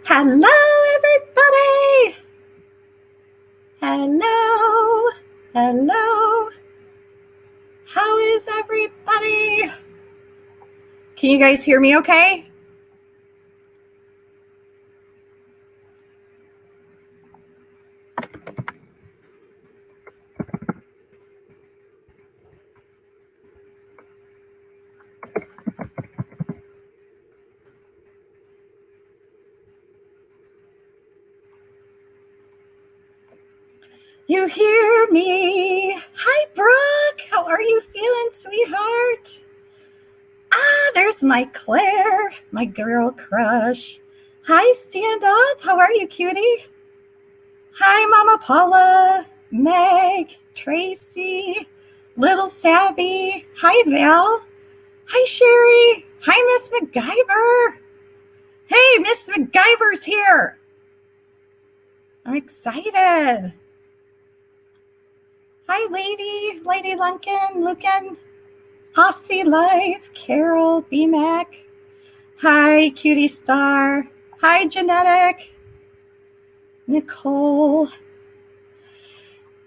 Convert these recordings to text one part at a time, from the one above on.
Hello, everybody. Hello. Hello. How is everybody? Can you guys hear me okay? You hear me? Hi, Brooke. How are you feeling, sweetheart? There's my Claire, my girl crush. Hi, stand up. How are you, cutie? Hi, Mama Paula, Meg, Tracy, Little Savvy. Hi, Val. Hi, Sherry. Hi, Miss MacGyver. Hey, Miss MacGyver's here. I'm excited. Hi, Lady Lucan, Aussie Life, Carol, BMAC. Hi, Cutie Star. Hi, Genetic. Nicole.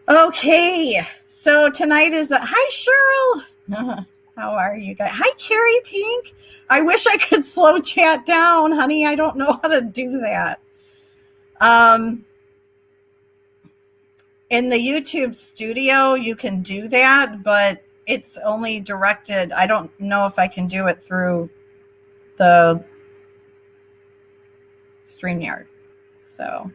Okay, so tonight is hi, Cheryl. How are you guys? Hi, Carrie Pink. I wish I could slow chat down, honey. I don't know how to do that. In the YouTube studio, you can do that, but it's only directed. I don't know if I can do it through the StreamYard. So.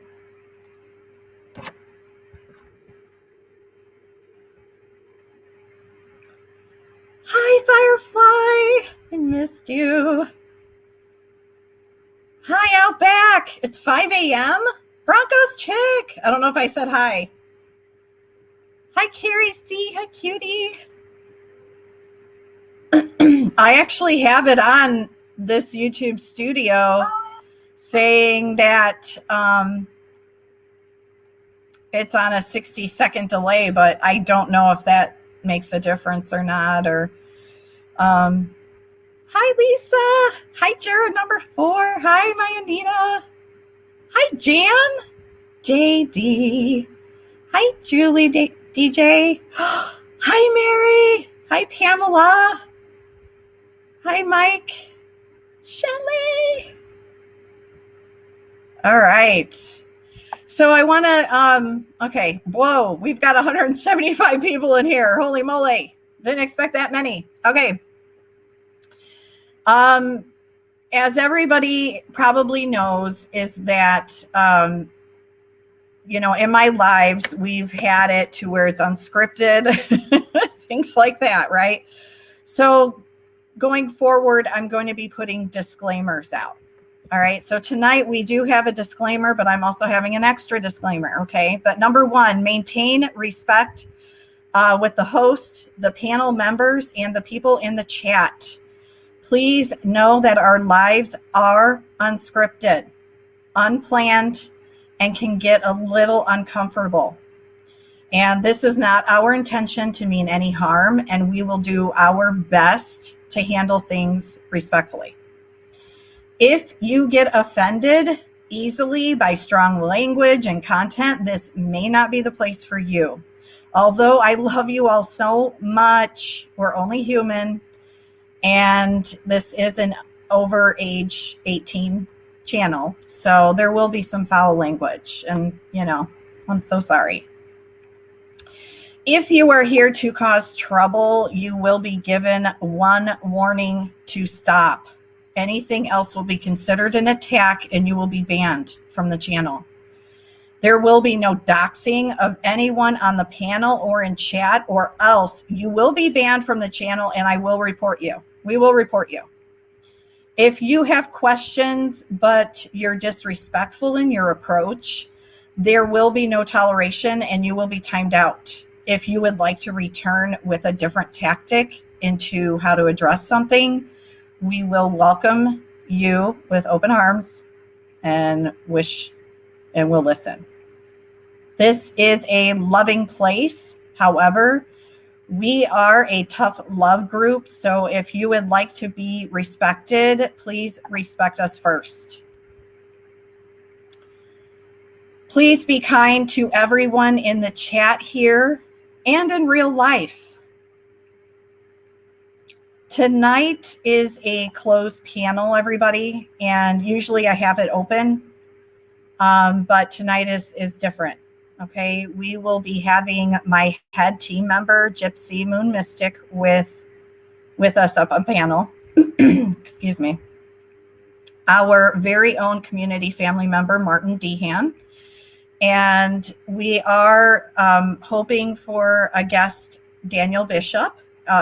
Hi, Firefly. I missed you. Hi, Outback. It's 5 a.m. Broncos chick. I don't know if I said hi. Hi, Carrie C. Hi, cutie. I actually have it on this YouTube studio saying that it's on a 60-second delay, but I don't know if that makes a difference or not. Or hi, Lisa. Hi, Jared number 4. Hi, my Anita. Hi, Jan. JD. Hi, Julie DJ. Hi, Mary. Hi, Pamela. Hi, Mike. Shelly. All right. So I want to, okay. Whoa, we've got 175 people in here. Holy moly. Didn't expect that many. Okay. As everybody probably knows, is that, in my lives, we've had it to where it's unscripted, things like that, right? So going forward, I'm going to be putting disclaimers out. All right. So tonight we do have a disclaimer, but I'm also having an extra disclaimer. Okay. But number 1, maintain respect with the host, the panel members, and the people in the chat. Please know that our lives are unscripted, unplanned, and can get a little uncomfortable. And this is not our intention to mean any harm, and we will do our best to handle things respectfully. If you get offended easily by strong language and content, this may not be the place for you. Although I love you all so much, we're only human, and this is an over age 18 channel, so there will be some foul language, and I'm so sorry. If you are here to cause trouble, you will be given 1 warning to stop. Anything else will be considered an attack, and you will be banned from the channel. There will be no doxing of anyone on the panel or in chat, or else you will be banned from the channel, and I will report you. We will report you. If you have questions, but you're disrespectful in your approach, there will be no toleration, and you will be timed out. If you would like to return with a different tactic into how to address something, we will welcome you with open arms and we'll listen. This is a loving place. However, we are a tough love group. So if you would like to be respected, please respect us first. Please be kind to everyone in the chat here and in real life. Tonight is a closed panel, everybody, and usually I have it open, but tonight is different. Okay, we will be having my head team member, Gypsy Moon Mystic, with us up on panel. Excuse me. Our very own community family member, Martin Deehan. And we are hoping for a guest, Daniel Bishop.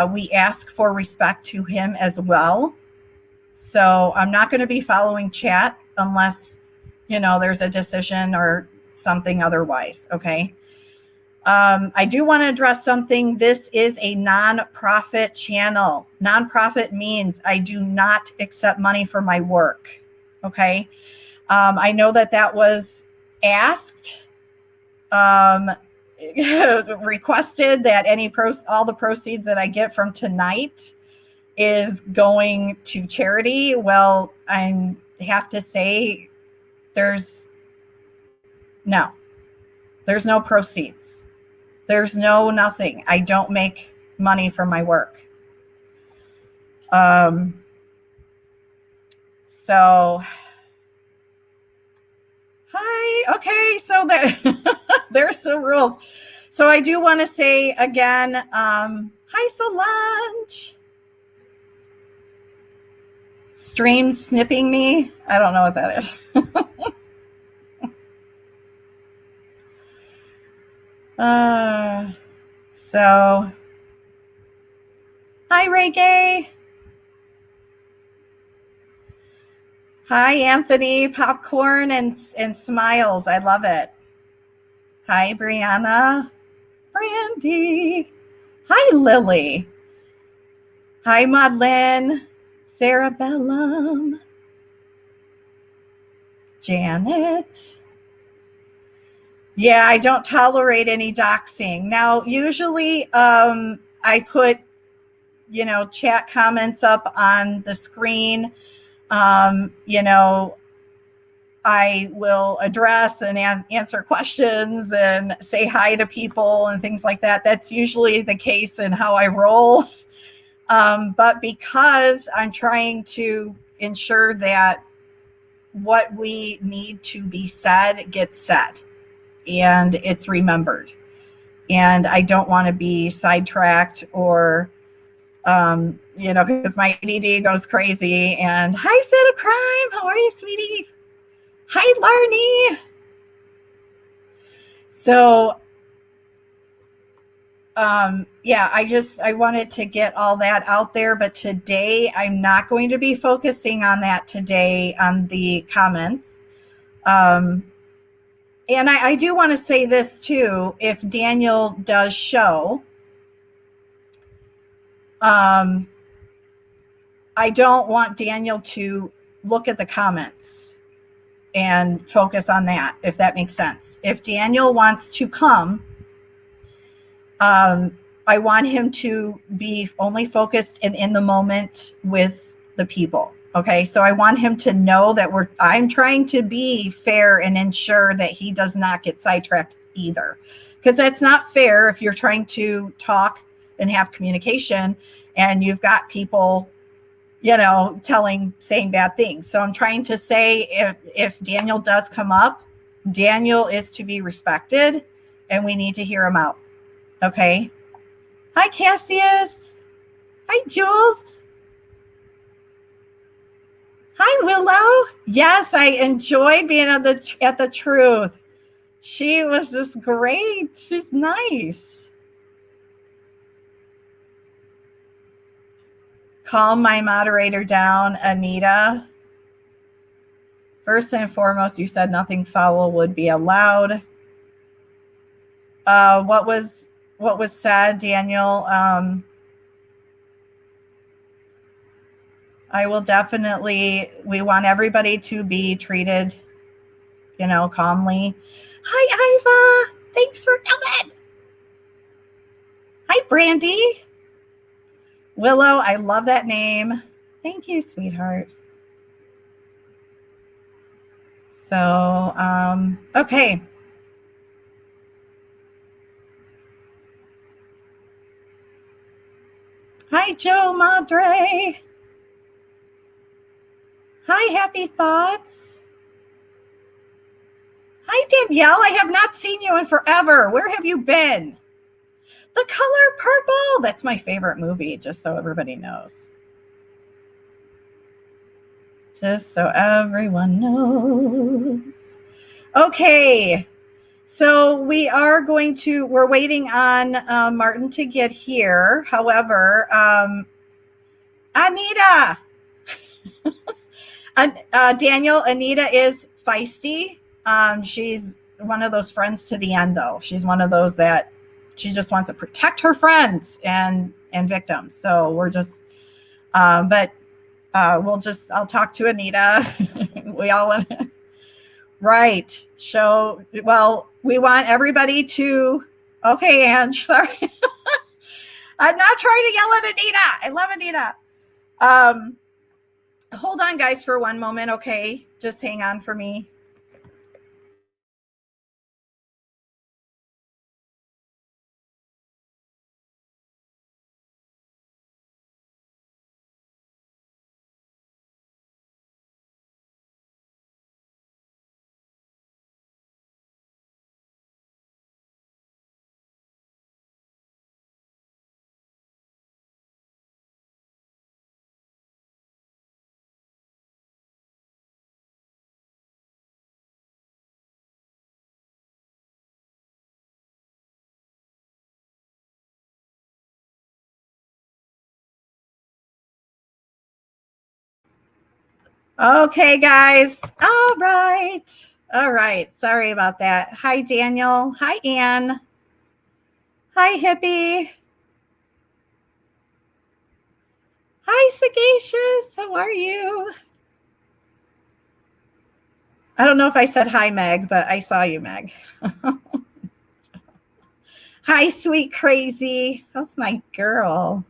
We ask for respect to him as well. So I'm not going to be following chat unless, there's a decision or something otherwise. Okay. I do want to address something. This is a nonprofit channel. Nonprofit means I do not accept money for my work. Okay. I know that was asked, requested that all the proceeds that I get from tonight is going to charity. Well, I have to say there's no proceeds. There's nothing. I don't make money from my work. So, hi. Okay. So there's some rules. So I do want to say again, hi Solange. Stream snipping me. I don't know what that is. So, hi Reggae. Hi Anthony, popcorn and smiles. I love it. Hi Brianna, Brandy. Hi Lily. Hi Maudlin, Sarah Bellum, Janet. Yeah, I don't tolerate any doxing. Now, usually I put, chat comments up on the screen. I will address and answer questions and say hi to people and things like that. That's usually the case in how I roll. But because I'm trying to ensure that what we need to be said gets said and it's remembered. And I don't want to be sidetracked or, because my ADD goes crazy. And hi, Fit of Crime. How are you, sweetie? Hi, Larnie. So, I wanted to get all that out there, but today I'm not going to be focusing on that today on the comments. And I do want to say this too, if Daniel does show, I don't want Daniel to look at the comments and focus on that, if that makes sense. If Daniel wants to come, I want him to be only focused and in the moment with the people. Okay. So I want him to know that I'm trying to be fair and ensure that he does not get sidetracked either. Because that's not fair if you're trying to talk and have communication and you've got people, saying bad things. So I'm trying to say if Daniel does come up, Daniel is to be respected and we need to hear him out. Okay. Hi, Cassius. Hi, Jules. Hi, Willow. Yes, I enjoyed being at the Truth. She was just great. She's nice. Calm my moderator down, Anita. First and foremost, you said nothing foul would be allowed. What was said, Daniel? I will definitely, we want everybody to be treated, calmly. Hi, Iva. Thanks for coming. Hi, Brandy. Willow, I love that name. Thank you, sweetheart. So, okay. Hi, Joe Madre. Hi, Happy Thoughts. Hi, Danielle. I have not seen you in forever. Where have you been? The Color Purple. That's my favorite movie, just so everybody knows. Just so everyone knows. Okay. So we're waiting on Martin to get here. However, Anita, Daniel, Anita is feisty. She's one of those friends to the end, though. She's one of those that she just wants to protect her friends and victims. So we're just, I'll talk to Anita. We all want to. Right. We want everybody to, okay, Ange, sorry. I'm not trying to yell at Anita. I love Anita. Hold on, guys, for one moment, okay? Just hang on for me. Okay, guys. All right. Sorry about that. Hi, Daniel. Hi, Anne. Hi, Hippie. Hi, Sagacious. How are you? I don't know if I said hi, Meg, but I saw you, Meg. Hi, sweet crazy. How's my girl?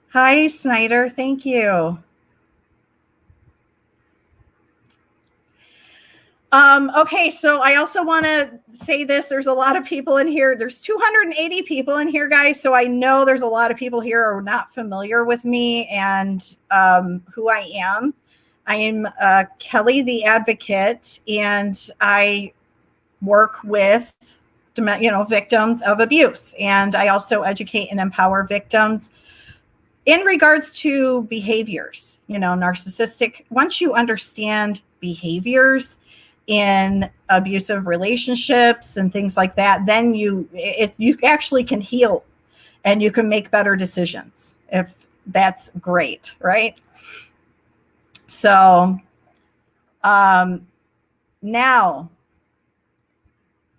Hi, Snyder. Thank you. Okay, so I also want to say this. There's a lot of people in here. There's 280 people in here, guys. So I know there's a lot of people here who are not familiar with me and who I am. I am Kelly the Advocate, and I work with victims of abuse. And I also educate and empower victims in regards to behaviors, narcissistic. Once you understand behaviors in abusive relationships and things like that, then you actually can heal and you can make better decisions. If that's great, right? So now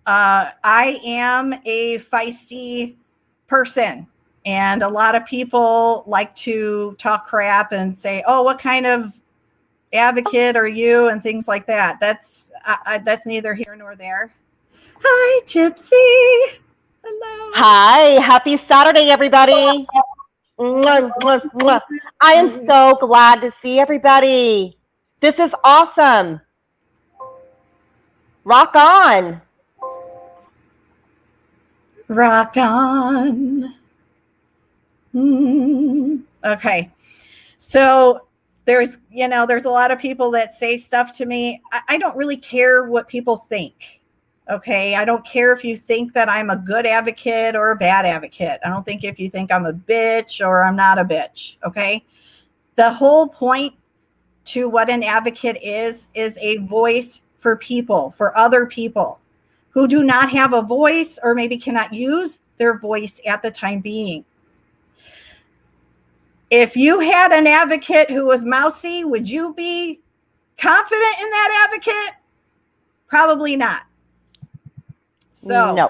I am a feisty person. And a lot of people like to talk crap and say, oh, what kind of advocate are you? And things like that. That's neither here nor there. Hi, Gypsy. Hello. Hi. Happy Saturday, everybody. Mwah, mwah, mwah. I am so glad to see everybody. This is awesome. Rock on. Rock on. Okay. So there's a lot of people that say stuff to me. I don't really care what people think. Okay. I don't care if you think that I'm a good advocate or a bad advocate. I don't think if you think I'm a bitch or I'm not a bitch. Okay. The whole point to what an advocate is a voice for people, for other people who do not have a voice or maybe cannot use their voice at the time being. If you had an advocate who was mousy, would you be confident in that advocate? Probably not. So no.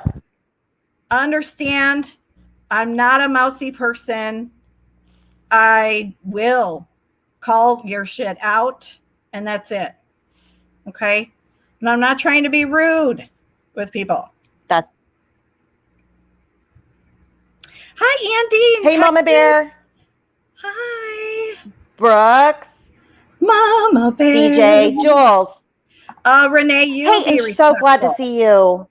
Understand, I'm not a mousy person. I will call your shit out, and that's it. Okay? And I'm not trying to be rude with people. That's. Hi, Andy. Hey, Mama Bear. Hi. Brooks. Mama Bear. DJ. Jules. Renee, you hey, be and respectful. So glad to see you.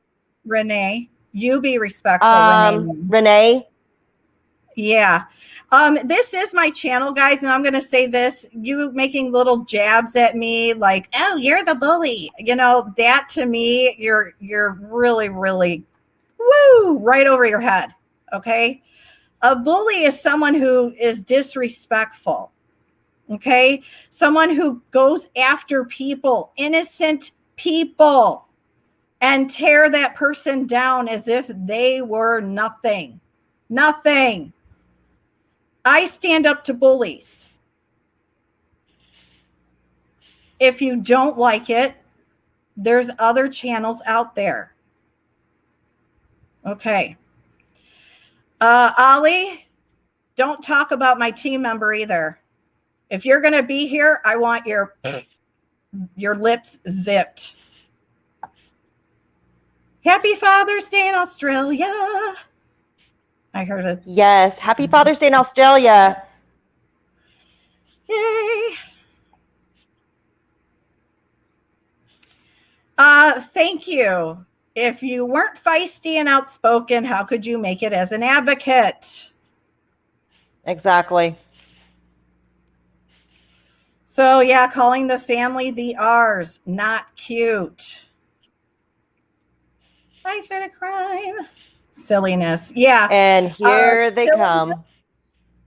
Renee, you be respectful. Renee. Yeah. This is my channel, guys, and I'm going to say this. You making little jabs at me like, oh, you're the bully. You know, that to me, you're really, really, woo, right over your head. Okay. A bully is someone who is disrespectful. Okay. Someone who goes after people, innocent people, and tear that person down as if they were nothing. Nothing. I stand up to bullies. If you don't like it, there's other channels out there. Okay. Ollie, don't talk about my team member either. If you're going to be here, I want your lips zipped. Happy Father's Day in Australia. I heard it. Yes. Happy Father's Day in Australia. Yay. Thank you. If you weren't feisty and outspoken, how could you make it as an advocate? Exactly. So yeah, calling the family the R's, not cute. Life in a crime. Silliness. Yeah. And here they come.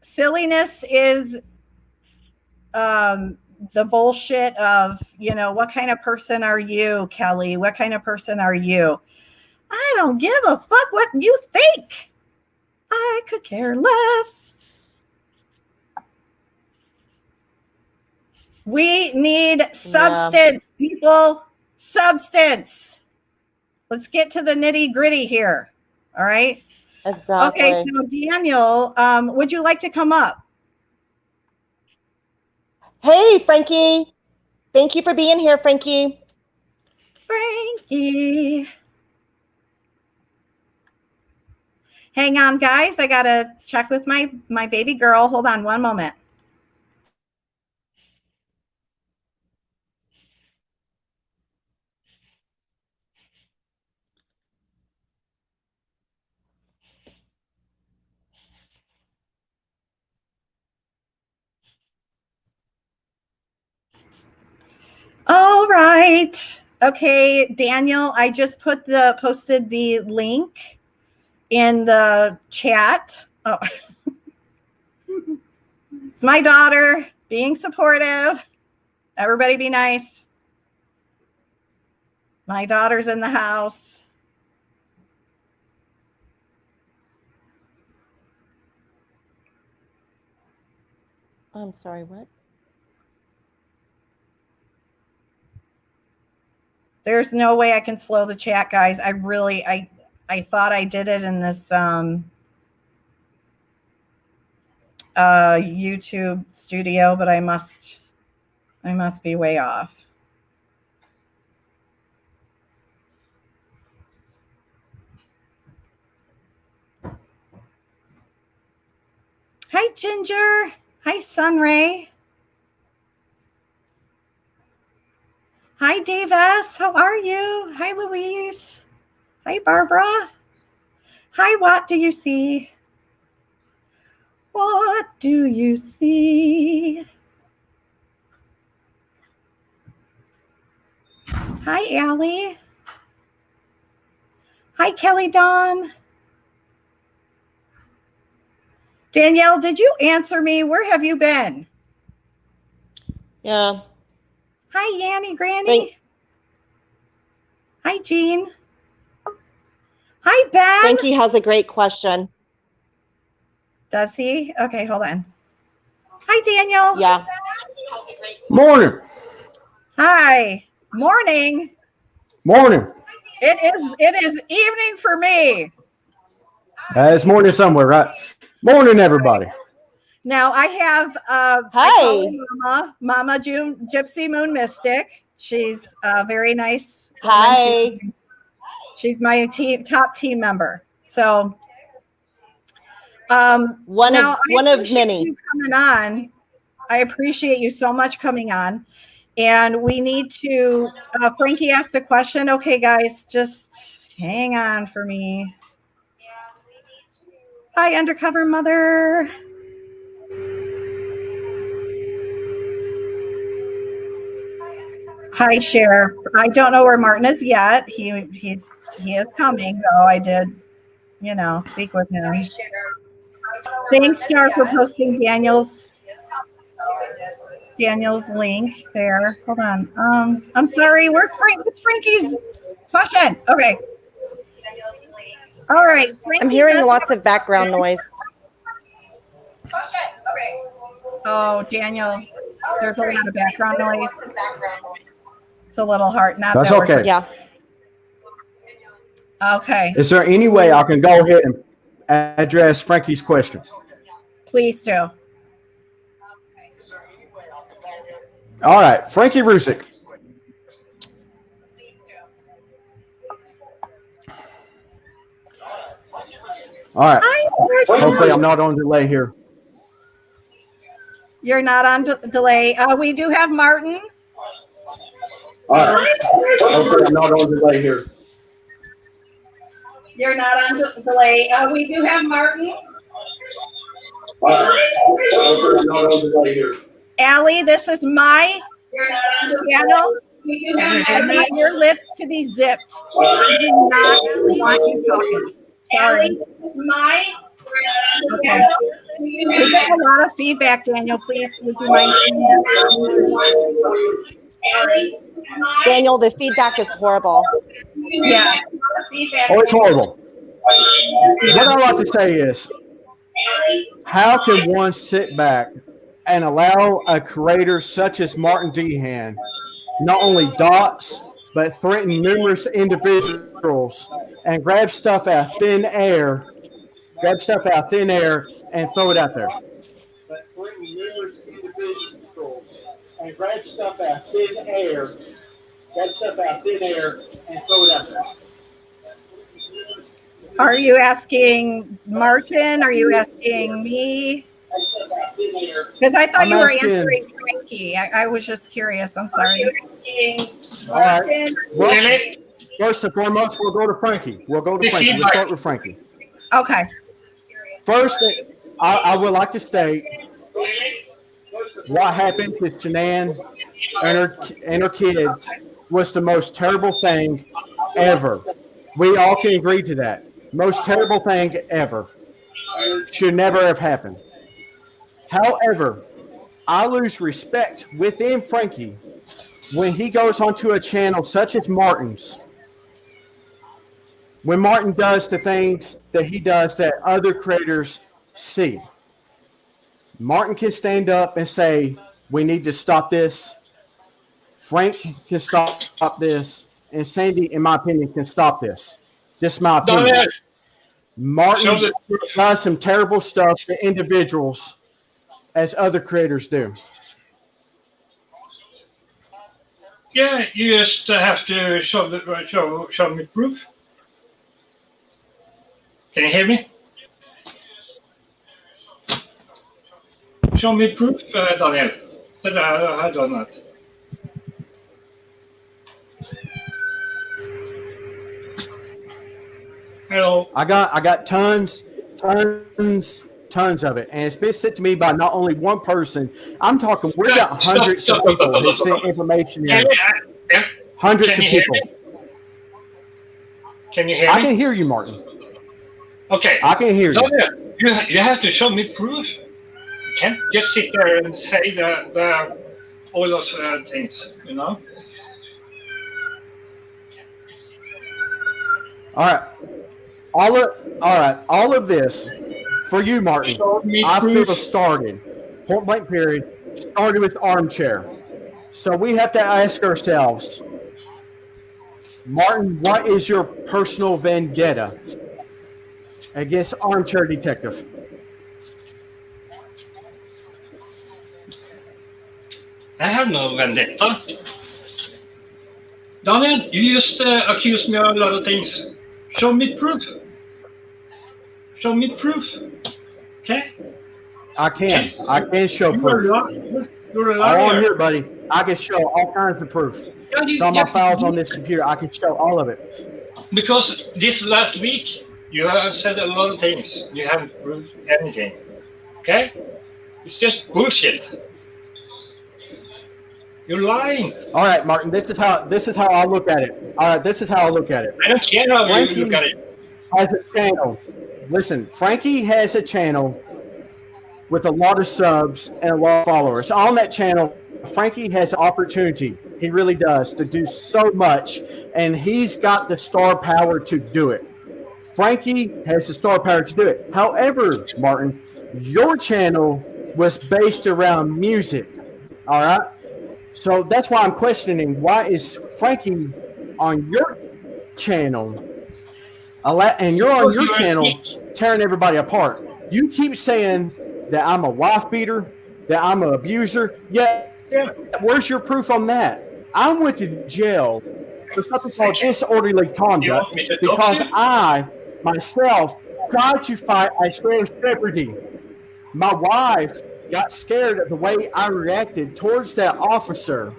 Silliness is the bullshit of, you know, what kind of person are you, Kelly? What kind of person are you? I don't give a fuck what you think. I could care less. We need substance, people. Substance. Let's get to the nitty gritty here. All right. Exactly. Okay. So Daniel, would you like to come up? Hey, Frankie. Thank you for being here, Frankie. Frankie. Hang on, guys. I got to check with my baby girl. Hold on one moment. All right. Okay, Daniel, I just posted the link in the chat. Oh. It's my daughter being supportive. Everybody be nice. My daughter's in the house. I'm sorry, what? There's no way I can slow the chat, guys. I thought I did it in this YouTube studio, but I must be way off. Hi, Ginger. Hi, Sunray. Hi, Dave S. How are you? Hi, Louise. Hi, Barbara. Hi, what do you see? What do you see? Hi, Allie. Hi, Kelly Dawn. Danielle, did you answer me? Where have you been? Yeah. Hi, Yanni Granny. Hi, Jean. Hi, Ben. Frankie has a great question. Does he? Okay, hold on. Hi, Daniel. Yeah. Morning. Hi. Morning. Morning. It is evening for me. It's morning somewhere, right? Morning, everybody. Now I have Hi. I call her Mama June Gypsy Moon Mystic. She's a very nice woman. Hi. She's my top team member. So one now of many. You coming on. I appreciate you so much coming on. And we need to Frankie asked a question. Okay, guys, just hang on for me. Hi, Undercover Mother. Hi, Sheriff. I don't know where Martin is yet. He is coming, though. I did, speak with him. Thanks, Star, for posting Daniel's link there. Hold on. I'm sorry. What's Frankie's question? Okay. All right. I'm hearing lots of background noise. Oh, Daniel, there's a lot of background noise. It's a little hard. Not That's that okay. Yeah. Okay. Is there any way I can go ahead and address Frankie's questions? Please do. All right, Frankie Rusick. All right. Hopefully I'm not on delay here. You're not on delay. We do have Martin. All right. Hopefully I'm not on delay here. You're not on delay. We do have Martin. All right. Hopefully I'm not on delay here. Allie, this is my channel. I want your lips to be zipped. I do not want you talking. Sorry. Okay. We got a lot of feedback, Daniel. Please, would you mind? Daniel, the feedback is horrible. Yeah. Oh, it's horrible. What I like to say is, how can one sit back and allow a creator such as Martin Deehan not only dots, but threaten numerous individuals and grab stuff out of thin air and throw it out there? But threaten numerous individuals and grab stuff out of thin air and throw it out there. Are you asking Martin? Are you asking me? Because I thought you were answering Frankie. I was just curious. I'm sorry. All right. Well, first and foremost, we'll go to Frankie. We'll start with Frankie. Okay. First, I would like to state what happened to Shanann and her kids was the most terrible thing ever. We all can agree to that. Most terrible thing ever. Should never have happened. However, I lose respect within Frankie when he goes onto a channel such as Martin's. When Martin does the things that he does that other creators see. Martin can stand up and say, we need to stop this. Frank can stop this. And Sandy, in my opinion, can stop this. Just my opinion. Martin does some terrible stuff to individuals as other creators do. Yeah, you just have to show me proof. Can you hear me? Show me proof, Daniel. That I done that. Hello. I got tons of it, and it's been sent to me by not only one person. I'm talking. We got hundreds of people who sent information in. Hundreds of people. Can you hear me? I can hear you, Martin. Okay. I can hear you. You have to show me proof. You can't just sit there and say the all those things, you know. All of this for you, Martin. I feel started, point blank period, started with Armchair. So we have to ask ourselves, Martin, what is your personal vendetta against Armchair Detective? I have no vendetta. Daniel, you just accused me of a lot of things. Show me proof. Show me proof. Okay? I can show proof. You're a all on liar. here, buddy. I can show all kinds of proof. It's on my files on this computer. I can show all of it. Because this last week, You have said a lot of things. You haven't proved anything. Okay? It's just bullshit. You're lying. All right, Martin. This is how I look at it. All right, this is how I look at it. I don't care how you Frankie look at it. has a channel. Listen, Frankie has a channel with a lot of subs and a lot of followers. On that channel, Frankie has an opportunity. He really does to do so much, and he's got the star power to do it. Frankie has the star power to do it. However, Martin, your channel was based around music. All right. So that's why I'm questioning why is Frankie on your channel and you're on your channel tearing everybody apart. You keep saying that I'm a wife beater, that I'm an abuser. Yeah, where's your proof on that? I went to jail for something called disorderly conduct because I myself tried to fight a celebrity. My wife got scared of the way I reacted towards that officer.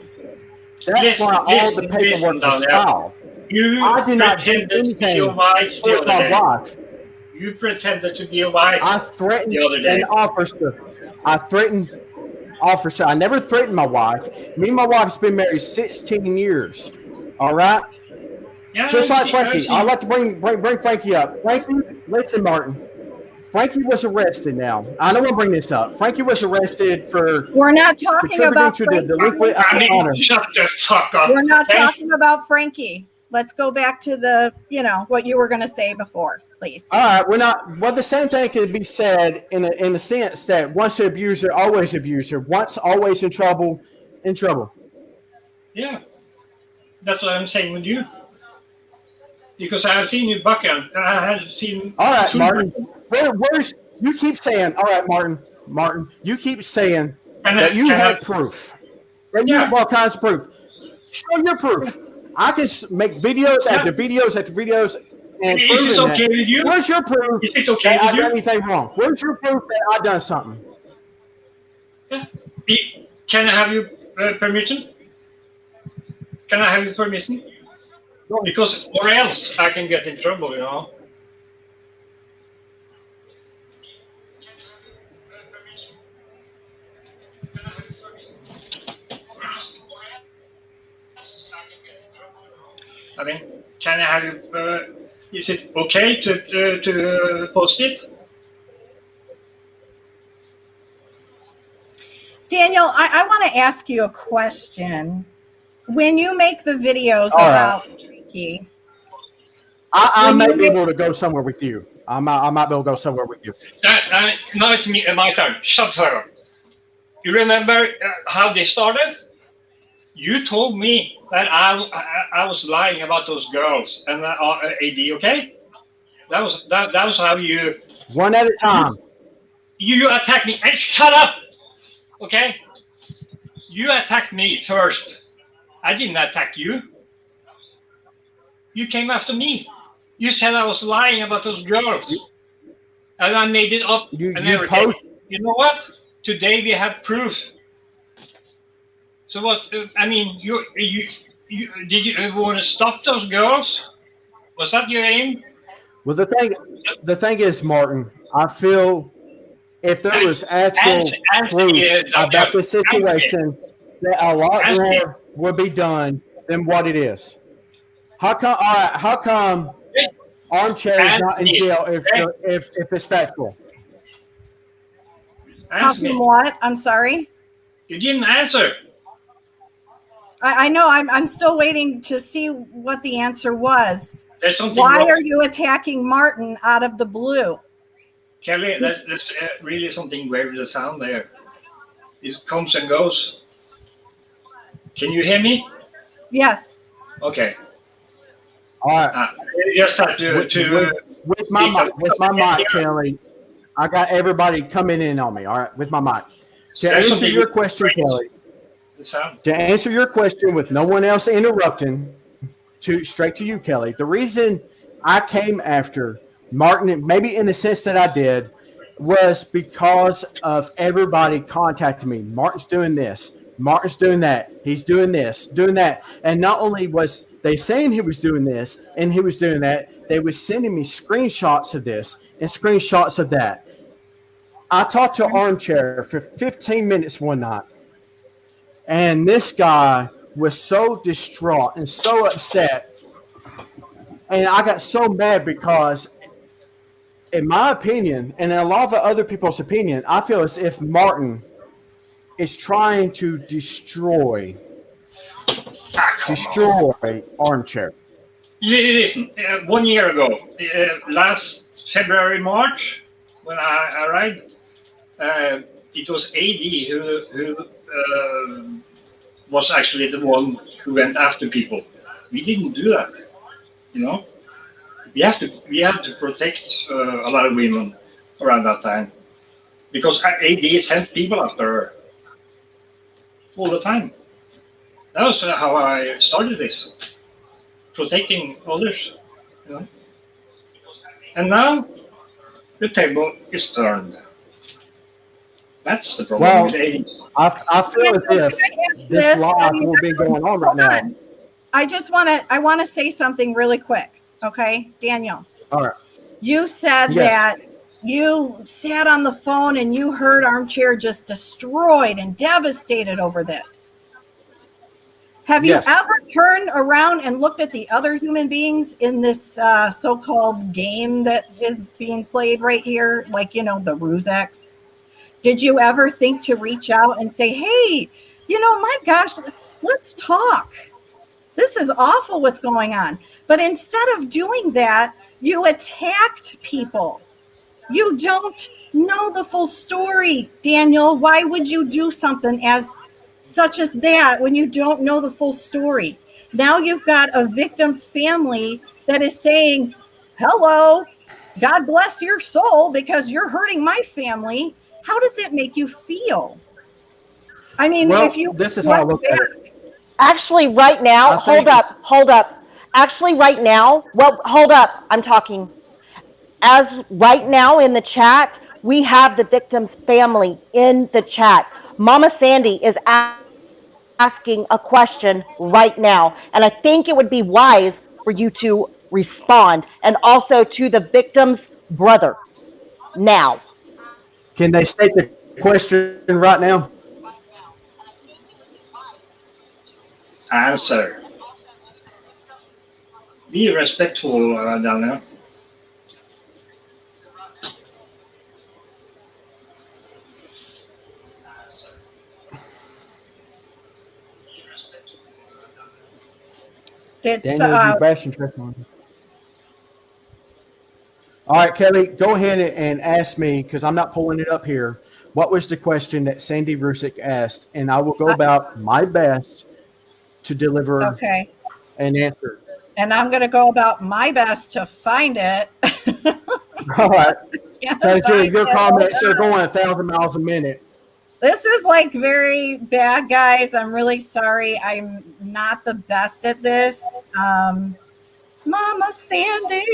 That's why all the paperwork was filed. I did not do anything towards my wife. You pretended to be a wife. I threatened the other day. an officer. I never threatened my wife. Me and my wife's been married 16 years. All right? Yeah, Just like Frankie. I'd like to bring Frankie up. Frankie, listen, Martin. Frankie was arrested now. I don't want to bring this up. Frankie was arrested for We're not talking about Frankie. Shut the fuck up. We're not talking about Frankie. Let's go back to the, what you were going to say before, please. All right, we're not. Well, the same thing could be said in the sense that once an abuser, always abuser. Once, always in trouble, in trouble. Yeah, that's what I'm saying with you. Because I have seen you buck and I have seen. All right, Martin. Where's you keep saying? All right, Martin. You keep saying that you have proof. That you have all kinds of proof. Show your proof. I can make videos after videos after videos and prove it. Okay with you? Where's your proof Is it okay that I've with done anything wrong? Where's your proof that I've done something? Yeah. Can I have your permission? Can I have your permission? Because or else I can get in trouble, I mean, can I have you? Is it okay to post it? Daniel, I want to ask you a question. When you make the videos about Frankie, I may be able to go somewhere with you. I might be able to go somewhere with you. Now it's my turn. Shut the fuck up. You remember how they started? You told me that I was lying about those girls and AD. Okay, that was how you. One at a time. You attacked me and shut up. Okay, you attacked me first. I didn't attack you. You came after me. You said I was lying about those girls, and I made it up and everything. You know what? Today we have proof. So what? I mean, you did you want to stop those girls? Was that your aim? Well, the thing is, Martin, I feel if there was actual proof about the situation, that a lot more would be done than what it is. How come? All right, how come Armchair is not in jail if it's factual? How come what? I'm sorry. You didn't answer. I know. I'm still waiting to see what the answer was. There's something Why wrong. are you attacking Martin out of the blue? Kelly, that's really something weird with the sound there. It comes and goes. Can you hear me? Yes. Okay. All right. You just have to with my mic, Kelly. I got everybody coming in on me. All right, with my mic. To answer your question, Kelly. To answer your question with no one else interrupting, straight to you, Kelly. The reason I came after Martin, maybe in the sense that I did, was because of everybody contacting me. Martin's doing this. Martin's doing that. He's doing this, doing that. And not only was they saying he was doing this and he was doing that, they was sending me screenshots of this and screenshots of that. I talked to Armchair for 15 minutes one night, and this guy was so distraught and so upset. And I got so mad because, in my opinion, and in a lot of other people's opinion, I feel as if Martin is trying to destroy Armchair. Listen, 1 year ago, last February, March, when I arrived, it was AD who was actually the one who went after people. We didn't do that, you know. We have to protect a lot of women around that time, because AD sent people after her all the time. That was how I started this, protecting others, you know. And now the table is turned. That's the problem with AD. I feel as if this live will be going on right now. I want to say something really quick. Okay, Daniel. All right. You said that you sat on the phone and you heard Armchair just destroyed and devastated over this. Have you ever turned around and looked at the other human beings in this so-called game that is being played right here? Like, you know, the Rusex. Did you ever think to reach out and say, hey, you know, my gosh, let's talk. This is awful what's going on. But instead of doing that, you attacked people. You don't know the full story, Daniel. Why would you do something as such as that when you don't know the full story? Now you've got a victim's family that is saying, hello, God bless your soul because you're hurting my family. How does it make you feel? I mean, if you this is how I look at it. Actually, right now, hold up. Actually, right now, hold up. I'm talking. As right now in the chat, we have the victim's family in the chat. Mama Sandy is asking a question right now. And I think it would be wise for you to respond, and also to the victim's brother now. Can they state the question right now? Answer. Be respectful, Daniel. All right, Kelly, go ahead and ask me, because I'm not pulling it up here. What was the question that Sandy Rusick asked? And I will go about my best to deliver an answer. And I'm going to go about my best to find it. All right. Your comments are going 1,000 miles a minute. This is like very bad, guys. I'm really sorry. I'm not the best at this. Mama Sandy.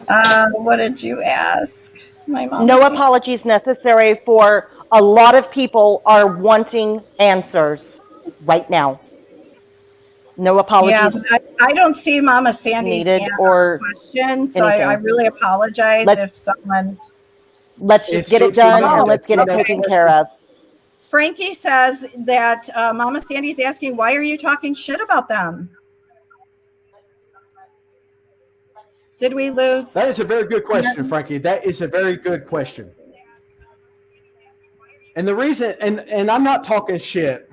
What did you ask? My mom. No apologies necessary, for a lot of people are wanting answers right now. No apologies. Yeah, I don't see Mama Sandy's needed or question, so I really apologize if someone. Let's just get it done and let's get it taken care of. Frankie says that Mama Sandy's asking, why are you talking shit about them? Did we lose? That is a very good question, Frankie. That is a very good question. And the reason, and I'm not talking shit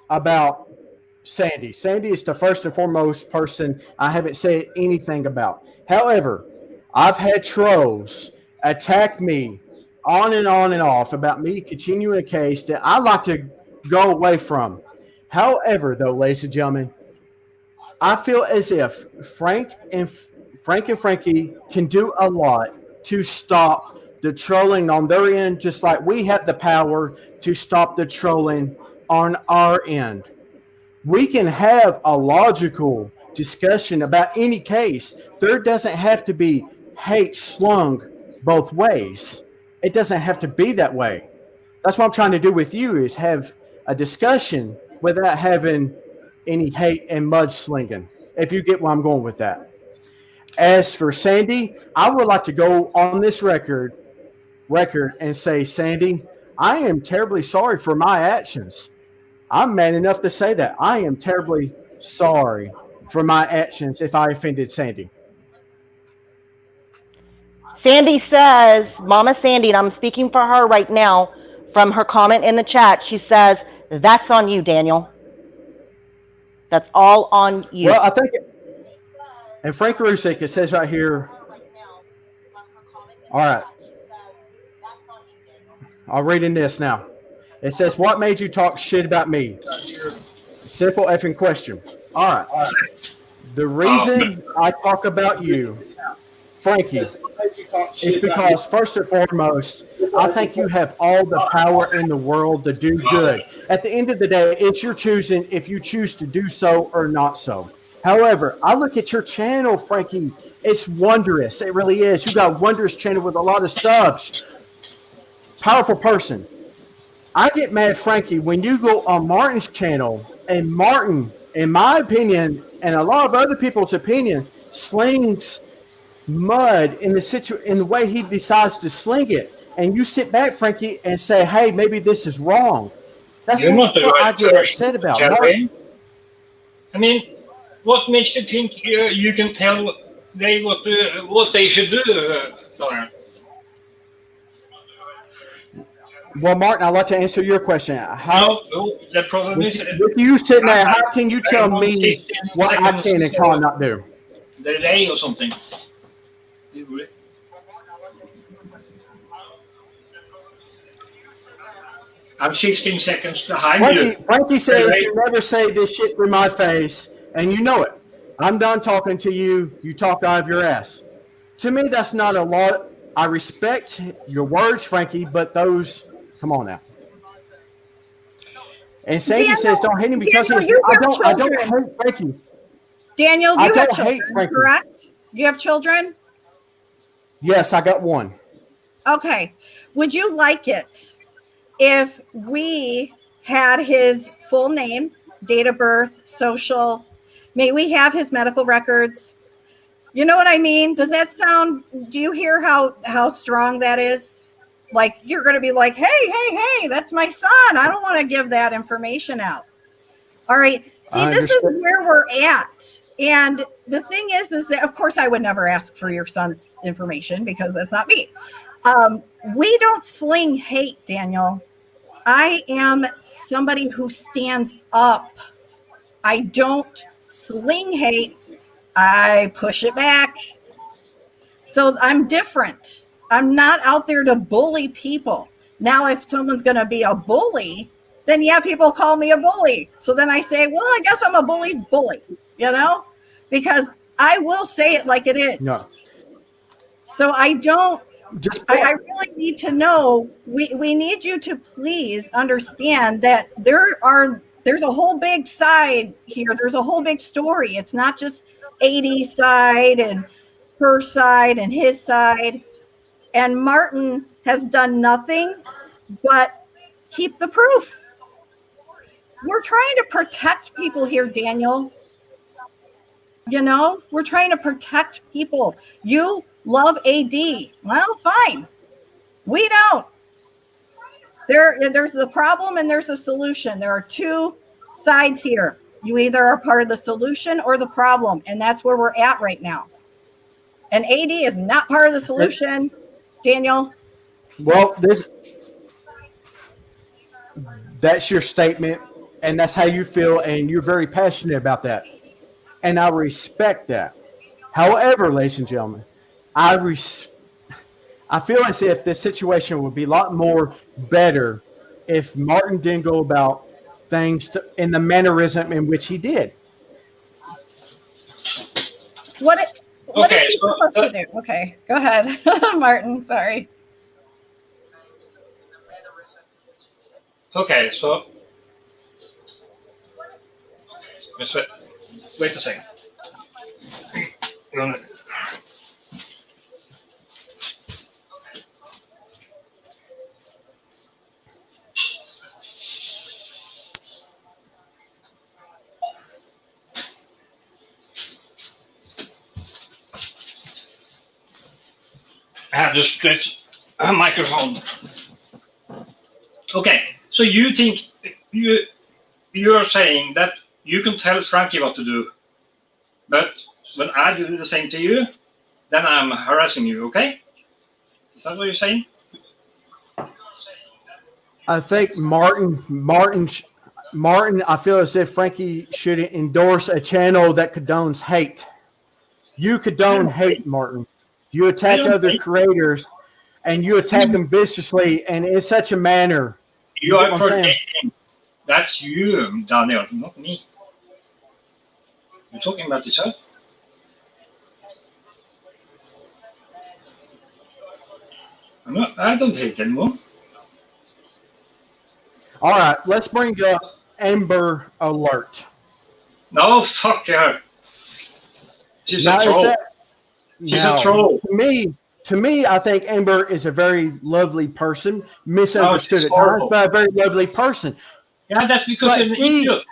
about Sandy. Sandy is the first and foremost person I haven't said anything about. However, I've had trolls attack me on and on and off about me continuing a case that I like to go away from. However, though, ladies and gentlemen, I feel as if Frank and Frankie can do a lot to stop the trolling on their end, just like we have the power to stop the trolling on our end. We can have a logical discussion about any case. There doesn't have to be hate slung both ways. It doesn't have to be that way. That's what I'm trying to do with you, is have a discussion without having any hate and mudslinging, if you get where I'm going with that. As for Sandy, I would like to go on this record and say, Sandy, I am terribly sorry for my actions. I'm man enough to say that. I am terribly sorry for my actions if I offended Sandy. Sandy says, Mama Sandy, and I'm speaking for her right now from her comment in the chat, she says, that's on you, Daniel. That's all on you. Well, I think, and Frank Rusek, it says right here, all right, I'll read in this now. It says, what made you talk shit about me? Simple effing question. All right. The reason I talk about you, Frankie, is because, first and foremost, I think you have all the power in the world to do good. At the end of the day, it's your choosing if you choose to do so or not so. However, I look at your channel, Frankie. It's wondrous. It really is. You got a wondrous channel with a lot of subs. Powerful person. I get mad, Frankie, when you go on Martin's channel and Martin, in my opinion, and a lot of other people's opinion, slings mud in the way he decides to sling it. And you sit back, Frankie, and say, hey, maybe this is wrong. That's what I get upset about. Martin. I mean, what makes you think you can tell what they should do, Lauren? Well, Martin, I'd like to answer your question. No, the problem is... With you sitting there, how can you tell me what I can and cannot do? The delay or something. I'm 16 seconds behind you. Frankie says you never say this shit through my face, and you know it. I'm done talking to you. You talk out of your ass. To me, that's not a lot. I respect your words, Frankie, but those... Come on now. And Sandy Daniel, says, don't hate him because Daniel, I don't hate Frankie. Daniel, you have children, Frankie. correct? You have children? Yes, I got one. Okay. Would you like it if we had his full name, date of birth, social? May we have his medical records? You know what I mean? Does that sound, do you hear how strong that is? Like, you're going to be like, hey, that's my son. I don't want to give that information out. All right. See, this is where we're at. And the thing is that, of course, I would never ask for your son's information because that's not me. We don't sling hate, Daniel. I am somebody who stands up. I don't sling hate. I push it back. So I'm different. I'm not out there to bully people. Now, if someone's going to be a bully, then yeah, people call me a bully. So then I say, well, I guess I'm a bully's bully, because I will say it like it is. No. So I don't, I really need to know, we need you to please understand that there's a whole big side here. There's a whole big story. It's not just AD's side and her side and his side. And Martin has done nothing but keep the proof. We're trying to protect people here, Daniel. We're trying to protect people. You love AD. Well, fine. We don't. There's the problem and there's a solution. There are two sides here. You either are part of the solution or the problem. And that's where we're at right now. And AD is not part of the solution. Daniel? Well, that's your statement, and that's how you feel, and you're very passionate about that. And I respect that. However, ladies and gentlemen, I feel as if this situation would be a lot more better if Martin didn't go about things in the mannerism in which he did. What is he supposed to do? Okay, go ahead, Martin. Sorry. Okay, so wait a second. I have to stretch a microphone. Okay, so you think you are saying that you can tell Frankie what to do, but when I do the same to you, then I'm harassing you, okay? Is that what you're saying? I think Martin, I feel as if Frankie should endorse a channel that condones hate. You condone hate, Martin. You attack other creators, and you attack them viciously, and in such a manner. You are forgetting. That's you, Daniel, not me. You're talking about yourself. I don't hate anymore. All right, let's bring up Amber Alert. No, fuck her. She's a troll. She's a troll. To me, I think Amber is a very lovely person, misunderstood at times, but a very lovely person. Yeah, that's because you're an idiot.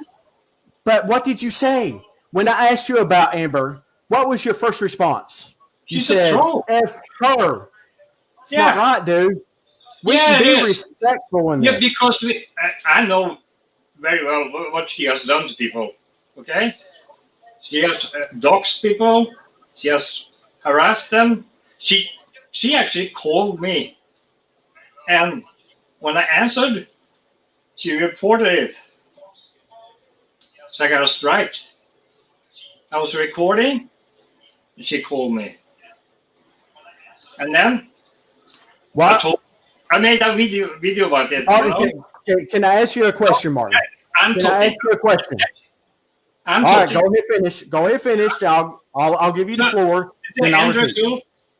But what did you say? When I asked you about Amber, what was your first response? You said, F her. It's not right, dude. We can be respectful in this. Yeah, because I know very well what she has done to people, okay? She has doxed people. She has harassed them. She actually called me. And when I answered, she reported it. So I got a strike. I was recording, and she called me. And then I made a video about it. Can I ask you a question, Martin? Can I ask you a question? All right, go ahead, finish. I'll give you the floor. The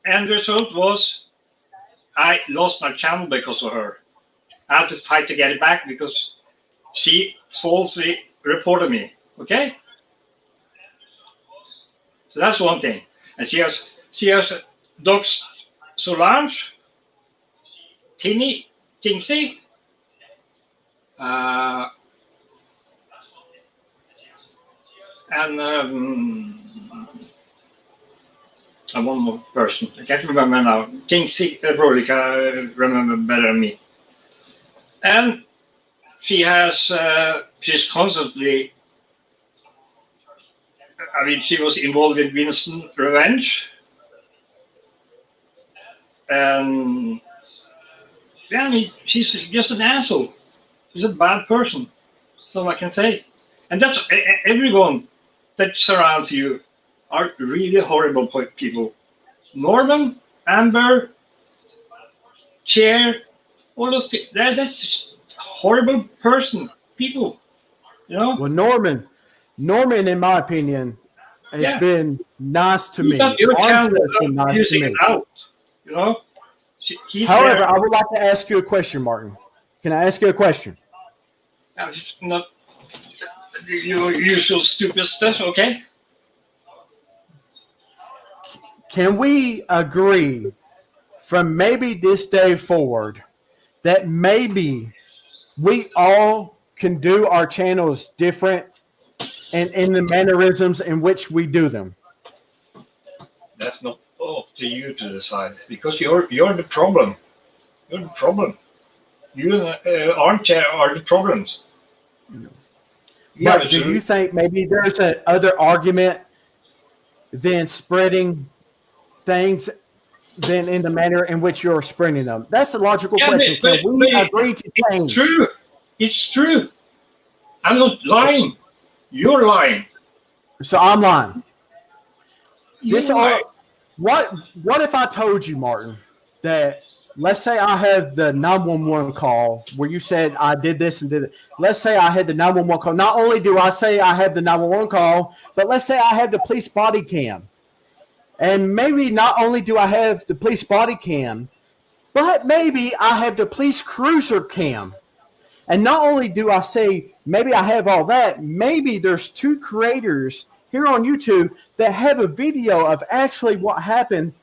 end result was I lost my channel because of her. I had to fight to get it back because she falsely reported me. Okay? So that's one thing. And she has doxed Solange, Timmy, Kingsey, and one more person. I can't remember now. Kingsey probably can remember better than me. And she has, she's constantly, I mean, she was involved in Winston Revenge. And yeah, I mean, she's just an asshole. She's a bad person. That's all I can say. And that's everyone that surrounds you are really horrible people. Norman, Amber, Chair, all those people. That's just horrible people. You know? Well, Norman, in my opinion, has been nice to me. Your channel has been nice to me. Out, you know? However, I would like to ask you a question, Martin. Can I ask you a question? Not your usual stupid stuff, okay? Can we agree from maybe this day forward that maybe we all can do our channels different and in the mannerisms in which we do them? That's not up to you to decide because you're the problem. You're the problem. You armchair are the problems. But do you think maybe there's another argument than spreading things than in the manner in which you're spreading them? That's a logical question. Can we agree to change? It's true. It's true. I'm not lying. You're lying. So I'm lying. What if I told you, Martin, that let's say I have the 911 call where you said I did this and did it. Let's say I had the 911 call. Not only do I say I have the 911 call, but let's say I have the police body cam. And maybe not only do I have the police body cam, but maybe I have the police cruiser cam. And not only do I say maybe I have all that, maybe there's two creators here on YouTube that have a video of actually what happened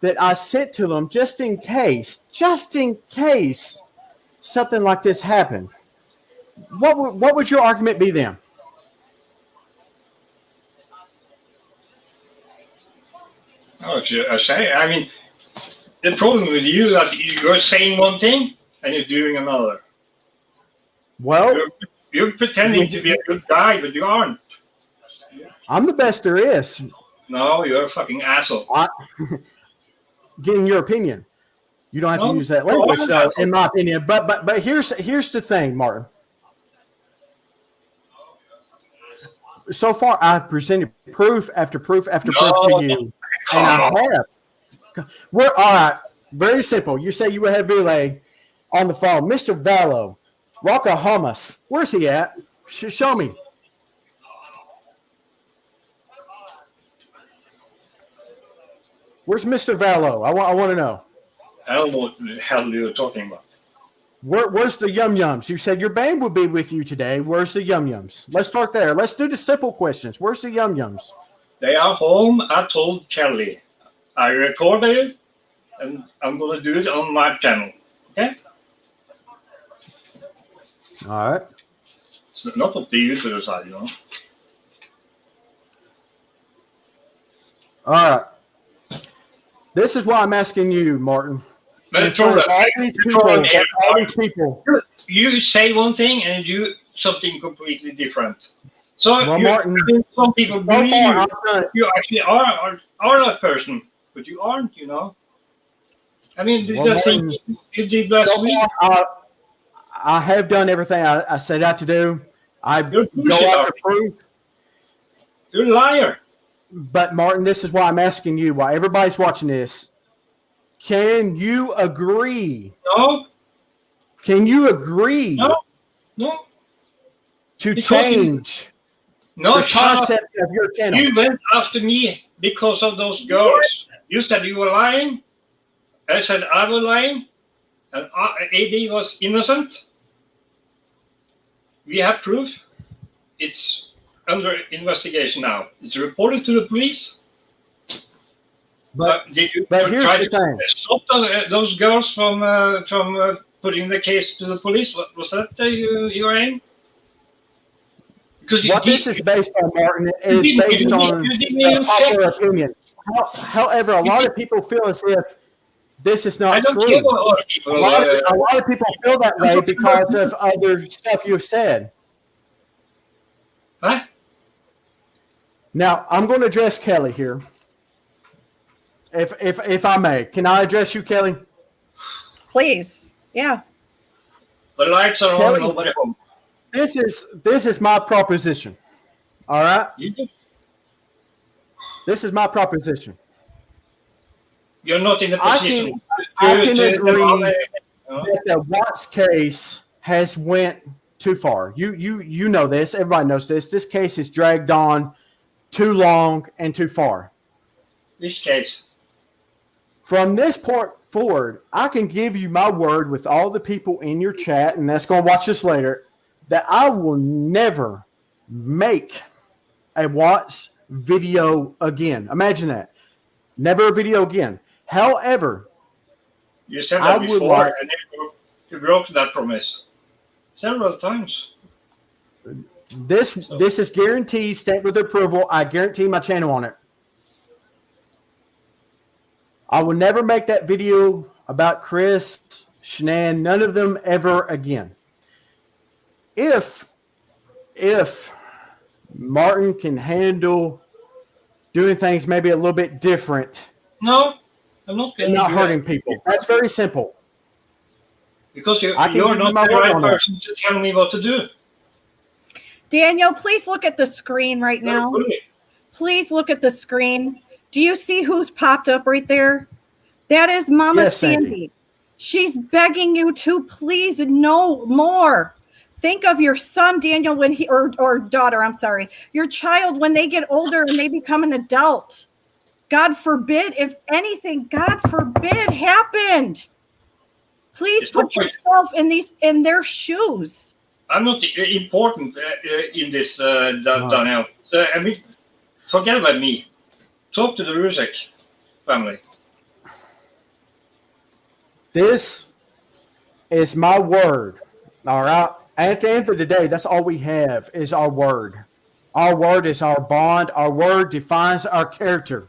that I sent to them just in case something like this happened. What would your argument be then? Oh, I say, I mean, the problem with you is that you're saying one thing and you're doing another. Well, you're pretending to be a good guy, but you aren't. I'm the best there is. No, you're a fucking asshole. Getting your opinion. You don't have to use that language, in my opinion. But here's the thing, Martin. So far, I've presented proof after proof after proof to you, and I have. We're all right. Very simple. You say you would have Ville on the phone, Mr. Vallo, Rockahamas. Where's he at? Show me. Where's Mr. Vallo? I want to know. I don't know what the hell you're talking about. Where's the Yum Yums? You said your band would be with you today. Where's the Yum Yums? Let's start there. Let's do the simple questions. Where's the Yum Yums? They are home. I told Kelly. I recorded it, and I'm going to do it on my channel. Okay? All right. So not up to you to decide, you know. All right. This is why I'm asking you, Martin. But people. You say one thing and you do something completely different. So Martin, some people believe you actually are that person, but you aren't, you know. I mean, the thing you did last week. I have done everything I set out to do. I go after proof. You're a liar. But Martin, this is why I'm asking you, why everybody's watching this. Can you agree? No. Can you agree? No. To change the concept of your channel. You went after me because of those girls. What? You said you were lying. I said I was lying. And AD was innocent. We have proof. It's under investigation now. It's reported to the police. But did you try to stop those girls from putting the case to the police? Was that your aim? Because what this is based on, Martin, is based on popular opinion. However, a lot of people feel as if this is not true. A lot of people feel that way because of other stuff you've said. Huh? Now, I'm going to address Kelly here. If I may, can I address you, Kelly? Please, yeah. The lights are on. Nobody home. This is my proposition. All right. This is my proposition. You're not in the position. I can agree that the Watts case has went too far. You know this. Everybody knows this. This case is dragged on too long and too far. Which case? From this point forward, I can give you my word with all the people in your chat, and that's going to watch this later, that I will never make a Watts video again. Imagine that. Never a video again. However, you said that before, and you broke that promise several times. This is guaranteed, stamped with approval. I guarantee my channel on it. I will never make that video about Chris, Shanann, none of them ever again. If Martin can handle doing things maybe a little bit different. No, I'm not. And not hurting people. That's very simple. Because you're not the right person to tell me what to do. Daniel, please look at the screen right now. Please look at the screen. Do you see who's popped up right there? That is Mama Sandy. She's begging you to please know more. Think of your son, Daniel, when he or daughter, I'm sorry, your child when they get older and they become an adult. God forbid, if anything, God forbid, happened. Please put yourself in their shoes. I'm not important in this, Daniel. I mean, forget about me. Talk to the Rusek family. This is my word. All right. At the end of the day, that's all we have is our word. Our word is our bond. Our word defines our character.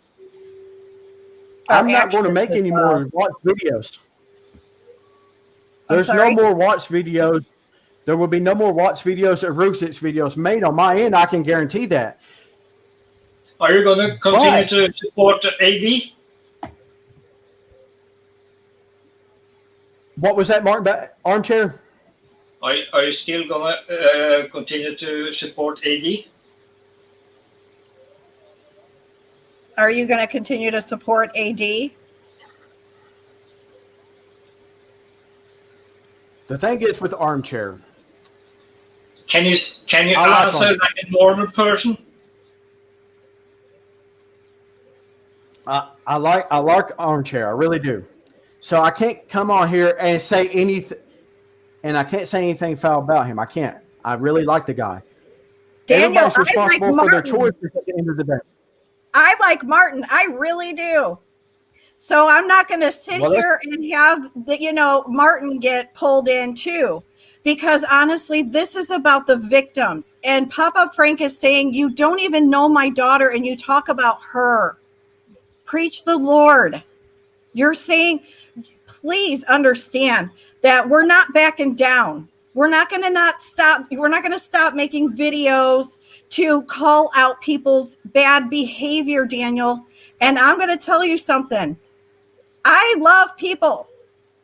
I'm not going to make any more watch videos. There's no more watch videos. There will be no more watch videos or Rusic's videos made on my end. I can guarantee that. Are you going to continue to support AD? What was that, Martin? Armchair? Are you still going to continue to support AD? Are you going to continue to support AD? The thing is with Armchair. Can you answer like a normal person? I like Armchair. I really do. So I can't come on here and say anything, and I can't say anything foul about him. I can't. I really like the guy. Daniel, everybody's responsible for their choices at the end of the day. I like Martin. I really do. So I'm not going to sit here and have Martin get pulled in too, because honestly, this is about the victims. And Papa Frank is saying, you don't even know my daughter and you talk about her. Preach the Lord. You're saying, please understand that we're not backing down. We're not going to stop. We're not going to stop making videos to call out people's bad behavior, Daniel. And I'm going to tell you something. I love people.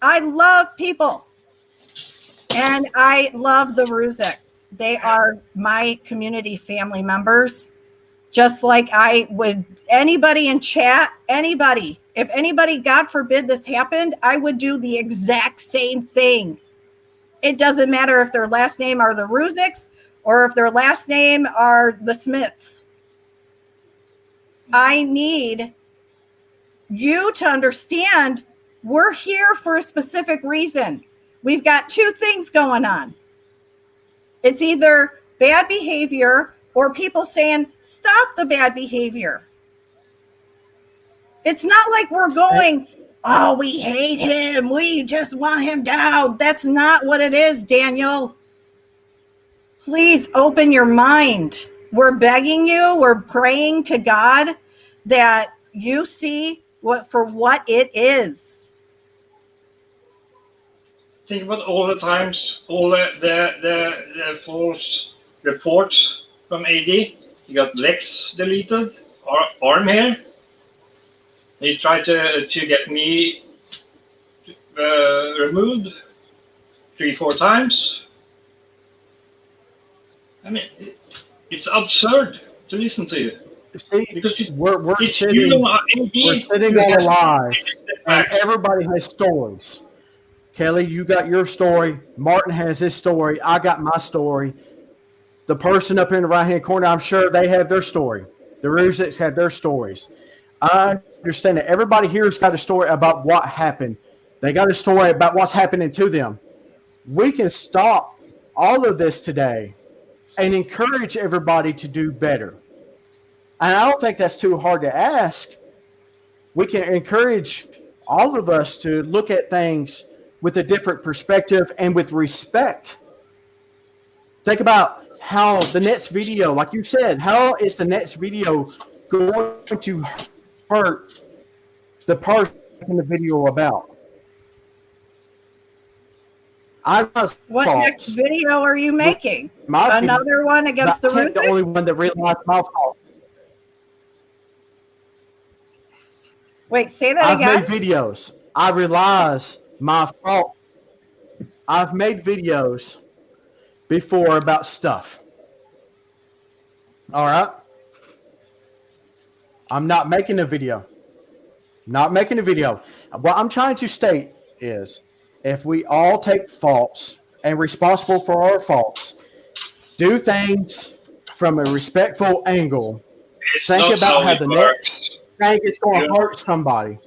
I love people. And I love the Ruziks. They are my community family members. Just like I would anybody in chat, anybody. If anybody, God forbid this happened, I would do the exact same thing. It doesn't matter if their last name are the Ruziks or if their last name are the Smiths. I need you to understand we're here for a specific reason. We've got two things going on. It's either bad behavior or people saying, stop the bad behavior. It's not like we're going, oh, we hate him. We just want him down. That's not what it is, Daniel. Please open your mind. We're begging you. We're praying to God that you see what it is. Think about all the times, all the false reports from AD. You got Lex deleted, Arm here. He tried to get me removed 3-4 times. I mean, it's absurd to listen to you. See, because we're sitting on a lie, and everybody has stories. Kelly, you got your story. Martin has his story. I got my story. The person up in the right-hand corner, I'm sure they have their story. The Ruziks have their stories. I understand that everybody here has got a story about what happened. They got a story about what's happening to them. We can stop all of this today and encourage everybody to do better. And I don't think that's too hard to ask. We can encourage all of us to look at things with a different perspective and with respect. Think about how the next video, like you said, how is the next video going to hurt the person in the video about? What next video are you making? Another one against the Ruziks? The only one that realized my faults. Wait, say that again. I've made videos. I realize my fault. I've made videos before about stuff. All right? I'm not making a video. Not making a video. What I'm trying to state is if we all take faults and responsible for our faults, do things from a respectful angle, think about how the next thing is going to hurt somebody.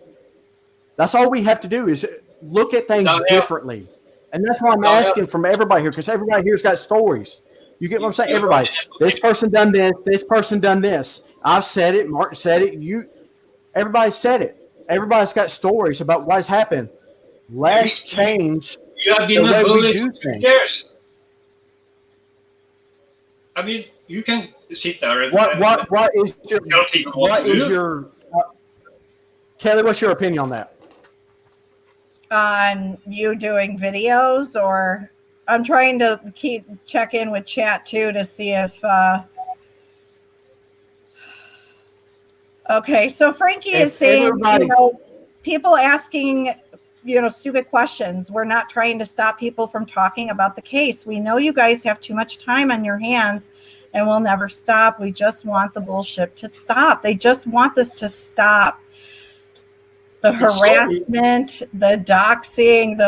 That's all we have to do is look at things differently. And that's why I'm asking from everybody here, because everybody here's got stories. You get what I'm saying? Everybody. This person done this. This person done this. I've said it. Martin said it. Everybody said it. Everybody's got stories about what has happened. Let's change the way we do things. I mean, you can sit there and what is your Kelly, what's your opinion on that? On you doing videos, or I'm trying to check in with chat too to see if okay, so Frankie is saying, people asking, stupid questions. We're not trying to stop people from talking about the case. We know you guys have too much time on your hands and we'll never stop. We just want the bullshit to stop. They just want this to stop. The harassment, the doxing,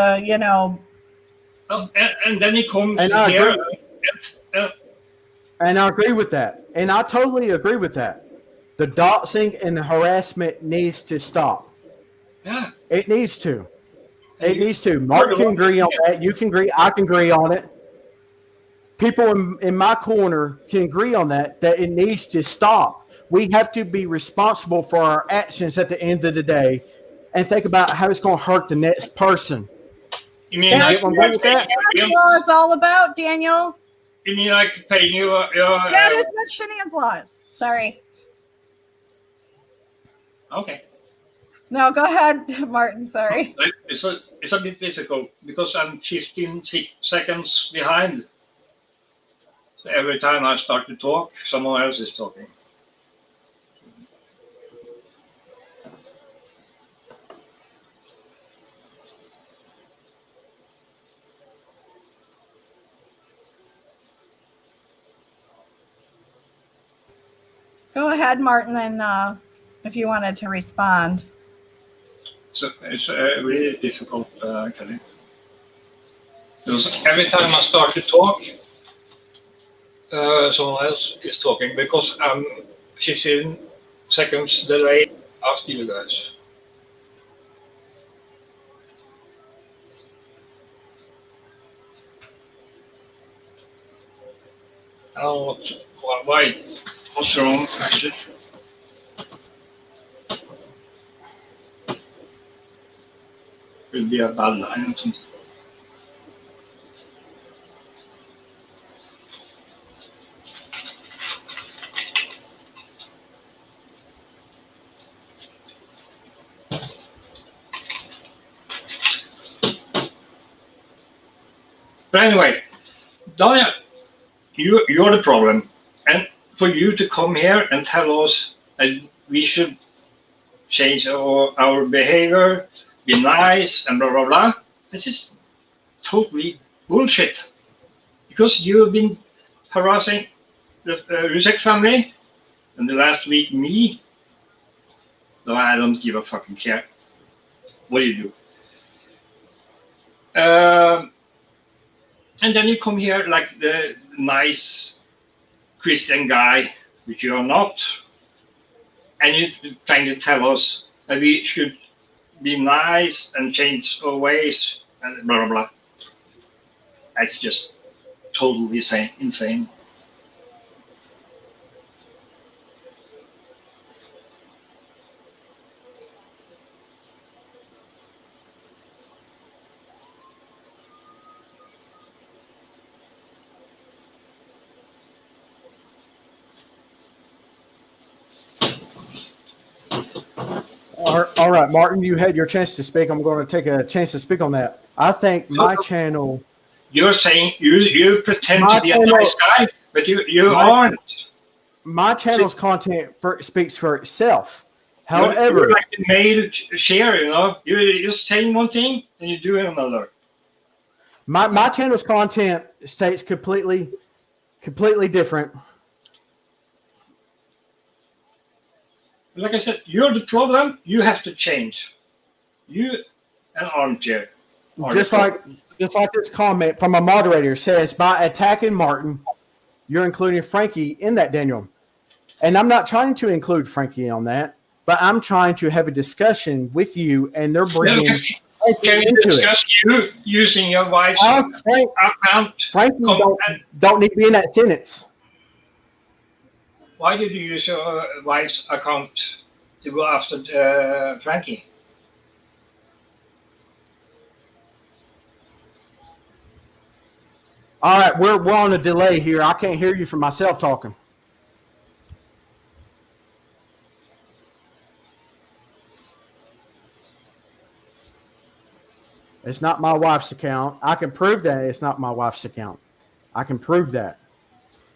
and then he comes here. And I agree with that. And I totally agree with that. The doxing and the harassment needs to stop. Yeah. It needs to. It needs to. Mark can agree on that. You can agree. I can agree on it. People in my corner can agree on that it needs to stop. We have to be responsible for our actions at the end of the day and think about how it's going to hurt the next person. You mean that's what Shenanigans Law is all about, Daniel. You mean like paying you that is what Shenanigans Law is. Sorry. Okay. No, go ahead, Martin. Sorry. It's a bit difficult because I'm 15 seconds behind. So every time I start to talk, someone else is talking. Go ahead, Martin, and if you wanted to respond. So it's really difficult, Kelly. Because every time I start to talk, someone else is talking because I'm 15 seconds delayed after you guys. I don't know what's wrong, actually. Could be a bad line or something. But anyway, Daniel, you're the problem. And for you to come here and tell us that we should change our behavior, be nice, and blah, blah, blah, this is totally bullshit. Because you've been harassing the Rusek family, and the last week me. No, I don't give a fucking care. What do you do? And then you come here like the nice Christian guy, which you are not, and you're trying to tell us that we should be nice and change our ways and blah, blah, blah. That's just totally insane. All right, Martin, you had your chance to speak. I'm going to take a chance to speak on that. I think my channel... You're saying you pretend to be a nice guy, but you aren't. My channel's content speaks for itself. However... You're like the male share, You're saying one thing and you do another. My channel's content states completely different. Like I said, you're the problem. You have to change. You an armchair. Just like this comment from a moderator says, by attacking Martin, you're including Frankie in that, Daniel. And I'm not trying to include Frankie on that, but I'm trying to have a discussion with you, and they're bringing can you discuss you using your wife's account? Frankie don't need to be in that sentence. Why did you use your wife's account to go after Frankie? All right, we're on a delay here. I can't hear you for myself talking. It's not my wife's account. I can prove that it's not my wife's account. I can prove that.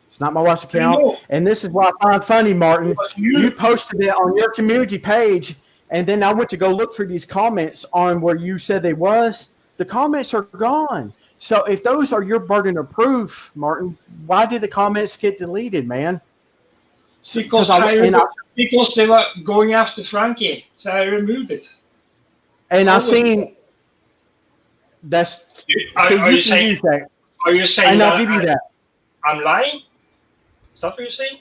It's not my wife's account. And this is what I find funny, Martin. You posted it on your community page, and then I went to go look for these comments on where you said they was. The comments are gone. So if those are your burden of proof, Martin, why did the comments get deleted, man? Because because they were going after Frankie, so I removed it. And I seen that's. Are you saying? Use that. Are you saying? And I'll give you that. I'm lying. Is that what you're saying?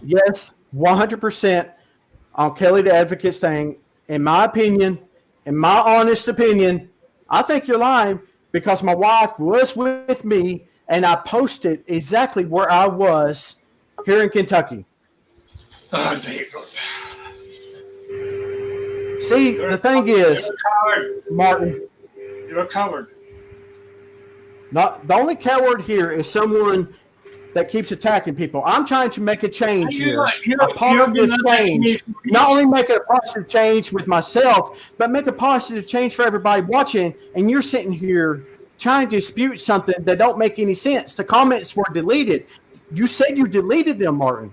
Yes, 100% on Kelly the Advocate's thing. In my opinion, in my honest opinion, I think you're lying because my wife was with me and I posted exactly where I was here in Kentucky. Oh, dear God. See, the thing is, Martin, you're a coward. Not the only coward here is someone that keeps attacking people. I'm trying to make a change here, a positive change. Not only make a positive change with myself, but make a positive change for everybody watching. And you're sitting here trying to dispute something that don't make any sense. The comments were deleted. You said you deleted them, Martin.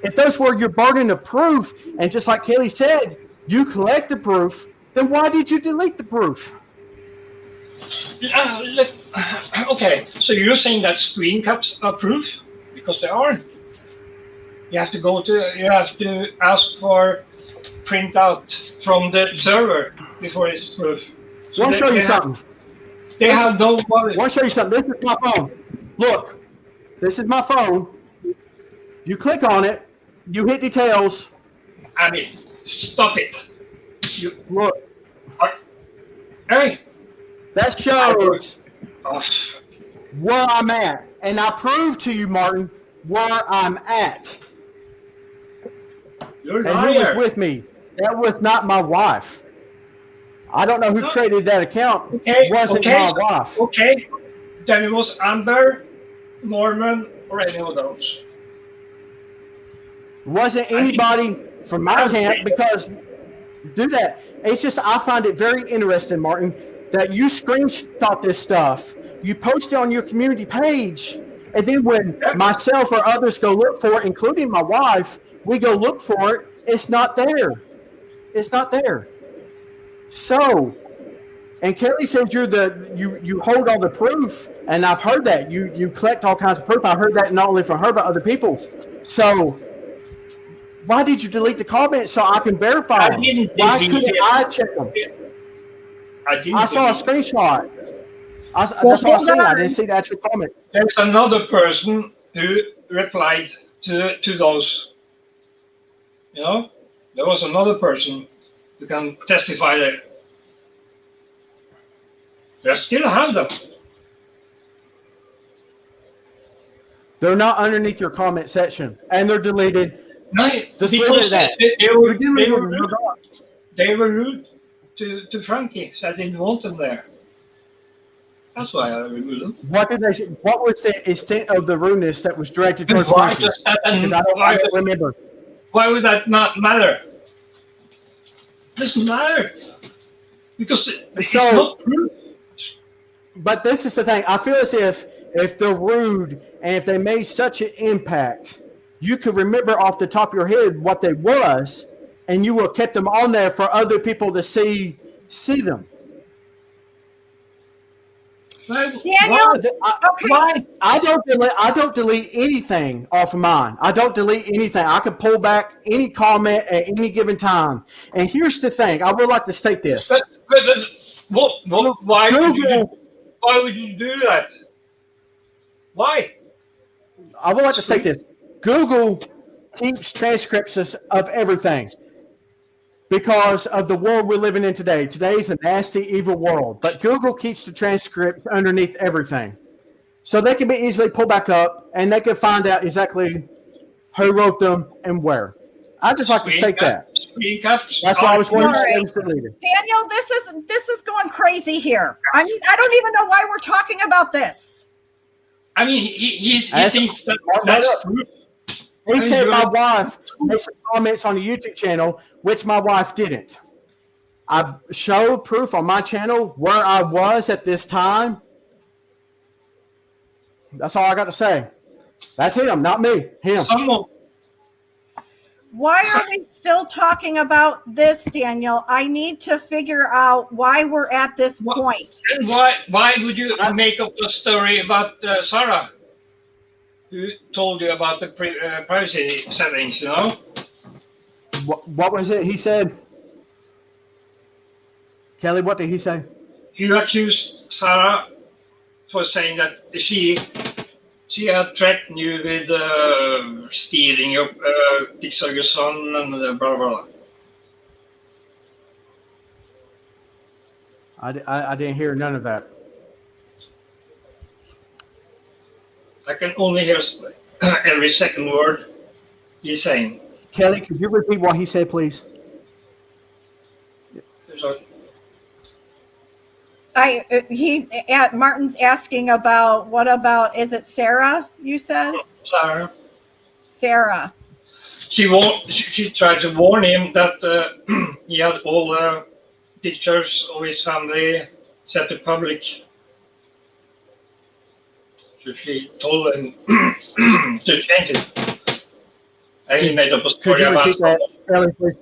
If those were your burden of proof, and just like Kelly said, you collect the proof, then why did you delete the proof? Okay, so you're saying that screen caps are proof? Because they aren't. You have to ask for printout from the server before it's proof. So I want to show you something. They have no wallet. I want to show you something. This is my phone. Look, this is my phone. You click on it. You hit details. I mean, stop it. Look. Hey. That shows where I'm at. And I prove to you, Martin, where I'm at. You're and who was with me. That was not my wife. I don't know who created that account. Okay, it wasn't my wife. Okay. Then it was Amber, Norman, or any of those. It wasn't anybody from my camp because do that. It's just I find it very interesting, Martin, that you screenshot this stuff, you post it on your community page, and then when myself or others go look for it, including my wife, we go look for it, it's not there. It's not there. So, and Kelly says you hold all the proof, and I've heard that. You collect all kinds of proof. I heard that not only from her, but other people. So, why did you delete the comments so I can verify them? Why couldn't I check them? I saw a screenshot. That's what I'm saying. I didn't see the actual comment. There's another person who replied to those. You know, there was another person who can testify that. They still have them. They're not underneath your comment section, and they're deleted. No, just leave it at that. They were rude to Frankie, so I didn't want them there. That's why I removed them. What did they say? What was the extent of the rudeness that was directed towards Frankie? Because I don't remember. Why would that not matter? It doesn't matter. Because it's not rude. But this is the thing. I feel as if they're rude and if they made such an impact, you could remember off the top of your head what they was, and you would have kept them on there for other people to see them. Daniel, I don't delete anything off of mine. I don't delete anything. I can pull back any comment at any given time. And here's the thing. I would like to state this. Why would you do that? Why? I would like to state this. Google keeps transcripts of everything because of the world we're living in today. Today is a nasty, evil world. But Google keeps the transcripts underneath everything. So they can be easily pulled back up, and they can find out exactly who wrote them and where. I just like to state that. That's why I was wondering why it was deleted. Daniel, this is going crazy here. I mean, I don't even know why we're talking about this. I mean, he thinks that's true. He said my wife made some comments on the YouTube channel, which my wife didn't. I showed proof on my channel where I was at this time. That's all I got to say. That's him, not me. Him. Why are we still talking about this, Daniel? I need to figure out why we're at this point. And why would you make up a story about Sarah, who told you about the privacy settings? You know. What was it he said? Kelly, what did he say? You accused Sarah for saying that she had threatened you with stealing your pics of your son and blah, blah, blah. I didn't hear none of that. I can only hear every second word he's saying. Kelly, could you repeat what he said, please? Martin's asking about, what about, is it Sarah you said? Sarah. She tried to warn him that he had all the pictures of his family set to public. So she told him to change it. And he made up a story Could you about repeat that, Kelly, please?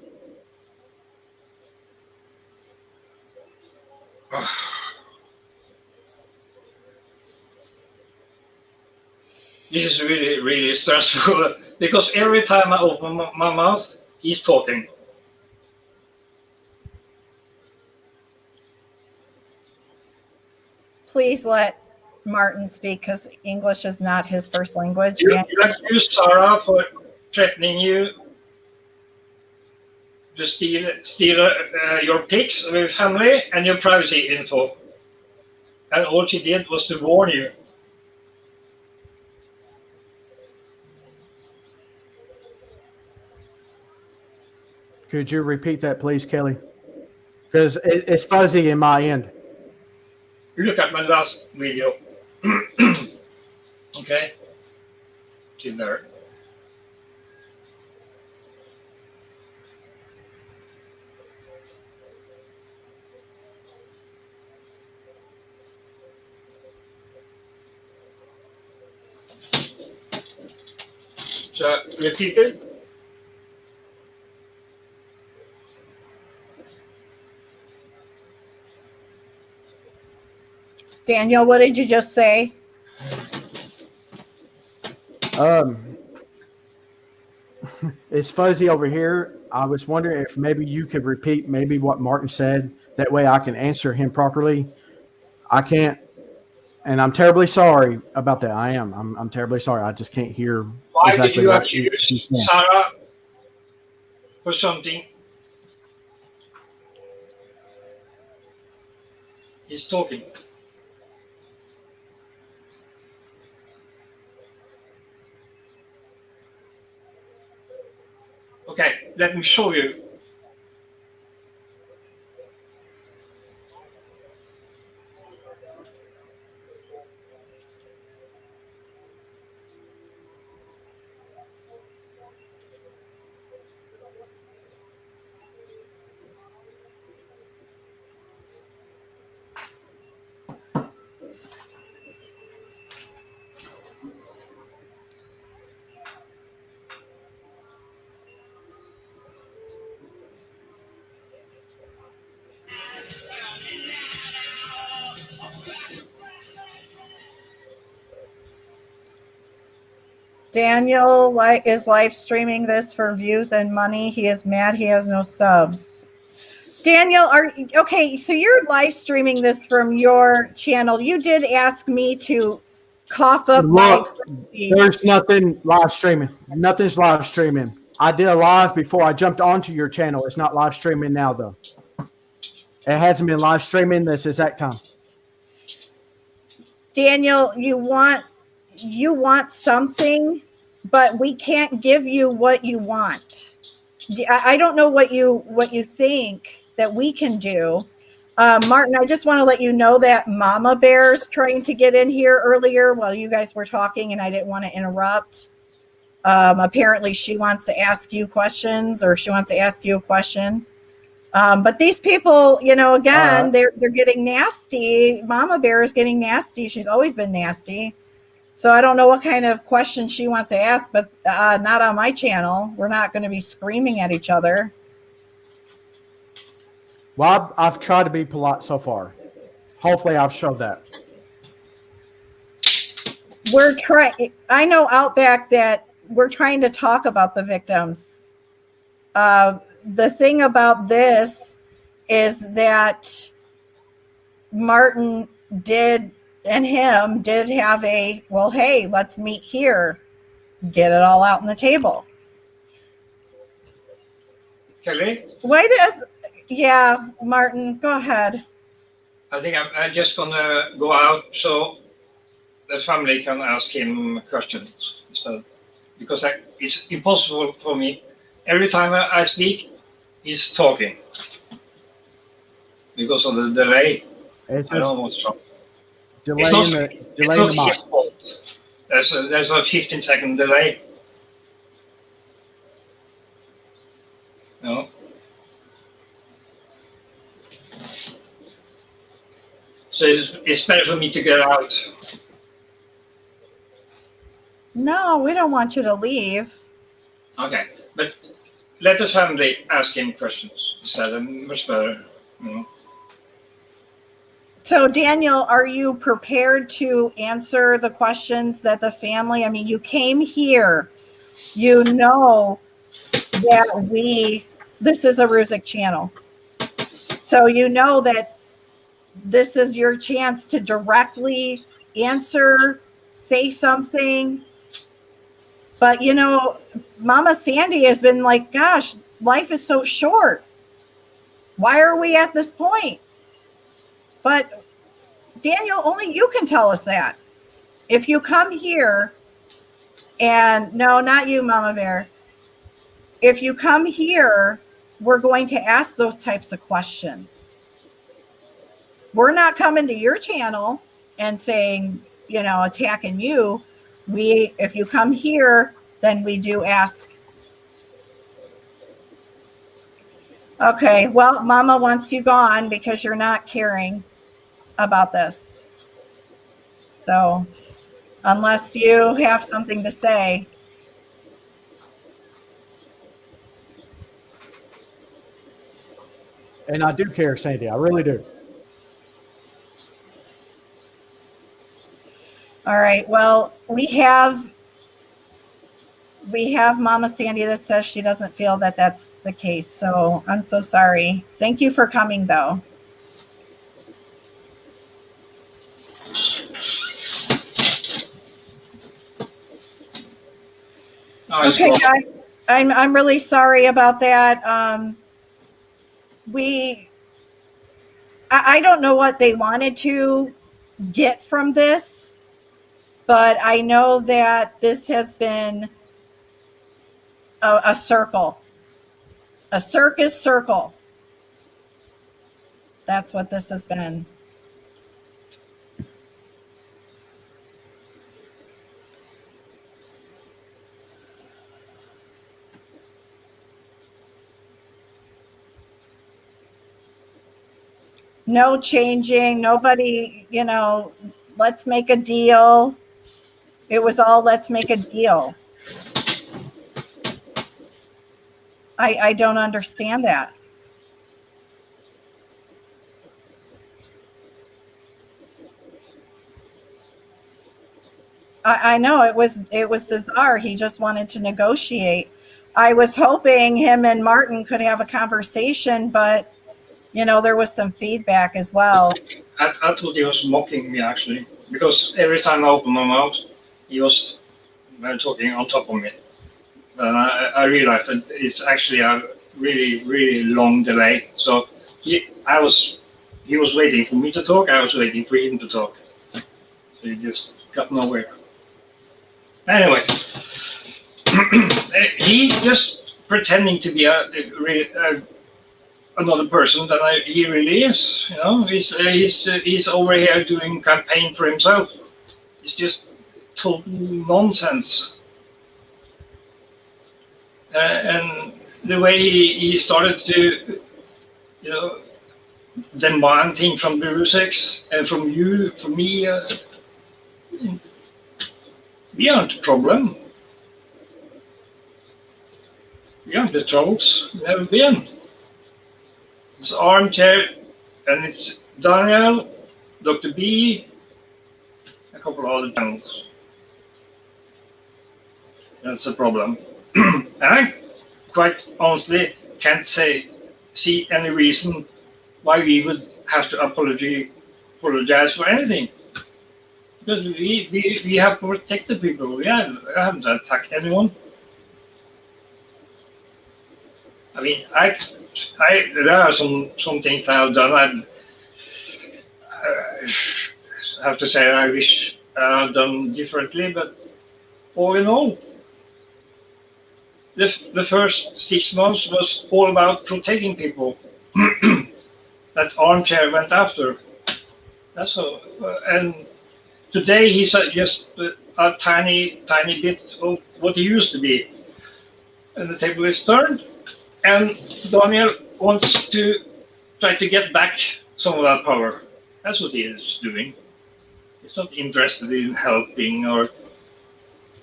This is really, really stressful because every time I open my mouth, he's talking. Please let Martin speak because English is not his first language. You accused Sarah for threatening you to steal your pics of your family and your privacy info. And all she did was to warn you. Could you repeat that, please, Kelly? Because it's fuzzy in my end. Look at my last video. Okay? It's in there. So, repeat it. Daniel, what did you just say? It's fuzzy over here. I was wondering if maybe you could repeat maybe what Martin said. That way I can answer him properly. I can't, and I'm terribly sorry about that. I am. I'm terribly sorry. I just can't hear exactly what Why did you accuse Sarah for something? He's talking. Okay, let me show you. Daniel is live streaming this for views and money. He is mad he has no subs. Daniel, okay, so you're live streaming this from your channel. You did ask me to cough up there's nothing live streaming. Nothing's live streaming. I did a live before I jumped onto your channel. It's not live streaming now, though. It hasn't been live streaming this exact time. Daniel, you want something, but we can't give you what you want. I don't know what you think that we can do. Martin, I just want to let you know that Mama Bear's trying to get in here earlier while you guys were talking, and I didn't want to interrupt. Apparently she wants to ask you questions, or she wants to ask you a question. But these people, again, they're getting nasty. Mama Bear is getting nasty. She's always been nasty. So I don't know what kind of question she wants to ask, but not on my channel. We're not going to be screaming at each other. Well, I've tried to be polite so far. Hopefully I've showed that. I know Outback that we're trying to talk about the victims. The thing about this is that Martin did have hey, let's meet here. Get it all out on the table. Kelly? Martin, go ahead. I think I'm just going to go out so the family can ask him questions instead. Because it's impossible for me. Every time I speak, he's talking. Because of the delay. I don't know what's wrong. Delay in the mic. His fault. There's a 15-second delay. No. So it's better for me to get out. No, we don't want you to leave. Okay, but let the family ask him questions. Instead, much better. So, Daniel, are you prepared to answer the questions that the family? I mean, you came here. You know that this is a Ruzick channel. So you know that this is your chance to directly answer, say something. But, Mama Sandy has been like, gosh, life is so short. Why are we at this point? But, Daniel, only you can tell us that. If you come here and, no, not you, Mama Bear. If you come here, we're going to ask those types of questions. We're not coming to your channel and saying, attacking you. If you come here, then we do ask. Okay, well, Mama wants you gone because you're not caring about this. So, unless you have something to say. And I do care, Sandy. I really do. All right. Well, we have Mama Sandy that says she doesn't feel that that's the case. So I'm so sorry. Thank you for coming, though. Okay, guys. I'm really sorry about that. I don't know what they wanted to get from this, but I know that this has been a circle, a circus circle. That's what this has been. No changing, nobody, let's make a deal. It was all let's make a deal. I don't understand that. I know it was bizarre. He just wanted to negotiate. I was hoping him and Martin could have a conversation, but there was some feedback as well. I thought he was mocking me, actually, because every time I opened my mouth, he was talking on top of me. And I realized that it's actually a really, really long delay. So he was waiting for me to talk, I was waiting for him to talk. So he just got nowhere. Anyway, he's just pretending to be another person than he really is. He's over here doing campaign for himself. It's just total nonsense. And the way he started to you know, demanding from the Rusex and from you, from me. We aren't the problem. We aren't the trolls. Never been. It's Armchair, and it's Daniel, Dr. B, a couple of other channels. That's the problem. And I quite honestly can't see any reason why we would have to apologize for anything. Because we have protected people. We haven't attacked anyone. I mean, there are some things I have done. I have to say I wish I had done differently, but all in all, the first 6 months was all about protecting people. That Armchair went after. That's all. And today he's just a tiny bit of what he used to be. And the table is turned, and Daniel wants to try to get back some of that power. That's what he is doing. He's not interested in helping or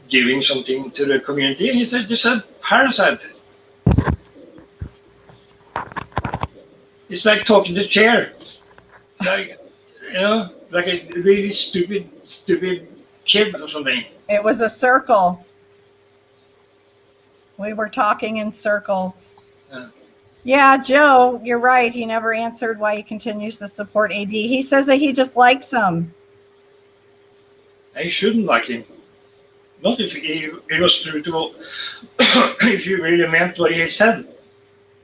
giving something to the community. He's just a parasite. It's like talking to a chair. It's like, like a really stupid kid or something. It was a circle. We were talking in circles. Yeah, Joe, you're right. He never answered why he continues to support AD. He says that he just likes him. I shouldn't like him. Not if he was true to if he really meant what he said.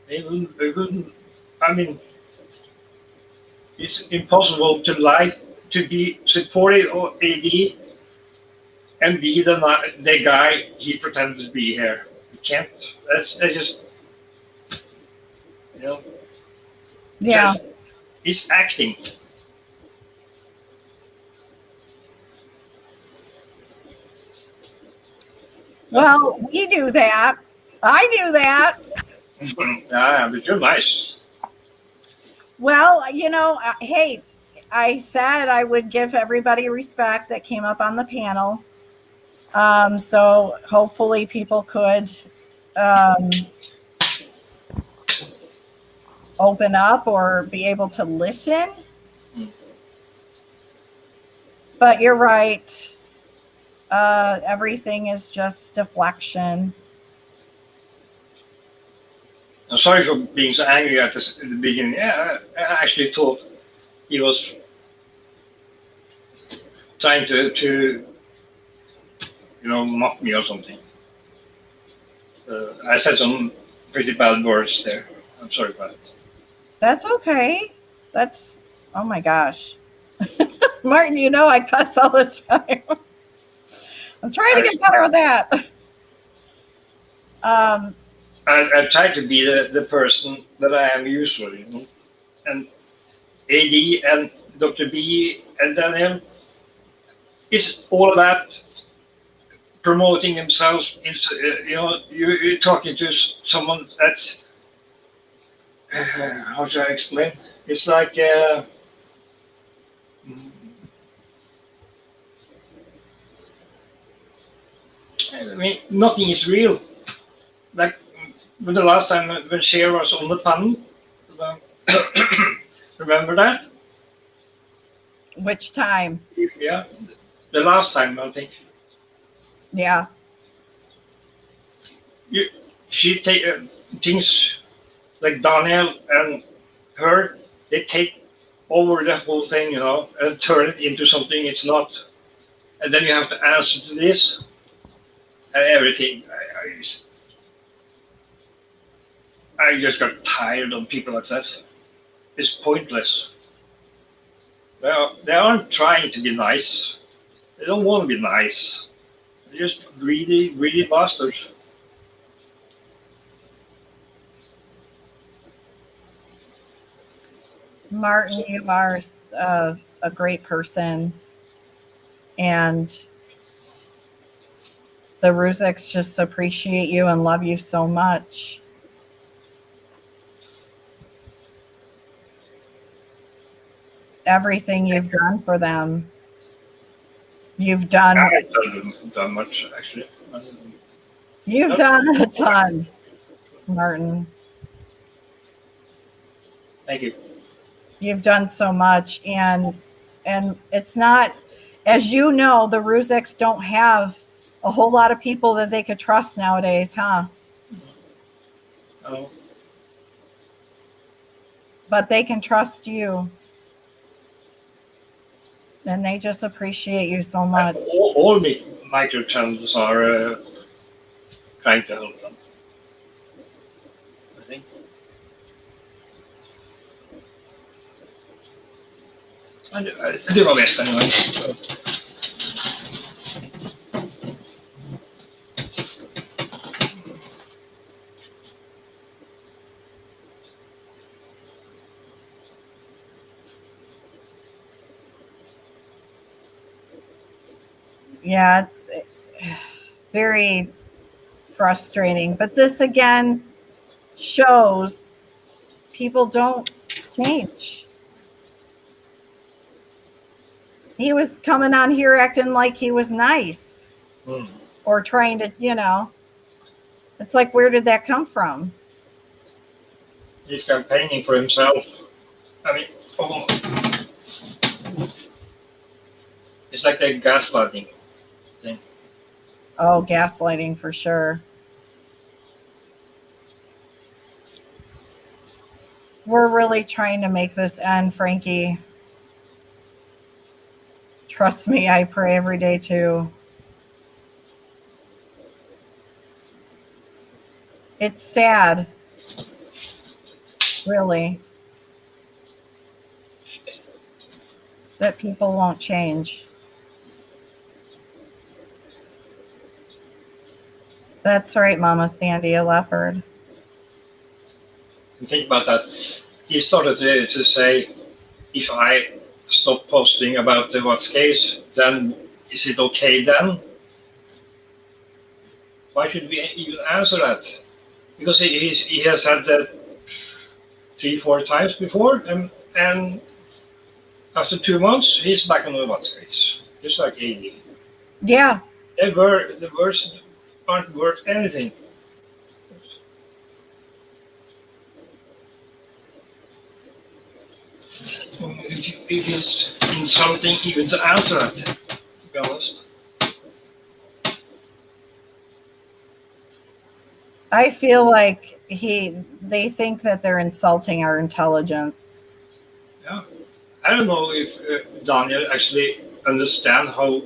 He wouldn't. I mean, it's impossible to lie, to be supportive of AD and be the guy he pretended to be here. You can't. That's just, Yeah. He's acting. Well, we knew that. I knew that. Yeah, but you're nice. Well, hey, I said I would give everybody respect that came up on the panel. So hopefully people could open up or be able to listen. But you're right. Everything is just deflection. I'm sorry for being so angry at the beginning. Yeah, I actually thought he was trying to mock me or something. I said some pretty bad words there. I'm sorry about it. That's okay. Oh my gosh. Martin, I cuss all the time. I'm trying to get better at that. I try to be the person that I am usually, and AD and Dr. B and Daniel is all about promoting themselves. You're talking to someone that's how should I explain? It's like I mean, nothing is real. Like when the last time when Cher was on the panel, remember that? Which time? Yeah, the last time I think. Yeah. She take things like Daniel and her. They take over the whole thing, and turn it into something it's not. And then you have to answer to this and everything. I just got tired of people like that. It's pointless. They aren't trying to be nice. They don't want to be nice. They're just greedy bastards. Martin, you are a great person. And the Ruziks just appreciate you and love you so much. everything you've done for them. You've done. I haven't done much, actually. You've done a ton, Martin. Thank you. You've done so much, and it's not, as you know, the Ruziks don't have a whole lot of people that they could trust nowadays, huh? Oh. But they can trust you, and they just appreciate you so much. All microchannels are trying to help them, I think. I do my best anyway. So. Yeah, it's very frustrating. But this again shows people don't change. He was coming on here acting like he was nice or trying to, it's like, where did that come from? He's campaigning for himself. I mean, it's like a gaslighting thing. Oh, gaslighting for sure. We're really trying to make this end, Frankie. Trust me, I pray every day too. It's sad. Really. That people won't change. That's right, Mama Sandy, a leopard. And think about that. He started to say, if I stop posting about the What's case, then is it okay then? Why should we even answer that? Because he has said that 3-4 times before, and after 2 months, he's back on the What's case, just like AD. Yeah. The words aren't worth anything. It is insulting even to answer that, to be honest. I feel like they think that they're insulting our intelligence. Yeah. I don't know if Daniel actually understands how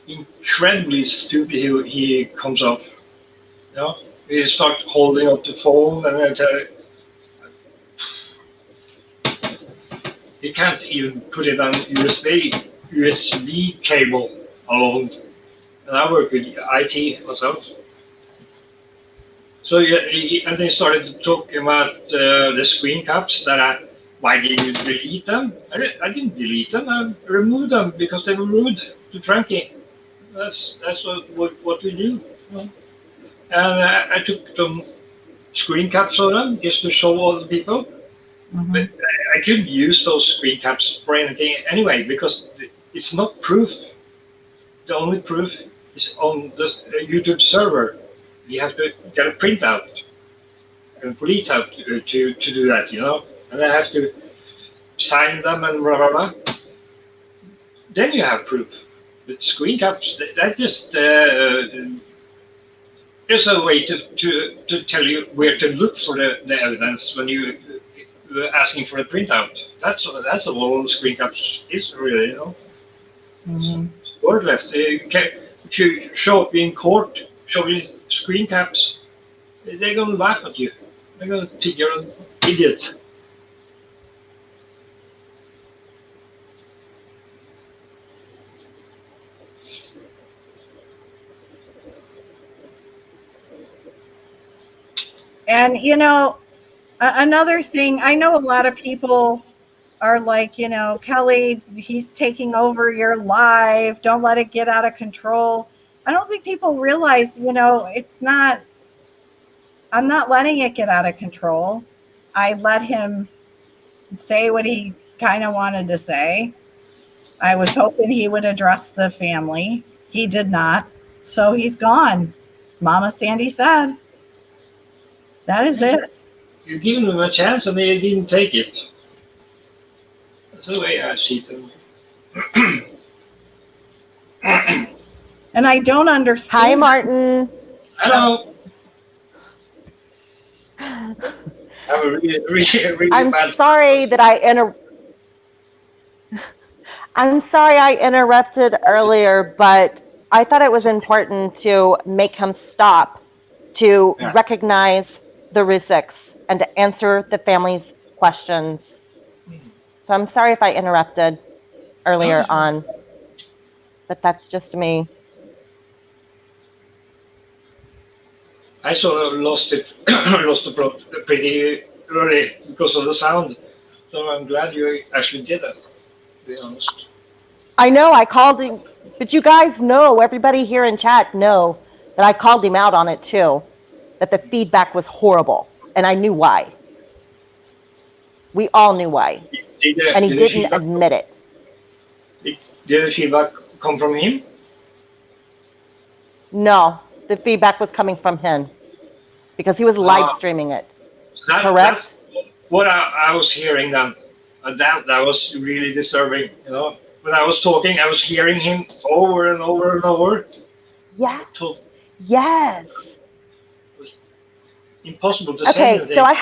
incredibly stupid he comes off. You know? He starts holding up the phone and then he can't even put it on USB cable alone. And I work with IT myself. So and they started talking about the screen caps why did you delete them? I didn't delete them. I removed them because they were rude to Frankie. That's what we do. You know? And I took some screen caps of them just to show all the people. Mm-hmm. But I couldn't use those screen caps for anything anyway because it's not proof. The only proof is on the YouTube server. You have to get a printout and police out to do that, you know, and I have to sign them and blah blah blah. Then you have proof. But screen caps, that just there's a way to tell you where to look for the evidence when you asking for a printout. That's all screen caps is really, you know. Mm-hmm. It's worthless. If you show up in court, show you screen caps, they're gonna laugh at you. They're gonna think you're an idiot. And you know, another thing, I know a lot of people are like, you know, Kelly, he's taking over your life. Don't let it get out of control. I don't think people realize, you know, I'm not letting it get out of control. I let him say what he kind of wanted to say. I was hoping he would address the family. He did not. So he's gone. Mama Sandy said. That is it. You given him a chance and they didn't take it. That's the way I see it. And I don't understand. Hi, Martin. Hello. I have a really I'm bad. sorry that I'm sorry I interrupted earlier, but I thought it was important to make him stop to recognize the Rusiks and to answer the family's questions. So I'm sorry if I interrupted earlier on, but that's just me. I sort of lost the plot pretty early because of the sound. So I'm glad you actually did that, to be honest. I know I called him, but you guys know, everybody here in chat know that I called him out on it too, that the feedback was horrible, and I knew why. We all knew why, and he didn't admit it. Did the feedback come from him? No, the feedback was coming from him because he was live streaming it. Correct? That's what I was hearing then. That was really disturbing. You know, when I was talking, I was hearing him over and over and over. Yeah. Yes. Impossible to say anything. Okay, so I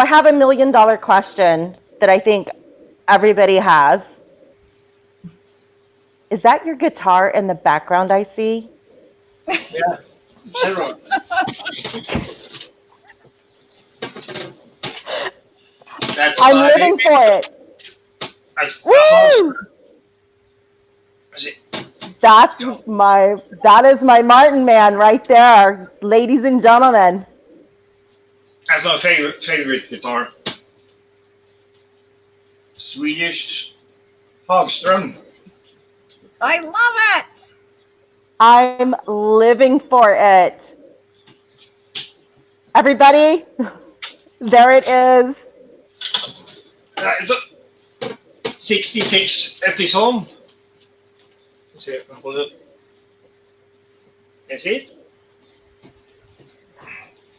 have $1 million question that I think everybody has. Is that your guitar in the background I see? Yeah. Zero. I'm living for it. Woo! That is my Martin man right there, ladies and gentlemen. That's my favorite guitar. Swedish Hagström. I love it. I'm living for it. Everybody, there it is. It's a 66 at his home. See if I can hold it. Can you see it?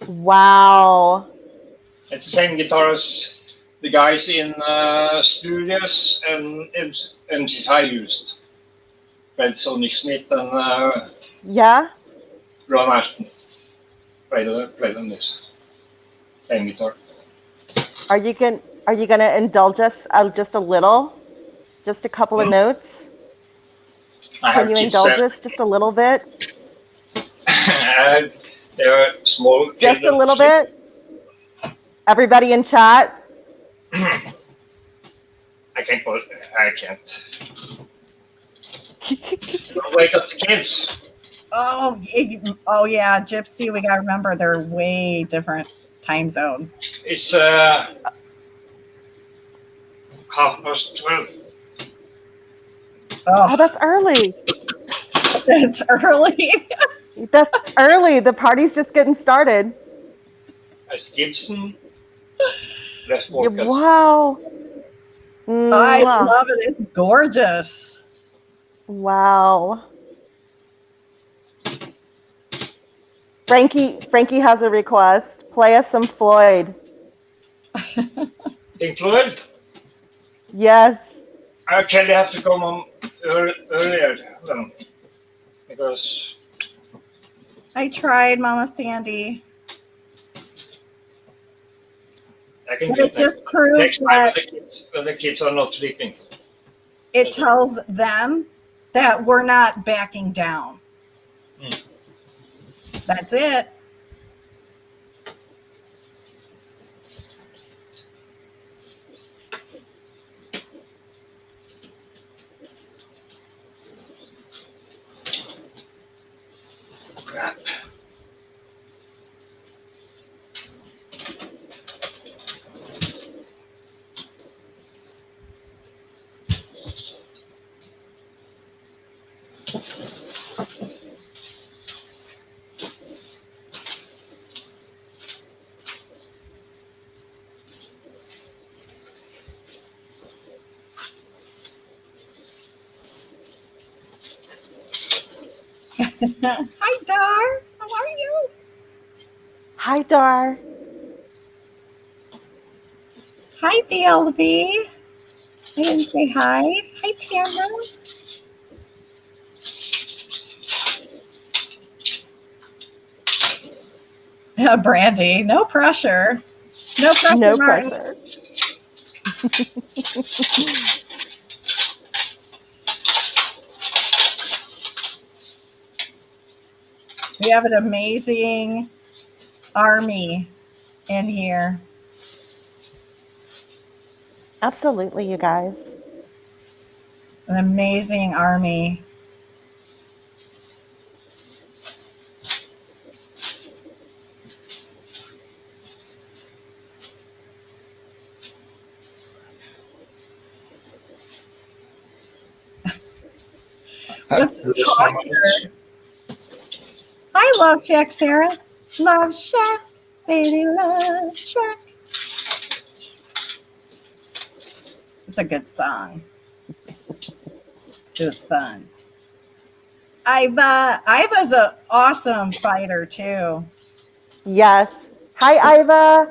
Wow. It's the same guitar as the guys in Studios and MC5 used. Fred Sonic Smith and Yeah. Ron Ashton played on this same guitar. Are you gonna indulge us just a little, just a couple of notes? Can you indulge us just a little bit? They're small. Just a little bit. Everybody in chat. I can't. Wake up the kids. Oh yeah, Gypsy. We gotta remember they're way different time zone. It's 12:30. Oh, that's early. It's early. That's early. The party's just getting started. As Gibson. Let's walk. Wow. I love it. It's gorgeous. Wow. Frankie has a request. Play us some Floyd. Pink Floyd? Yes. I actually have to come on earlier then, because I tried, Mama Sandy. I can but do it just proves next time that when the kids are not sleeping. It tells them that we're not backing down. That's it. Crap. Hi, Dar. How are you? Hi, Dar. Hi, DLV. I didn't say hi. Hi, Tamara. Brandy, no pressure. No pressure, No Martin. pressure. We have an amazing army in here. Absolutely, you guys. An amazing army. What's the talker? Hi, Love Shack, Sarah. Love Shack, baby, Love Shack. It's a good song. It was fun. Iva's an awesome fighter too. Yes. Hi, Iva.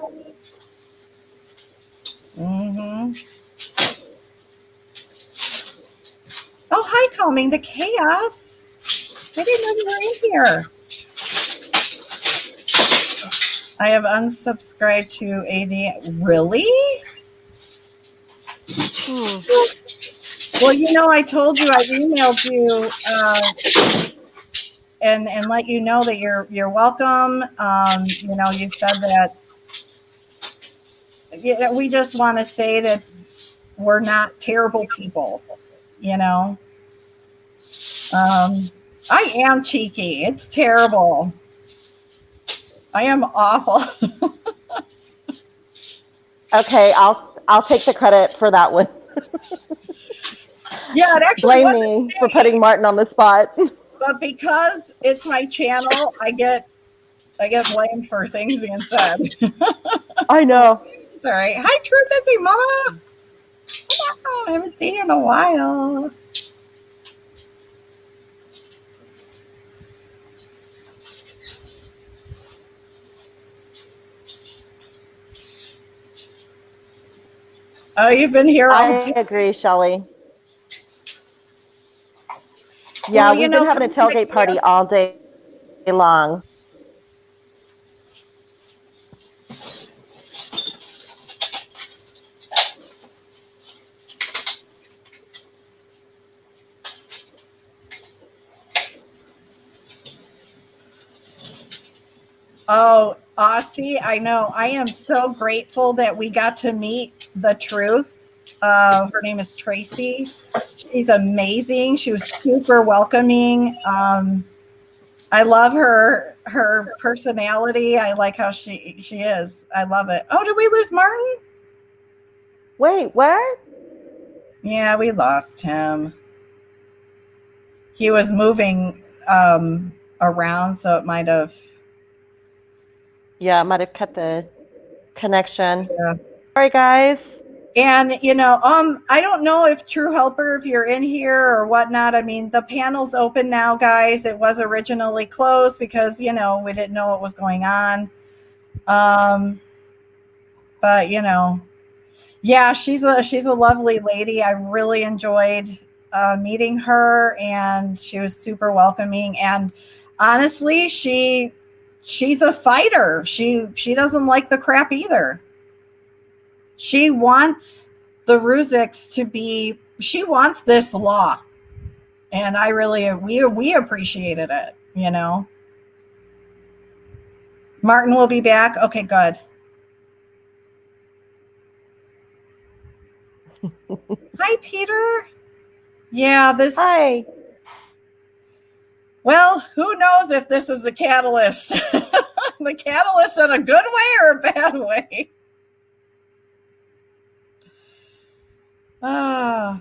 Mm-hmm. Oh, hi, Calming the Chaos. I didn't know you were in here. I have unsubscribed to AD. Really? Well, I told you I emailed you and let you know that you're welcome. You said that we just want to say that we're not terrible people. I am cheeky. It's terrible. I am awful. Okay, I'll take the credit for that one. Yeah, it actually blame me wasn't for putting Martin on the spot. But because it's my channel, I get blamed for things being said. I know. It's all right. Hi, True Busy Mama. Oh, I haven't seen you in a while. Oh, you've been here all I day. agree, Shelley. Yeah, Well, we've been having a tailgate party all day long. Oh, Aussie, I know. I am so grateful that we got to meet the truth. Her name is Tracy. She's amazing. She was super welcoming. I love her personality. I like how she is. I love it. Oh, did we lose Martin? Wait, what? Yeah, we lost him. He was moving around, so it might have. Yeah, I might have cut the connection. Yeah. Sorry, guys. And I don't know if True Helper, if you're in here or whatnot. I mean, the panel's open now, guys. It was originally closed because we didn't know what was going on. But yeah, she's a lovely lady. I really enjoyed meeting her, and she was super welcoming. And honestly, she's a fighter. She doesn't like the crap either. She wants the Ruziks to be. She wants this law, and we appreciated it. Martin will be back. Okay, good. Hi, Peter. Yeah, Hi. Well, who knows if this is the catalyst? The catalyst in a good way or a bad way? Ah.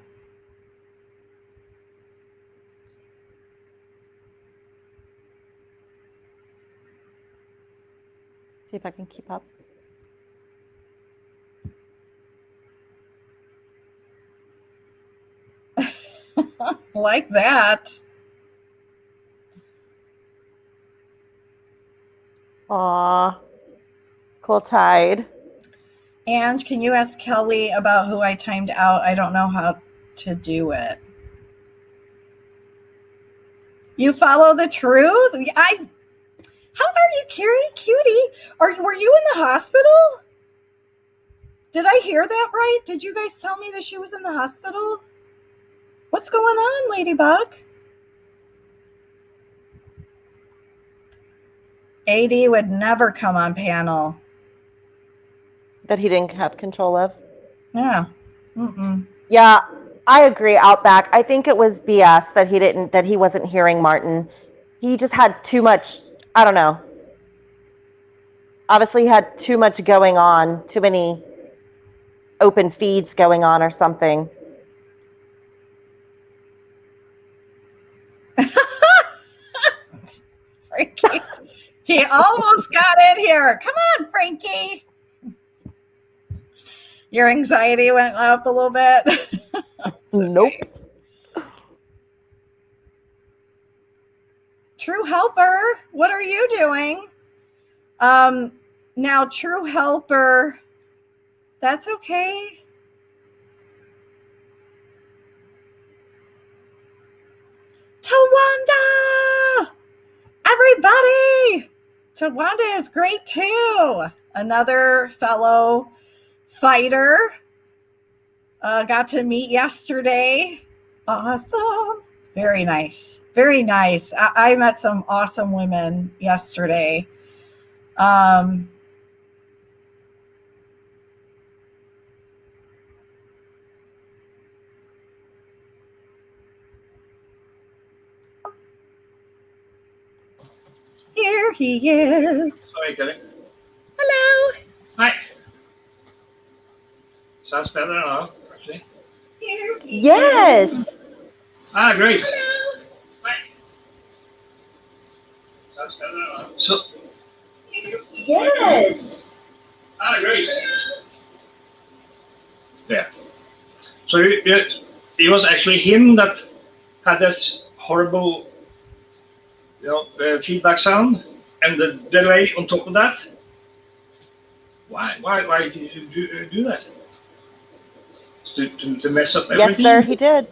See if I can keep up. Like that. Aw. Cool Tide. And can you ask Kelly about who I timed out? I don't know how to do it. You follow the truth? How are you, Carrie? Cutie? Were you in the hospital? Did I hear that right? Did you guys tell me that she was in the hospital? What's going on, Ladybug? AD would never come on panel. That he didn't have control of? Yeah. Mm-mm. Yeah, I agree, Outback. I think it was BS that he wasn't hearing Martin. He just had too much, I don't know. Obviously he had too much going on, too many open feeds going on or something. Frankie. He almost got in here. Come on, Frankie. Your anxiety went up a little bit. Nope. True Helper, what are you doing? Now, True Helper, that's okay. Tawanda! Everybody! Tawanda is great too. Another fellow fighter. Got to meet yesterday. Awesome. Very nice. Very nice. I met some awesome women yesterday. Here he is. Sorry, Kelly. Hello. Hi. Sounds better now, actually. Here he Yes. is. Ah, great. Hello. Hi. Sounds better now. So. Yes. Ah, great. Yeah. So it was actually him that had this horrible, feedback sound, and the delay on top of that. Why did you do that? To mess up everything? Yes, sir, he did.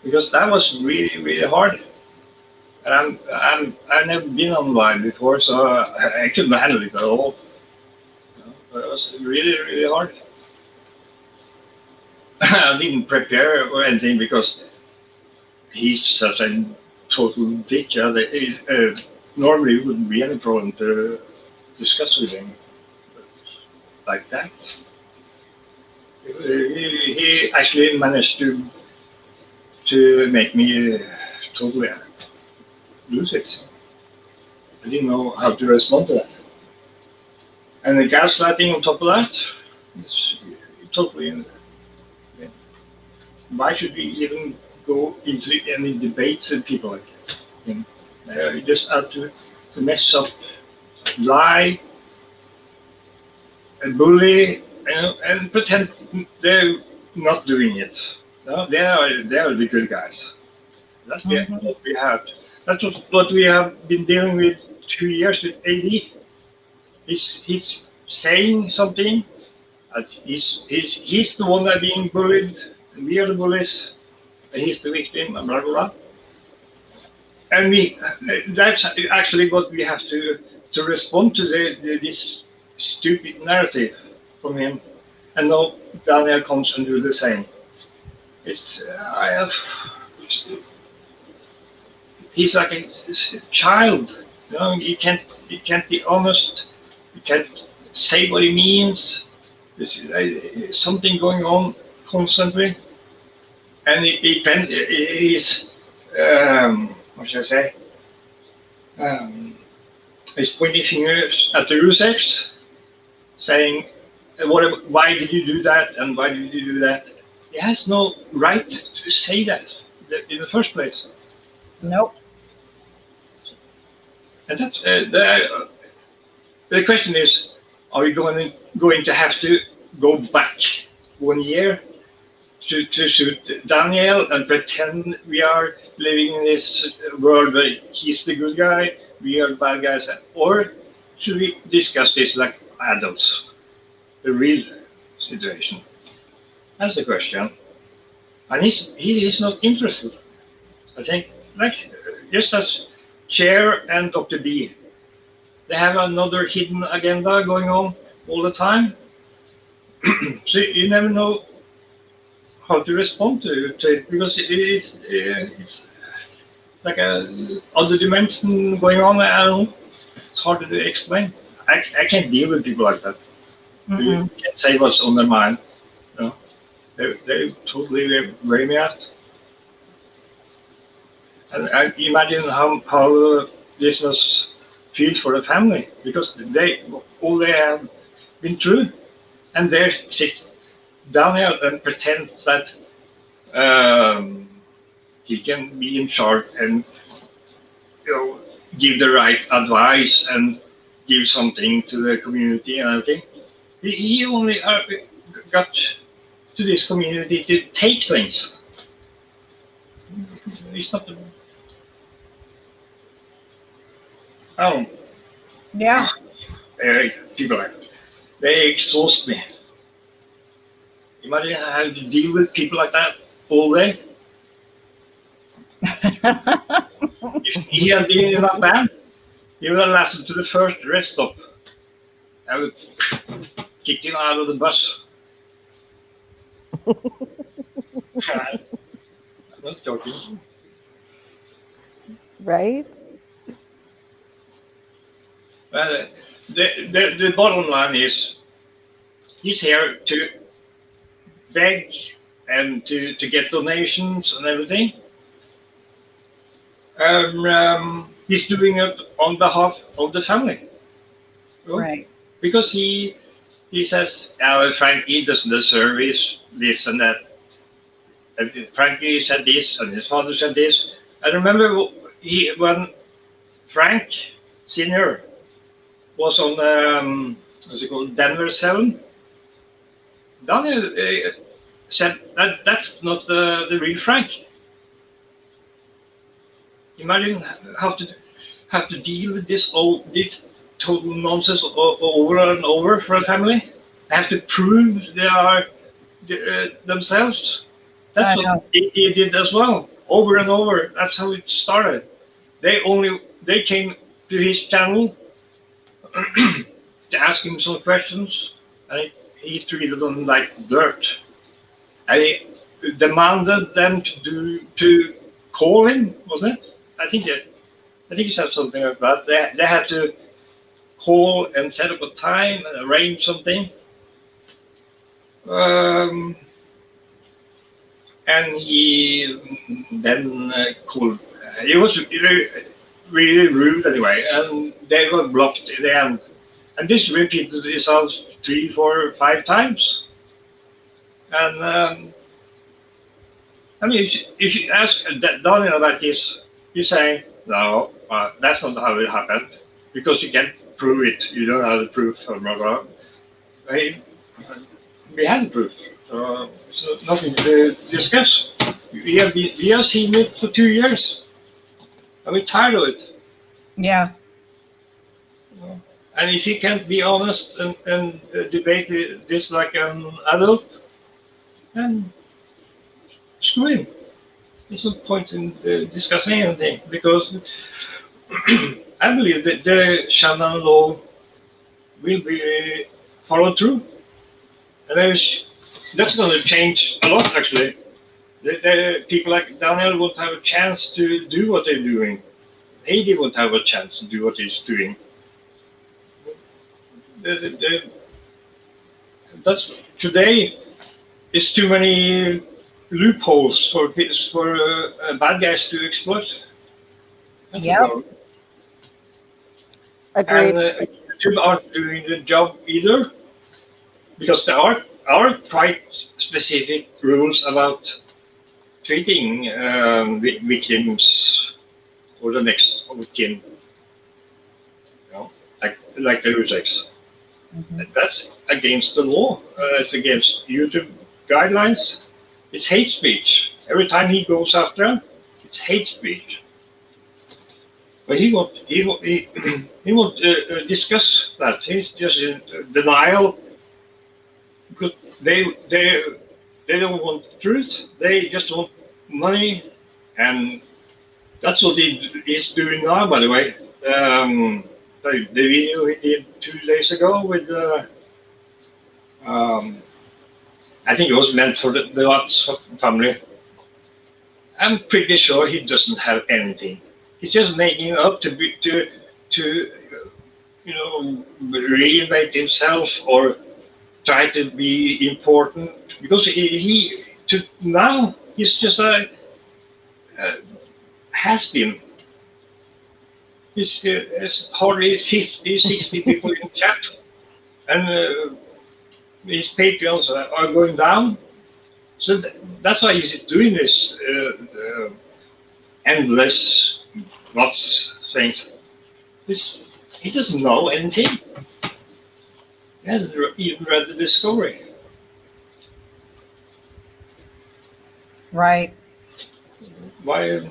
Because that was really, really hard. And I've never been on live before, so I couldn't handle it at all. It was really, really hard. I didn't prepare or anything because he's such a total dick. Normally it wouldn't be any problem to discuss with him, but like that. He actually managed to make me totally lose it. I didn't know how to respond to that. And the gaslighting on top of that is totally. Why should we even go into any debates with people like that? You just have to mess up, lie, and bully, and pretend they're not doing it. No, they are the good guys. That's what we have. That's what we have been dealing with 2 years with AD. He's saying something. He's the one that's being bullied, and we are the bullies, and he's the victim, and blah blah blah. And that's actually what we have to respond to this stupid narrative from him. And now Daniel comes and do the same. He's like a child. He can't be honest. He can't say what he means. There's something going on constantly, and he's what should I say? He's pointing fingers at the Rusex, saying, "Why did you do that? And why did you do that?" He has no right to say that in the first place. Nope. And that's the question is: are we going to have to go back 1 year to shoot Daniel and pretend we are living in this world where he's the good guy, we are the bad guys, or should we discuss this like adults, the real situation? That's the question. And he's not interested. I think, like, just as Chair and Dr. B, they have another hidden agenda going on all the time. So you never know how to respond to it because it's like a other dimension going on. I don't know. It's hard to explain. I can't deal with people like that. You can't say what's on their mind. You know? They totally wear me out. And I imagine how this must feel for the family because all they have been through, and they sit down here and pretend that he can be in charge and give the right advice and give something to the community and everything. He only got to this community to take things. It's not. Oh. Yeah. People like that. They exhaust me. Imagine having to deal with people like that all day. If he had been in that band, he would have lasted to the first rest stop. I would kick him out of the bus. I'm not joking. Right? Well, the bottom line is he's here to beg and to get donations and everything. He's doing it on behalf of the family. Right. Because he says, Frankie doesn't deserve this and that. And Frankie said this and his father said this. I remember when Frank Sr. was on, what's it called, Denver 7. Daniel said that's not the real Frank. Imagine have to deal with this total nonsense over and over for a family. They have to prove they are themselves. That's what he did as well, over and over. That's how it started. They came to his channel to ask him some questions, and he treated them like dirt. And he demanded them to call him, wasn't it? I think he said something like that. They had to call and set up a time and arrange something. And he then called. He was really rude anyway, and they were blocked in the end. And this repeated itself 3, 4, 5 times. And I mean, if you ask Daniel about this, you say, no, that's not how it happened, because you can't prove it. You don't have the proof. Blah, blah. We had the proof, so nothing to discuss. We have seen it for 2 years, and we're tired of it. Yeah. And if he can't be honest and debate this like an adult, then screw him. There's no point in discussing anything, because I believe that the Shannon law will be followed through. And that's going to change a lot, actually. The people like Daniel won't have a chance to do what they're doing. Heidi won't have a chance to do what he's doing. That's today. It's too many loopholes for bad guys to exploit. Yeah. Agreed. And YouTube aren't doing the job either, because there are quite specific rules about treating victims or the next of kin. You know, like the Rusex. That's against the law. It's against YouTube guidelines. It's hate speech. Every time he goes after him, it's hate speech. But he won't he won't discuss that. He's just in denial because they don't want truth. They just want money, and that's what he's doing now. By the way, the video he did 2 days ago with I think it was meant for the Watts family. I'm pretty sure he doesn't have anything. He's just making up to reinvent himself or try to be important because now he's just a has been. There's hardly 50, 60 people in chat, and his Patreons are going down. So that's why he's doing this endless lots things. He doesn't know anything. He hasn't even read the Discovery. Right. Why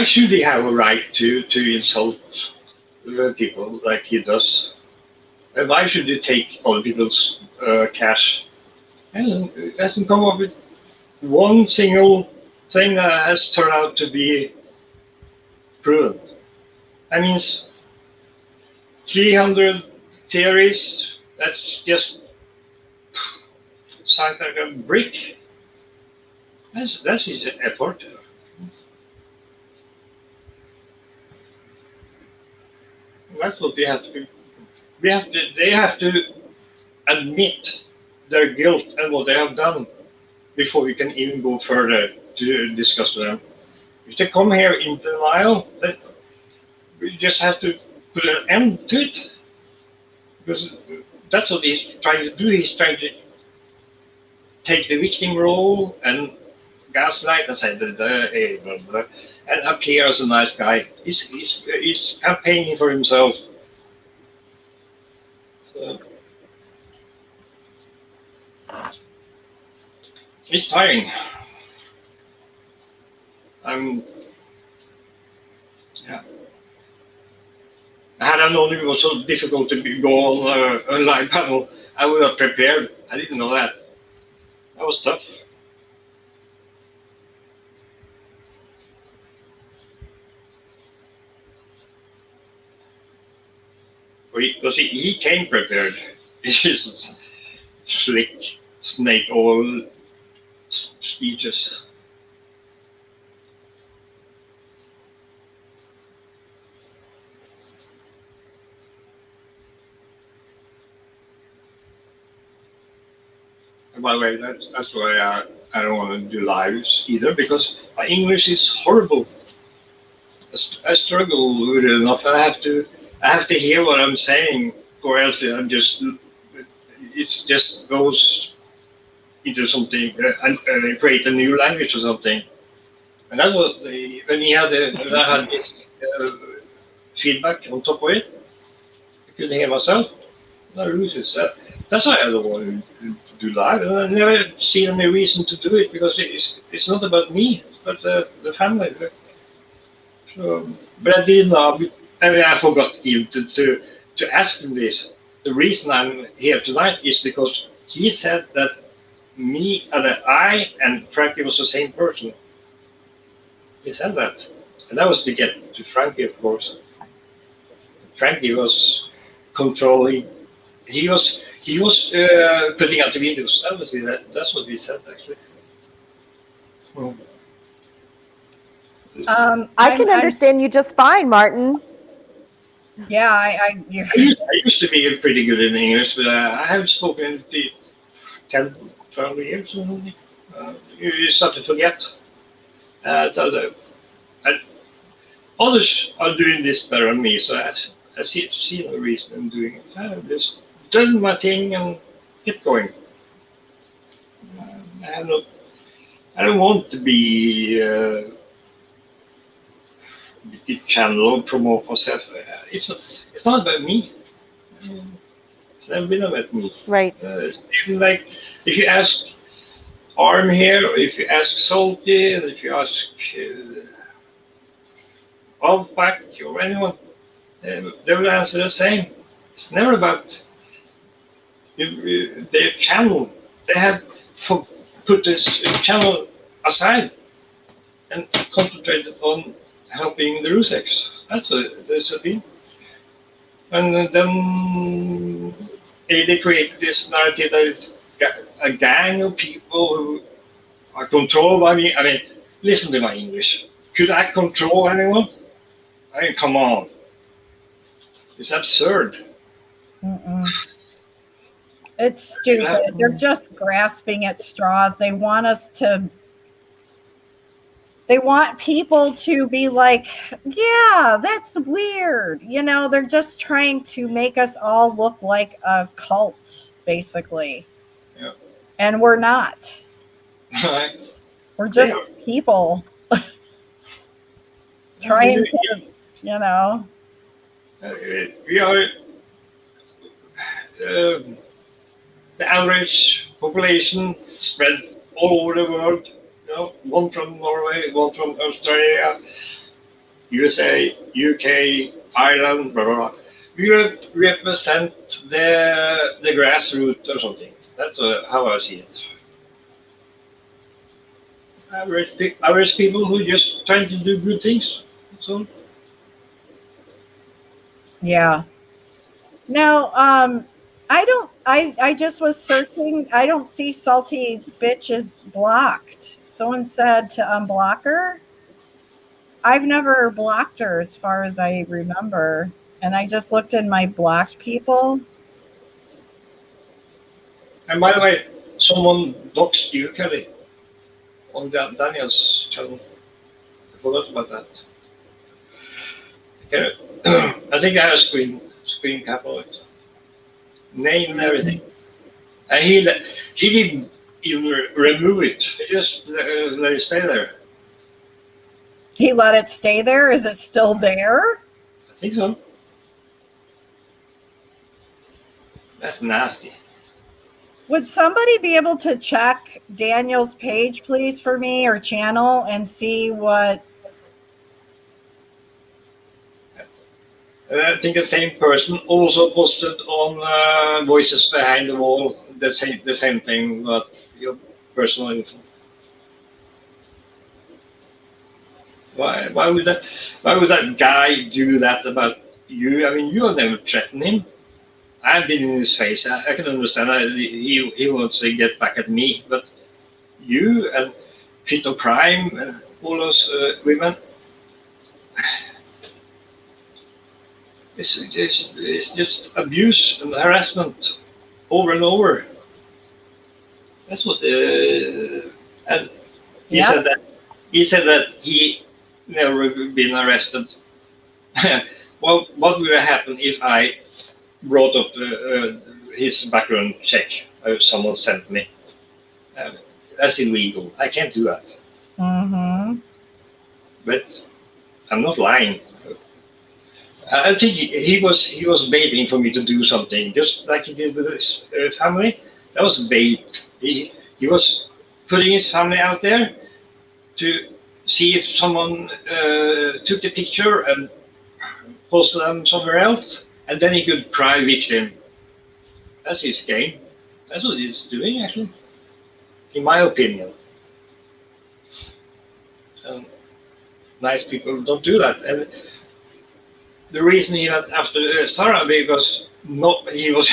should he have a right to insult people like he does? And why should he take other people's cash? He hasn't come up with one single thing that has turned out to be proven. That means 300 theories, that's just sounds like a brick. That's his effort. That's what we have to do. They have to admit their guilt and what they have done before we can even go further to discuss with them. If they come here in denial, then we just have to put an end to it. Because that's what he's trying to do. He's trying to take the victim role and gaslight and say and appear as a nice guy. He's campaigning for himself. So, it's tiring. Had I known it was so difficult to go on a live panel, I would have prepared. I didn't know that. That was tough. Because he came prepared. His slick, snake oil speeches. And by the way, that's why I don't want to do lives either, because my English is horrible. I struggle with it enough. I have to hear what I'm saying, or else it just goes into something and create a new language or something. And that's what when he had this feedback on top of it, I couldn't hear myself. I lose it. That's why I don't want to do live. And I never seen any reason to do it because it's not about me, it's about the family. So, but I didn't know. I forgot even to ask him this. The reason I'm here tonight is because he said that I and Frankie was the same person. He said that, and that was to get to Frankie, of course. Frankie was controlling. He was putting out the videos. That's what he said actually. I can understand you just fine, Martin. Yeah, I used to be pretty good in English, but I haven't spoken in 10, 12 years or something. You start to forget. Others are doing this better than me, so I see no reason in doing it. I've just done my thing and kept going. I don't want to be the channel or promote myself. It's not about me. It's never been about me. Right. It's even like if you ask arm here, if you ask Salty, and if you ask Wolfpack or anyone, they will answer the same. It's never about their channel. They have put this channel aside and concentrated on helping the Rusex. That's what this has been. And then they created this narrative that it's a gang of people who are controlled by me. I mean, listen to my English. Could I control anyone? I mean, come on. It's absurd. Mm-mm. It's stupid. They're just grasping at straws. They want people to be like, yeah, that's weird. You know, they're just trying to make us all look like a cult, basically. Yeah. And we're not. We're just people trying to, you know. We are the average population spread all over the world. You know, one from Norway, one from Australia, USA, UK, Ireland, blah blah blah. We represent the grassroots or something. That's how I see it. Average people who just trying to do good things. So. Yeah. No, I just was searching. I don't see Salty Bitches blocked. Someone said to unblock her. I've never blocked her as far as I remember. And I just looked in my blocked people. And by the way, someone doxed you, Kelly, on Daniel's channel. I forgot about that. Okay. I think I have a screen cap of it. Name and everything. And he didn't even remove it. He just let it stay there. He let it stay there? Is it still there? I think so. That's nasty. Would somebody be able to check Daniel's page, please, for me, or channel, and see what... I think the same person also posted on Voices Behind the Wall the same thing, but your personal info. Why would that guy do that about you? I mean, you have never threatened him. I've been in his face. I can understand that he wants to get back at me, but you and Fit of Crime and all those women. It's just abuse and harassment over and over. That's what. And he said that he never been arrested. Well, what would have happened if I brought up his background check? Someone sent me. That's illegal. I can't do that. Mm-hmm. But I'm not lying. I think he was baiting for me to do something, just like he did with his family. That was bait. He was putting his family out there to see if someone took the picture and posted them somewhere else, and then he could cry victim. That's his game. That's what he's doing, actually, in my opinion. And nice people don't do that. And the reason he went after Sarah because he was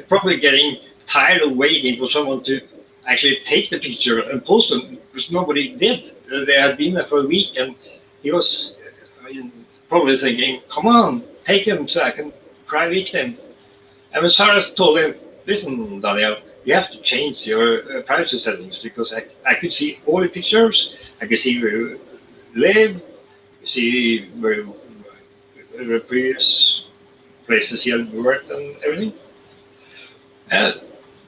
probably getting tired of waiting for someone to actually take the picture and post them, because nobody did. They had been there for a week, and he was probably thinking, come on, take him so I can cry victim. And when Sarah told him, listen, Daniel, you have to change your privacy settings, because I could see all the pictures, I could see where you live, see where the previous places he had worked and everything. And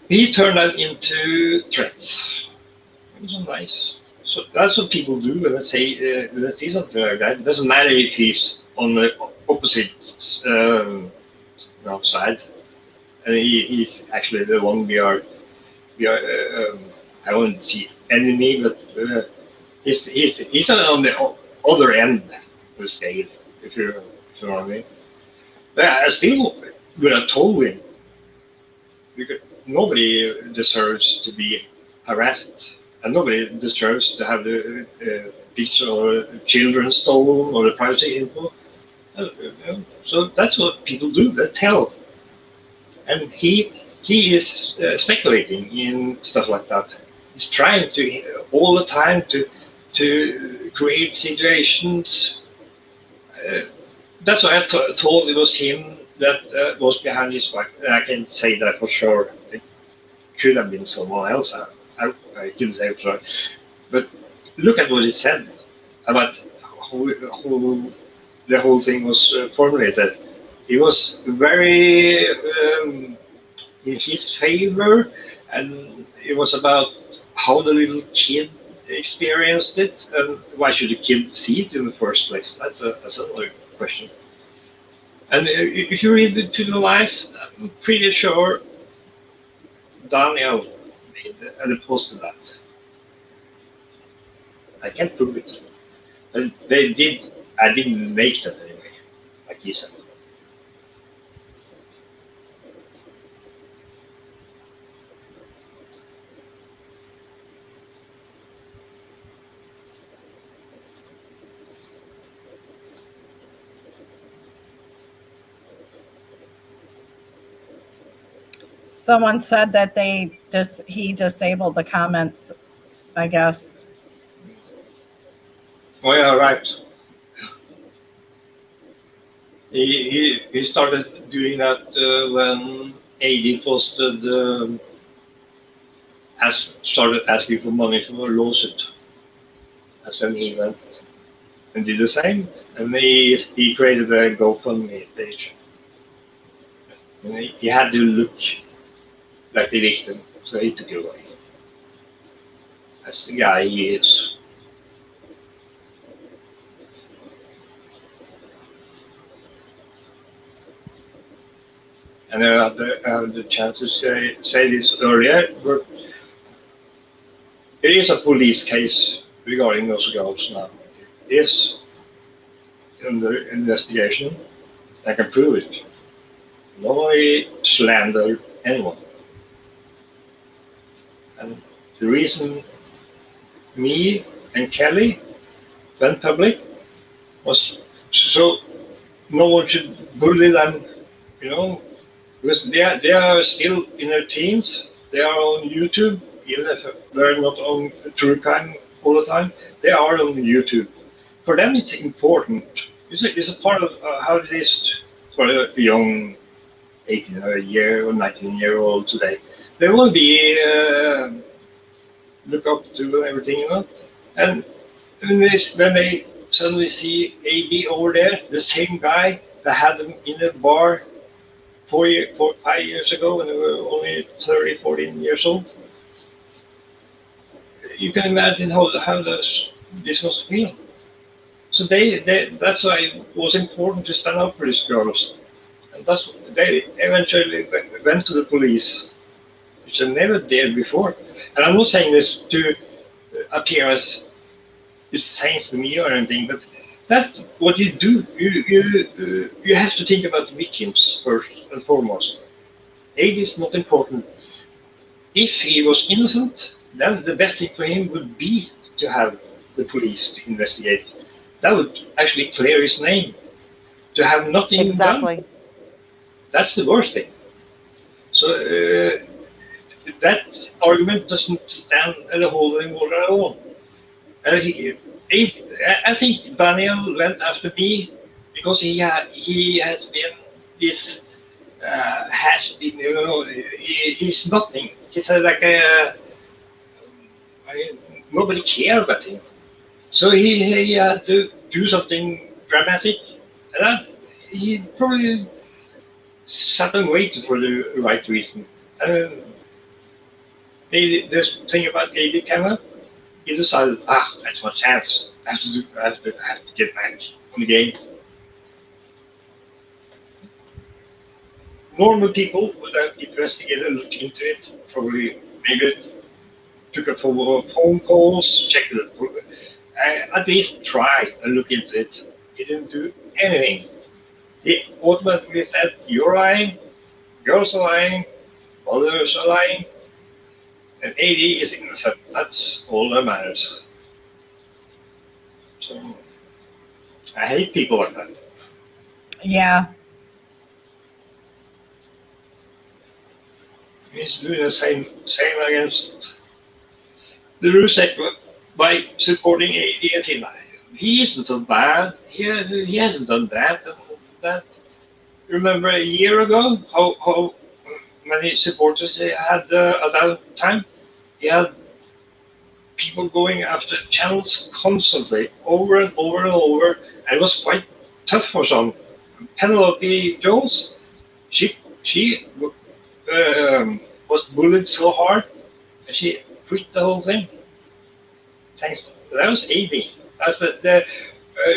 he turned that into threats. It was nice. So that's what people do when they see something like that. It doesn't matter if he's on the opposite side. And he's actually the one we are I wouldn't see enemy, but he's on the other end of the scale, if you know what I mean. But I still would have told him, because nobody deserves to be harassed, and nobody deserves to have the picture or children stolen or the privacy info. So that's what people do. They tell, and he is speculating in stuff like that. He's trying to all the time to create situations. Uh, that's why I thought it was him that was behind his back. And I can say that for sure. It could have been someone else. I couldn't say for sure. But look at what he said about how the whole thing was formulated. He was very in his favor, and it was about how the little kid experienced it, and why should the kid see it in the first place? That's another question. And if you read between the lines, I'm pretty sure Daniel made a post to that. I can't prove it. But they did. I didn't make that anyway, like he said. Someone said that he disabled the comments, I guess. Oh yeah, right. He started doing that when AD posted started asking for money for a lawsuit. That's when he went and did the same, and he created a GoFundMe page. And he had to look like the victim, so he took it away. That's the guy he is. And I had the chance to say this earlier, but it is a police case regarding those girls now. It is under investigation. I can prove it. Nobody slandered anyone. And the reason me and Kelly went public was so no one should bully them, you know, because they are still in their teens. They are on YouTube, even if they're not on true crime all the time. They are on YouTube. For them, it's important. It's a part of how it is for a young 18 or a year or 19-year-old today. They will be look up to everything, you know. And when they suddenly see AD over there, the same guy that had them in a bar 5 years ago when they were only 30, 14 years old, you can imagine how this must feel. So that's why it was important to stand up for these girls. And they eventually went to the police, which I never dared before. And I'm not saying this to appear as it's thanks to me or anything, but that's what you do. You have to think about the victims first and foremost. Age is not important. If he was innocent, then the best thing for him would be to have the police to investigate. That would actually clear his name. To have nothing done, that's the worst thing. So that argument doesn't stand and hold any water at all. I think Daniel went after me because he has been this has been, you know, he's nothing. He's like nobody cared about him. So he had to do something dramatic, and he probably sat and waited for the right reason. This thing about AD came up, he decided, that's my chance. I have to get back on the game. Normal people would have investigated and looked into it, probably maybe took a phone calls, checked it. At least try and look into it. He didn't do anything. He automatically said, "You're lying, girls are lying, others are lying, and AD is innocent. That's all that matters." So I hate people like that. Yeah. He's doing the same against the Rusek by supporting AD and saying, he isn't so bad. He hasn't done that and that. Remember a year ago how many supporters he had at that time? He had people going after channels constantly, over and over and over. And it was quite tough for some. Penelope Jones, she was bullied so hard, and she quit the whole thing. Thanks. That was AD. That's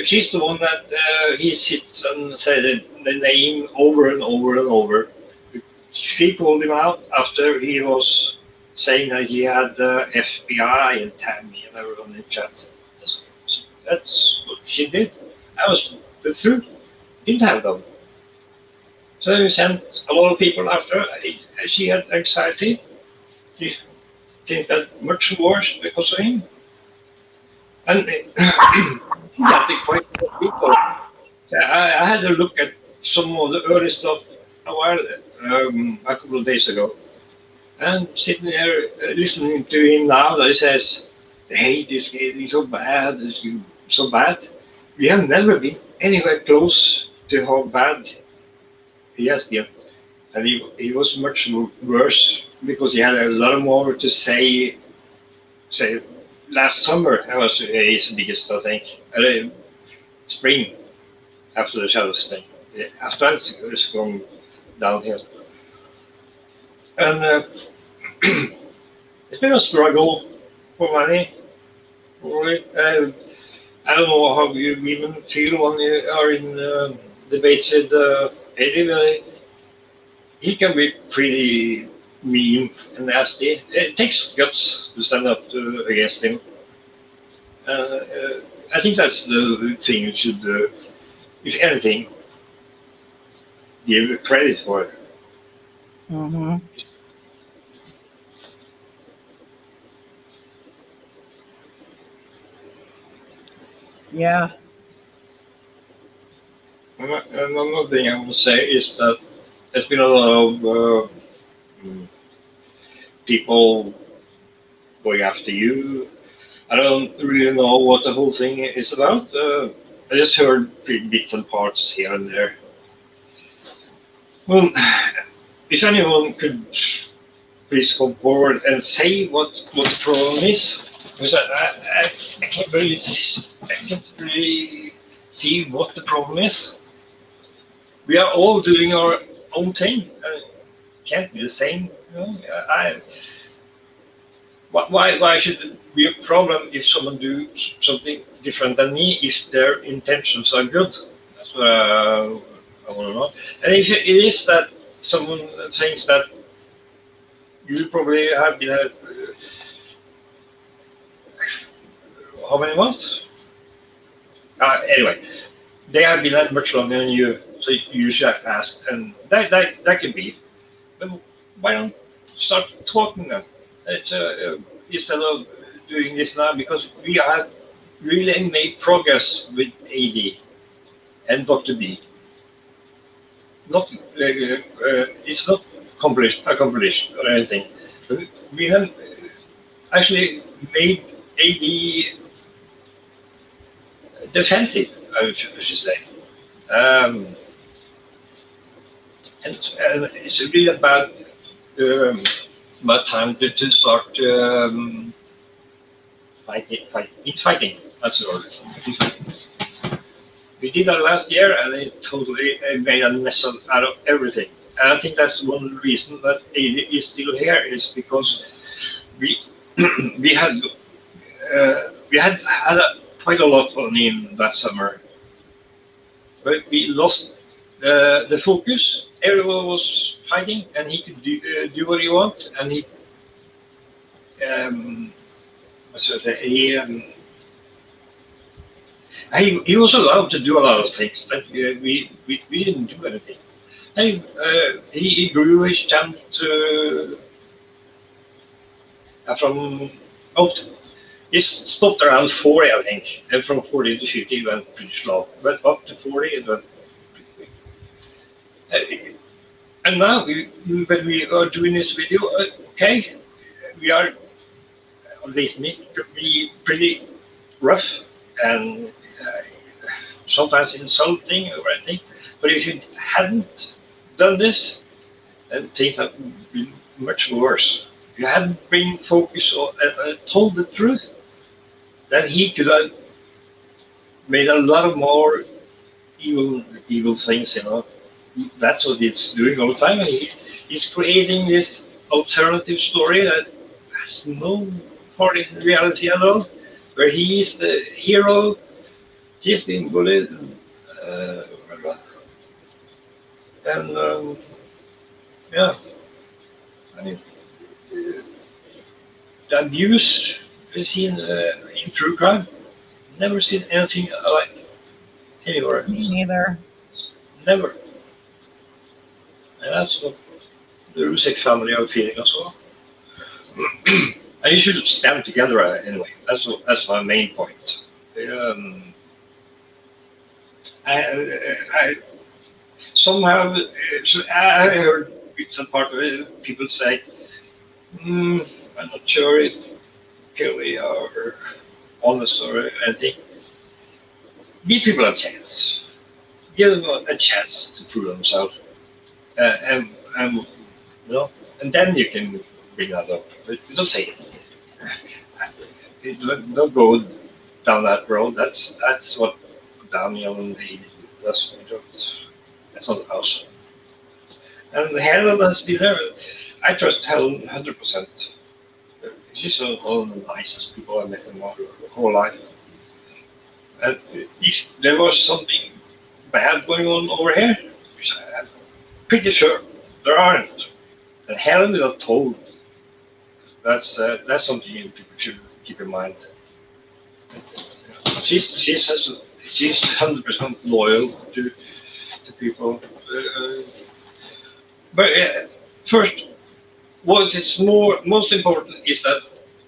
she's the one that he sits and says the name over and over and over. She pulled him out after he was saying that he had the FBI and Tammy and everyone in chat. That's what she did. That was the truth. Didn't have them. So he sent a lot of people after her. She had anxiety. Things got much worse because of him. And he got quite a lot of people. I had a look at some of the early stuff a couple of days ago. And sitting there listening to him now, that he says, "Hey, this game is so bad, so bad." We have never been anywhere close to how bad he has been. And he was much worse because he had a lot more to say last summer. That was his biggest, I think. Spring, after the Shadows thing. After that, it's gone downhill. And it's been a struggle for many. I don't know how you women feel when you are in debates with Eddie. He can be pretty mean and nasty. It takes guts to stand up against him. I think that's the thing you should, if anything, give credit for. Mm-hmm. Yeah. Another thing I want to say is that there's been a lot of people going after you. I don't really know what the whole thing is about. I just heard bits and parts here and there. Well, if anyone could please come forward and say what the problem is, because I can't really see what the problem is. We are all doing our own thing. Can't be the same. You know? Why should it be a problem if someone do something different than me if their intentions are good? That's what I want to know. And if it is that someone thinks that you probably have been how many months? Anyway, they have been at much longer than you, so you should have asked, and that can be. But why don't start talking then? It's, instead of doing this now, because we have really made progress with AD and Dr. B. Not it's not accomplished or anything. But we have actually made AD defensive, I should say. And it's really about time to start fighting. That's the word. We did that last year, and it totally made a mess out of everything. And I think that's one reason that AD is still here is because we we had quite a lot on him that summer, but we lost the focus. Everyone was fighting, and he could do what he wanted, and what should I say? He was allowed to do a lot of things that we didn't do anything. He grew his talent from he stopped around 40, I think, and from 40 to 50 he went pretty slow. But up to 40 it went pretty quick. And now when we are doing this video, okay, we are at least me be pretty rough and sometimes insulting or anything. But if you hadn't done this, then things have been much worse. If you hadn't been focused or told the truth, then he could have made a lot of more evil things. That's what he's doing all the time. And he's creating this alternative story that has no part in reality at all, where he is the hero. He's been bullied, and yeah, I mean, the abuse we've seen in true crime, never seen anything like anywhere else. Me neither. Never. And that's what the Rusek family are feeling as well. And you should stand together anyway. That's my main point. I somehow I heard some part of it. People say, "I'm not sure if Kelly are honest or anything." Give people a chance. Give them a chance to prove themselves, and then you can bring that up. But don't say it. Don't go down that road. That's what Daniel and he did. That's not us. And Helen has been there. I trust Helen 100%. She's one of the nicest people I met in my whole life. And if there was something bad going on over here, which I'm pretty sure there aren't, and Helen will have told. That's something people should keep in mind. She's 100% loyal to people. But first, what is most important is that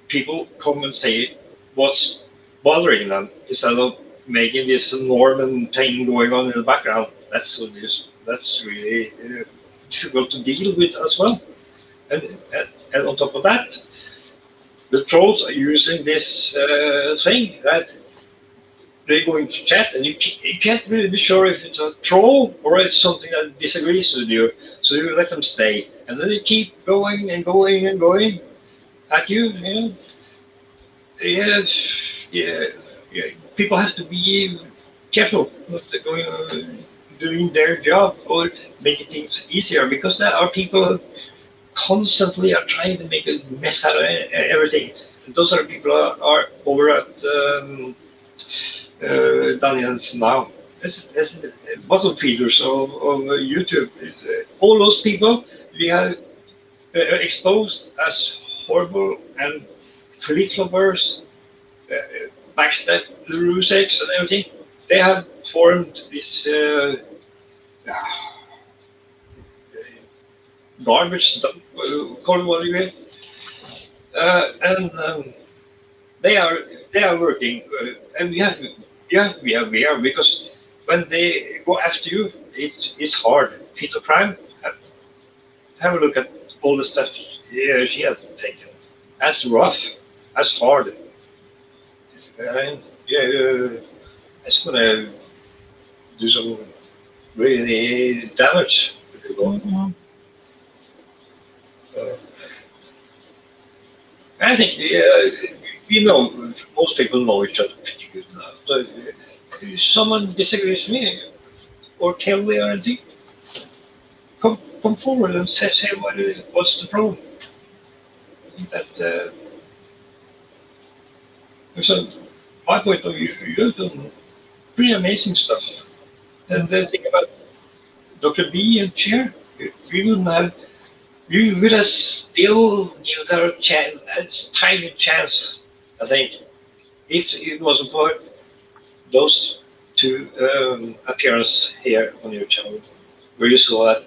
people come and say what's bothering them instead of making this Norman thing going on in the background. That's really difficult to deal with as well. And on top of that, the trolls are using this thing that they're going to chat, and you can't really be sure if it's a troll or it's something that disagrees with you. So you let them stay, and then they keep going and going and going at you. Yeah. People have to be careful not going doing their job or making things easier, because there are people who constantly are trying to make a mess out of everything. And those are people who are over at Daniels now. As bottom feeders of YouTube. All those people we have exposed as horrible and flip-floppers, backstab the Ruseks and everything. They have formed this garbage dump, call it what you will. And they are working, and you have to be aware, because when they go after you, it's hard. Peter Prime, have a look at all the stuff she has taken. That's rough. That's hard. And it's gonna do some really damage. Mm-hmm. I think most people know each other pretty good now. So if someone disagrees with me or tell me or anything, come forward and say what's the problem. I think that so my point of view, you've done pretty amazing stuff. And the thing about Dr. B and Chair, we wouldn't have You would have still given her a tiny chance, I think, if it wasn't for those two appearances here on your channel, where you saw that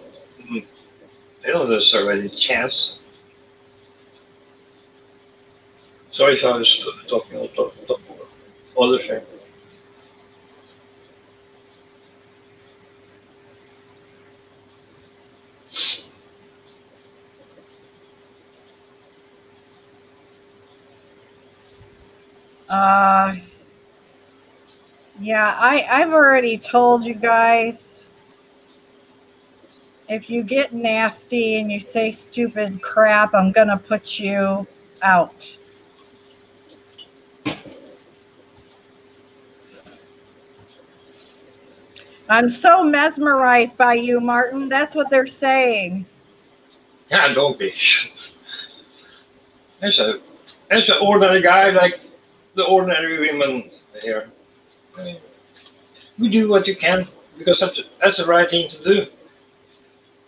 they don't deserve any chance. Sorry if I was talking on top of all the shame. Yeah, I've already told you guys, if you get nasty and you say stupid crap, I'm gonna put you out. I'm so mesmerized by you, Martin. That's what they're saying. Yeah, don't be. There's an ordinary guy like the ordinary women here. You do what you can because that's the right thing to do.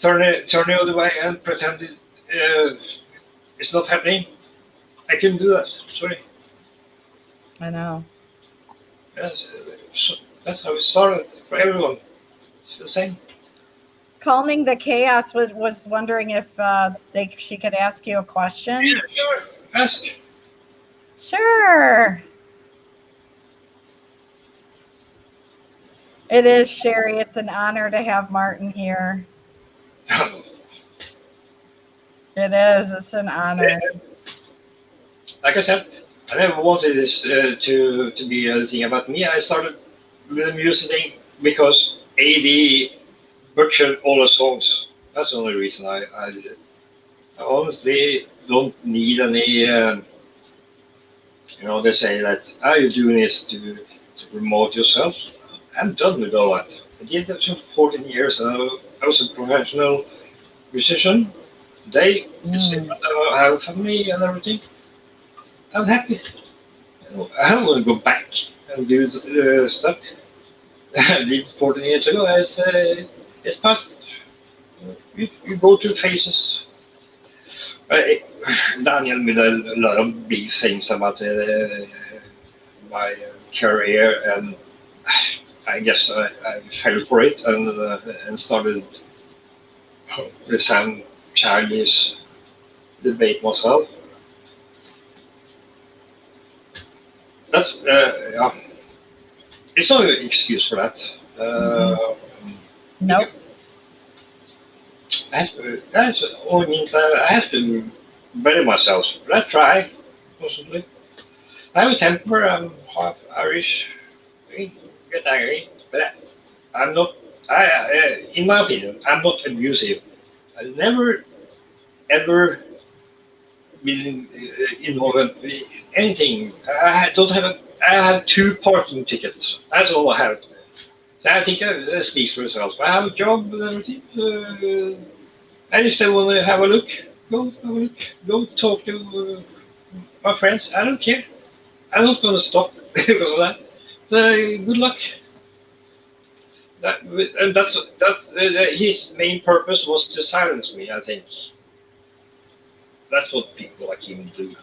Turn the other way and pretend it's not happening. I couldn't do that. Sorry. I know. That's how it started for everyone. It's the same. Calming the Chaos was wondering if she could ask you a question. Yeah, sure. Ask. Sure. It is, Sherry. It's an honor to have Martin here. It is. It's an honor. Like I said, I never wanted this to be a thing about me. I started with the music thing because AD butchered all the songs. That's the only reason I did it. I honestly don't need any. They say that you're doing this to promote yourself. I'm done with all that. I did that for 14 years, and I was a professional musician. Today, I have a family and everything. I'm happy. I don't want to go back and do the stuff I did 14 years ago. It's past. You go through phases. Daniel made a lot of big things about my career, and I guess I fell for it and started with some childish debate myself. That's yeah. It's no excuse for that. Nope. That only means that I have to better myself. But I try constantly. I have a temper. I'm half Irish. I get angry, but I'm not. In my opinion, I'm not abusive. I never ever been involved in anything. I don't have. I have 2 parking tickets. That's all I have. So I think that speaks for itself. I have a job and everything. And if they want to have a look, go have a look. Go talk to my friends. I don't care. I'm not going to stop because of that. So good luck. That's his main purpose was to silence me. I think that's what people like him do.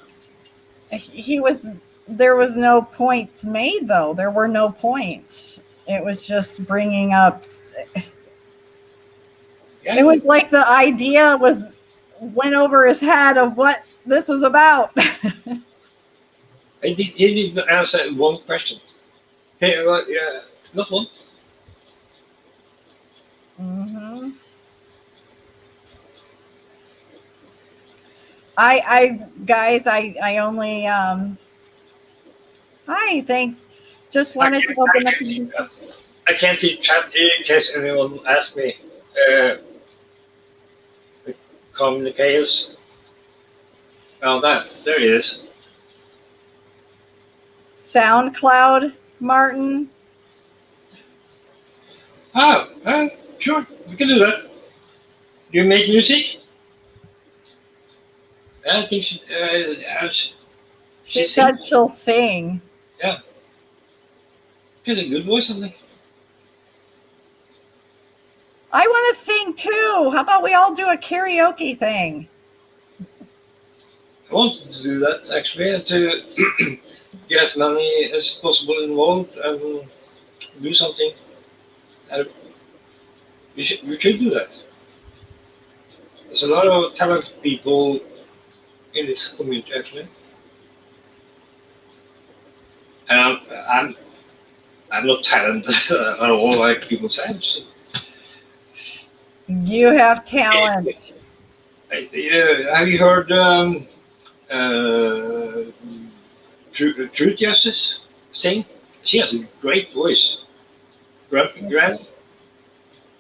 There was no points made, though. There were no points. It was just bringing up. Yeah, it was like the idea went over his head of what this was about. He didn't answer one question. Hey, yeah, not one. Mm-hmm. I only hi, thanks. Just wanted to open up. I can't do chat in case anyone asks me. Communicators. Oh, there it is. SoundCloud, Martin. Oh, sure, we can do that. Do you make music? I think she said she'll sing. Yeah. She has a good voice, I think. I want to sing too. How about we all do a karaoke thing? I want to do that actually, to get as many as possible involved and do something. We should do that. There's a lot of talented people in this community actually, and I'm not talented at all like people say. So, You have talent. have you heard Truth Justice sing? She has a great voice.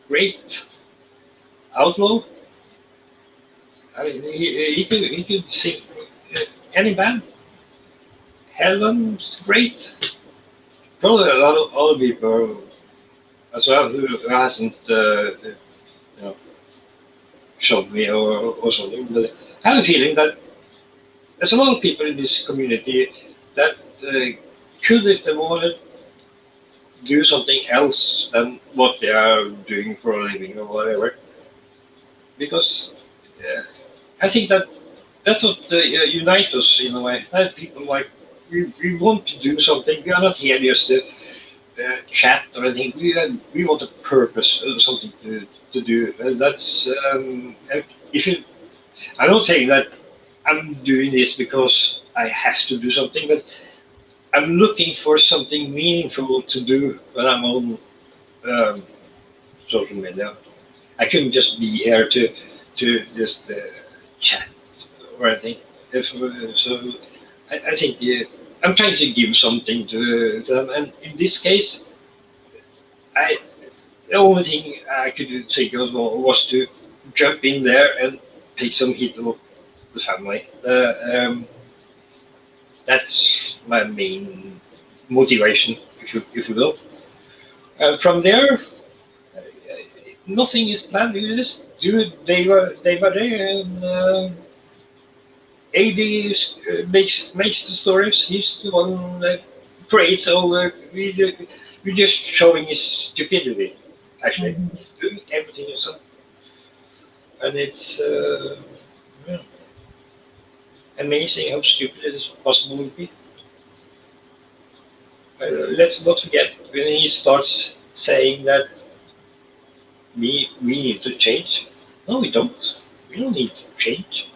Great outlaw. I mean, he could sing any band. Helen's great. Probably a lot of other people as well who hasn't showed me or something. But I have a feeling that there's a lot of people in this community that could, if they wanted, do something else than what they are doing for a living or whatever. Because I think that that's what unites us in a way. That people like we want to do something. We are not here just to chat or anything. We want a purpose, something to do. And that's if you. I'm not saying that I'm doing this because I have to do something, but I'm looking for something meaningful to do when I'm on social media. I couldn't just be here to just chat or anything. So I think I'm trying to give something to them, and in this case, I the only thing I could think of was to jump in there and take some hit of the family. That's my main motivation, if you will. From there, nothing is planned. You just do it day by day, and AD makes the stories. He's the one that creates all the. We're just showing his stupidity. Actually, he's doing everything himself, and it's yeah, amazing how stupid it is possible to be. Let's not forget when he starts saying that we need to change. No, we don't. We don't need to change.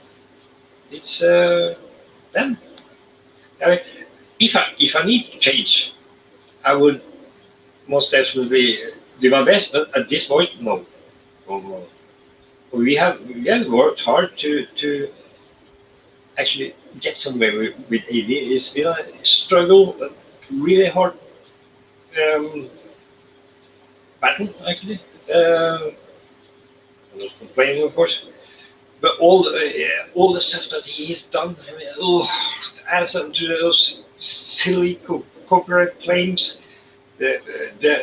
It's them. I mean, if I need to change, I would most definitely do my best. But at this point, no. No, no. We have worked hard to actually get somewhere with AV. It's been a struggle, a really hard battle actually. I'm not complaining, of course. But all the stuff that he's done, I mean, answer to those silly corporate claims, the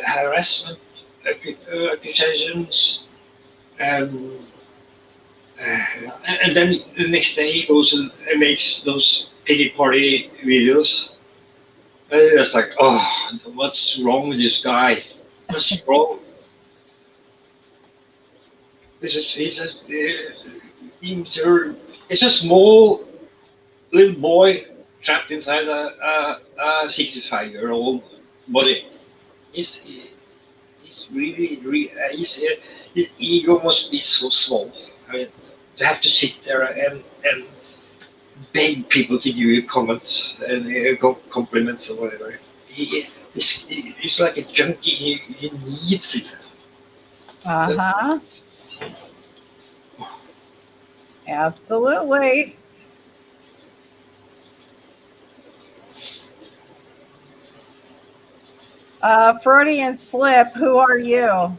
harassment accusations, um, and then the next day he goes and makes those pity party videos. And it's like, oh, what's wrong with this guy? What's wrong? It's a small little boy trapped inside a 65-year-old body. He's, he's really his ego must be so small. I mean, to have to sit there and beg people to give you comments and compliments or whatever. He's like a junkie. He needs it. Uh-huh. Absolutely. Freudian slip, who are you?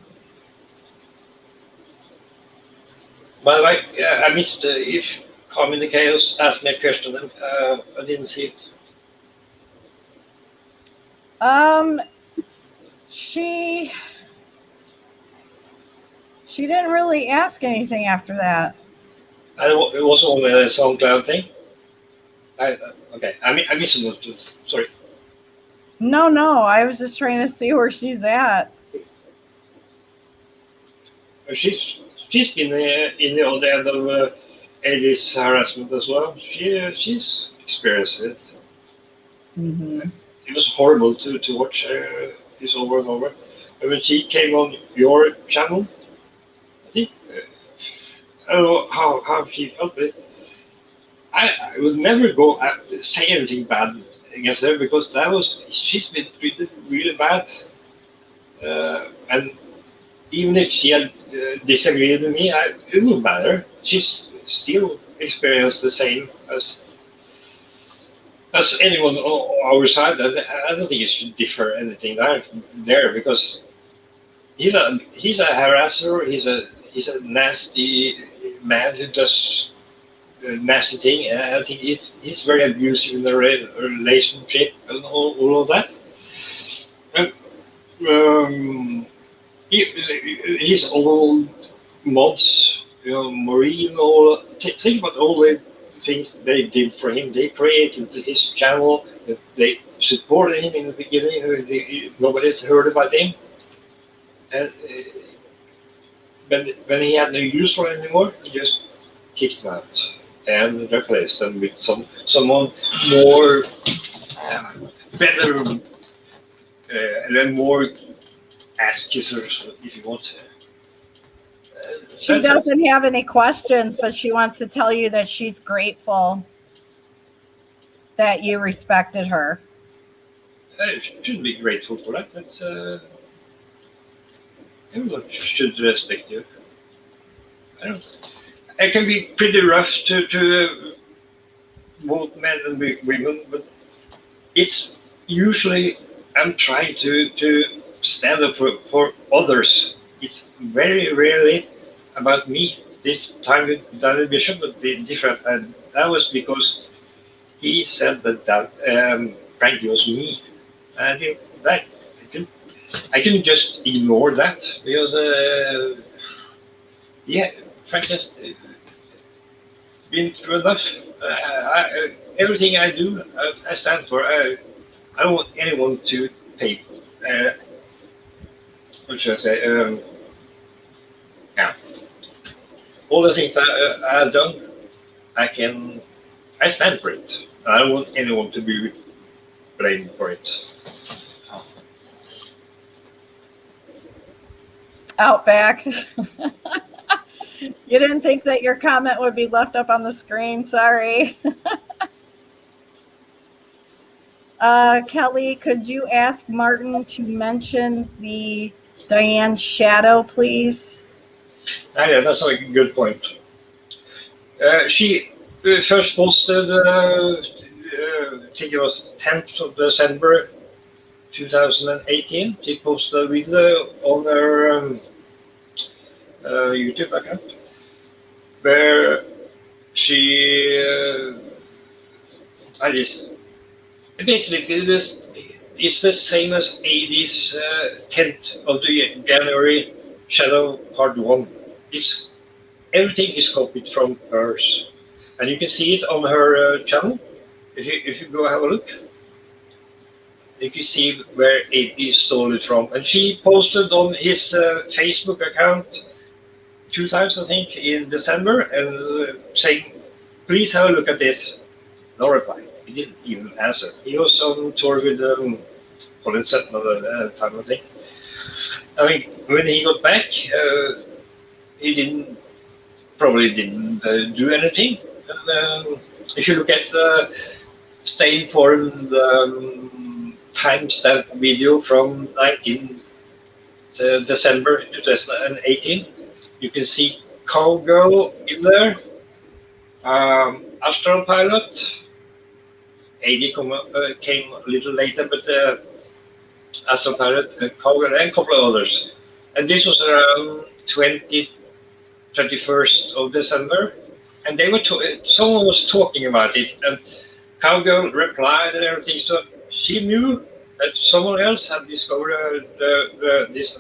By the way, I missed if Carmen the Chaos asked me a question. I didn't see it. She didn't really ask anything after that. It was only a SoundCloud thing. Okay, I missed it too. Sorry. No, I was just trying to see where she's at. She's been in the other end of Eddie's harassment as well. She's experienced it. Mm-hmm. It was horrible to watch this over and over. And when she came on your channel, I think I don't know how she felt it. I would never go say anything bad against her because she's been treated really bad. And even if she had disagreed with me, it wouldn't matter. She's still experienced the same as anyone on our side. I don't think it should differ anything there because he's a harasser. He's a nasty man who does nasty thing. I think he's very abusive in the relationship and all of that. And his old mods, Maureen, think about all the things they did for him. They created his channel. They supported him in the beginning. Nobody had heard about him. And when he had no use for it anymore, he just kicked him out and replaced them with someone more better and then more ass kissers, if you want. She doesn't have any questions, but she wants to tell you that she's grateful that you respected her. I shouldn't be grateful for that. That's everyone should respect you. It can be pretty rough to both men and women, but it's usually I'm trying to stand up for others. It's very rarely about me. This time with Daniel Bishop, but different. And that was because he said that Frankie was me. I think that I can just ignore that because Frank has been through enough. Everything I do, I stand for. I don't want anyone to pay. What should I say? Yeah. All the things I've done, I stand for it. I don't want anyone to be blamed for it. Outback. You didn't think that your comment would be left up on the screen. Sorry. Kelly, could you ask Martin to mention the Diane shadow, please? Yeah, that's a good point. She first posted, I think it was 10th of December 2018. She posted a video on her YouTube account where she basically it's the same as 80's 10th of the January Shadow Part 1. Everything is copied from hers, and you can see it on her channel. If you go have a look, you can see where 80 stole it from. And she posted on his Facebook account 2 times, I think, in December, and saying, "Please have a look at this." No reply. He didn't even answer. He was on tour with Colin Sutton at the time, I think. I mean, when he got back, he probably didn't do anything. And if you look at the Stay Informed timestamp video from 19th December 2018, you can see Cowgirl in there, Astral Pilot, AD came a little later, but Astral Pilot, Cowgirl, and a couple of others. And this was around 21st of December, and they were someone was talking about it, and Cowgirl replied and everything. So she knew that someone else had discovered this,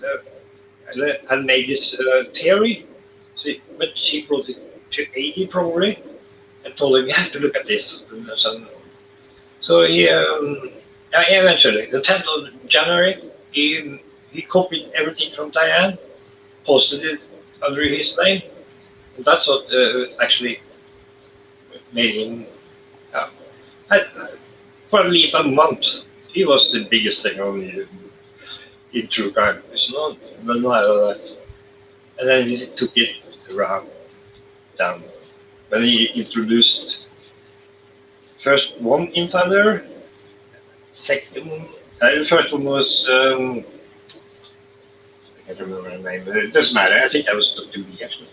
had made this theory. But she brought it to AD probably, and told him, "You have to look at this." So he eventually, the 10th of January, he copied everything from Diane, posted it under his name. And that's what actually made him, for at least a month, he was the biggest thing in true crime. It's not that. And then he took it around down. When he introduced first one insider, second, the first one was, I can't remember the name, but it doesn't matter. I think that was Dr. B actually.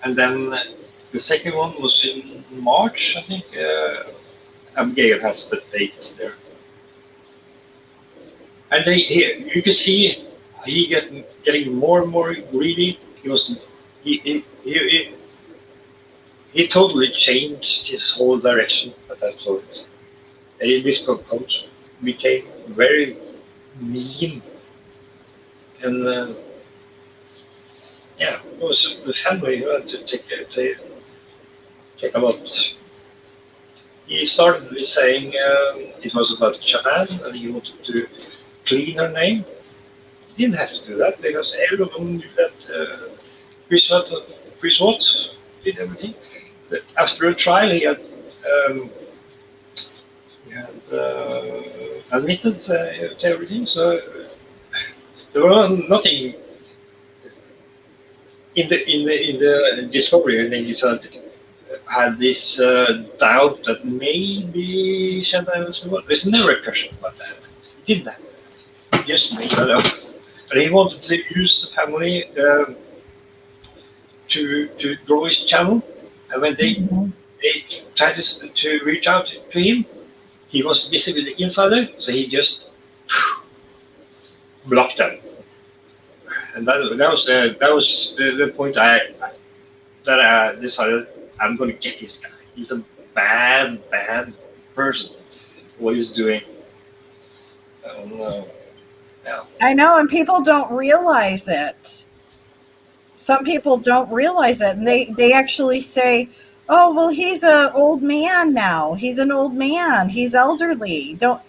And then the second one was in March, I think. Abigail has the dates there. And you can see he getting more and more greedy. He totally changed his whole direction at that point. This coach became very mean, and it was the family who had to take a lot. He started with saying it was about Japan and he wanted to clean her name. He didn't have to do that because everyone knew that Chris Watts did everything. But after a trial, he had admitted to everything. So there was nothing in the discovery. And then he had this doubt that maybe Shannon was involved. There's never a question about that. He did that. Just made that up. But he wanted to use the family to grow his channel. And when they tried to reach out to him, he was busy with the insider, so he just blocked them. And that was the point that I decided I'm going to get this guy. He's a bad person. What he's doing. I know, and people don't realize it. Some people don't realize it, and they actually say, "Oh, well, he's an old man now. He's an old man. He's elderly. Don't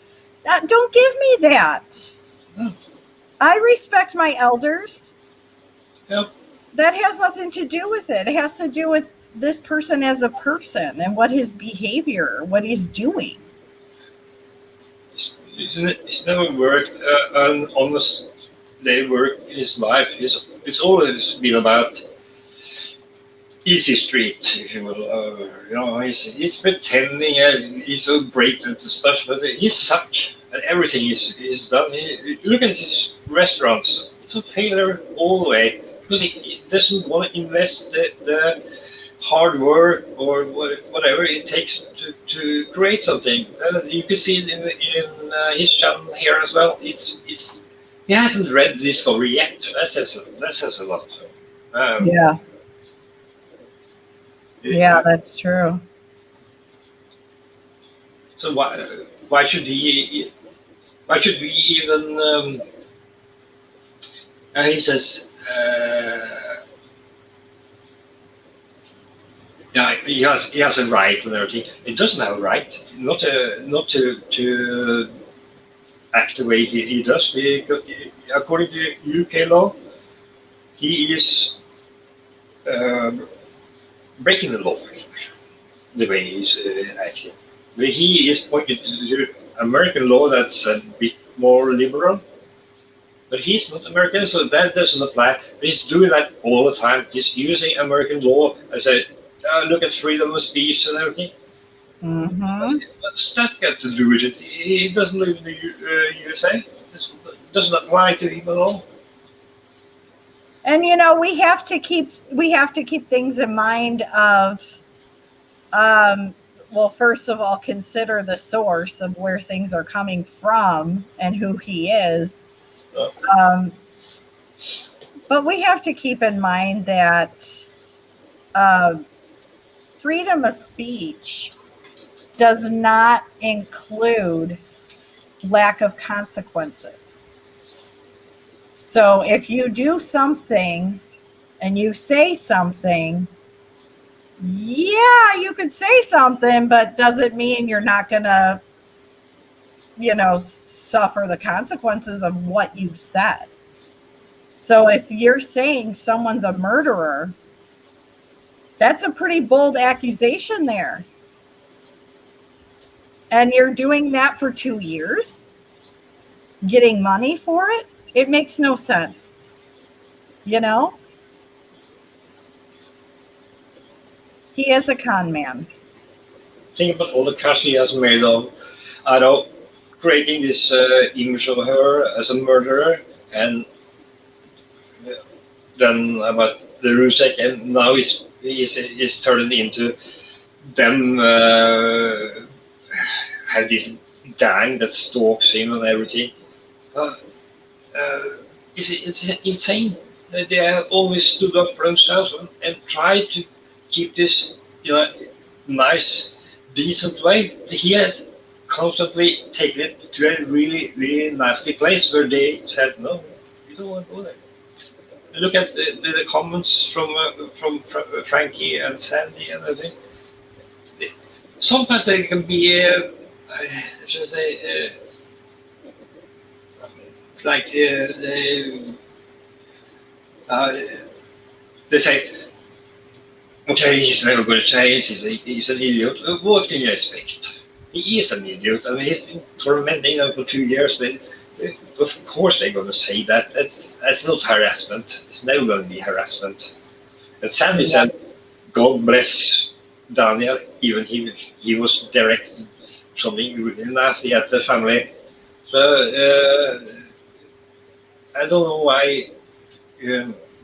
give me that. No. I respect my elders. Yep. That has nothing to do with it. It has to do with this person as a person and what his behavior, what he's doing." It's never worked an honest day work in his life. It's always been about easy street, if you will. He's pretending he's so great and stuff, but he sucks at everything he's done. Look at his restaurants. It's a failure all the way because he doesn't want to invest the hard work or whatever it takes to create something. You can see it in his channel here as well. He hasn't read Discovery yet. That says a lot. Yeah, that's true. So why should we even? He says. He has a right and everything. He doesn't have a right not to act the way he does. According to UK law, he is breaking the law the way he's acting. But he is pointing to the American law that's a bit more liberal. But he's not American, so that doesn't apply. He's doing that all the time. He's using American law as a look at freedom of speech and everything. Mm-hmm. What's that got to do with it? He doesn't live in the USA. It doesn't apply to him at all. And we have to keep things in mind of, well, first of all, consider the source of where things are coming from and who he is. But we have to keep in mind that freedom of speech does not include lack of consequences. So if you do something and you say something, yeah, you could say something, but doesn't mean you're not going to, suffer the consequences of what you've said. So if you're saying someone's a murderer, that's a pretty bold accusation there. And you're doing that for 2 years, getting money for it? It makes no sense. You know? He is a con man. Think about all the cash he has made out of creating this image of her as a murderer, and then about the Rusek, and now he's turned into them have this gang that stalks him and everything. It's insane. They have always stood up for themselves and tried to keep this, nice, decent way. He has constantly taken it to a really, really nasty place where they said, no, you don't want to go there. Look at the comments from Frankie and Sandy and everything. Sometimes they can be, should I say, like they say, okay, he's never going to change. He's an idiot. What can you expect? He is an idiot. I mean, he's been tormenting them for 2 years. Of course, they're going to say that. That's not harassment. It's never going to be harassment. And Sandy said, "God bless Daniel." Even he was directing something really nasty at the family. So I don't know why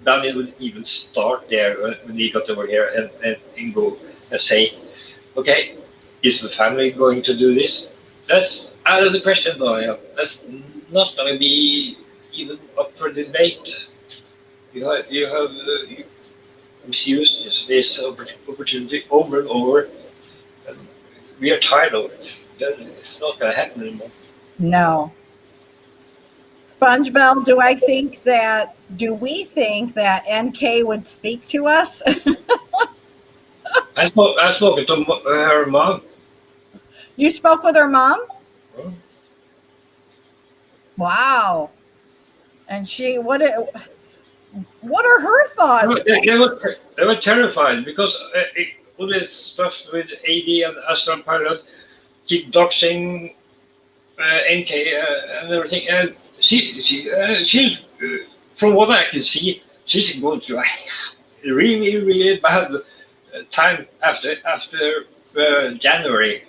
Daniel would even start there when he got over here and go and say, okay, is the family going to do this? That's out of the question, Daniel. That's not going to be even up for debate. You have misused this opportunity over and over. And we are tired of it. It's not going to happen anymore. No. SpongeBell, do we think that NK would speak to us? I spoke to her mom. You spoke with her mom? Oh. Wow. And what are her thoughts? They were terrified because all this stuff with AD and Astral Pilot keep doxing NK and everything. And she's from what I can see, she's going through a really, really bad time after January.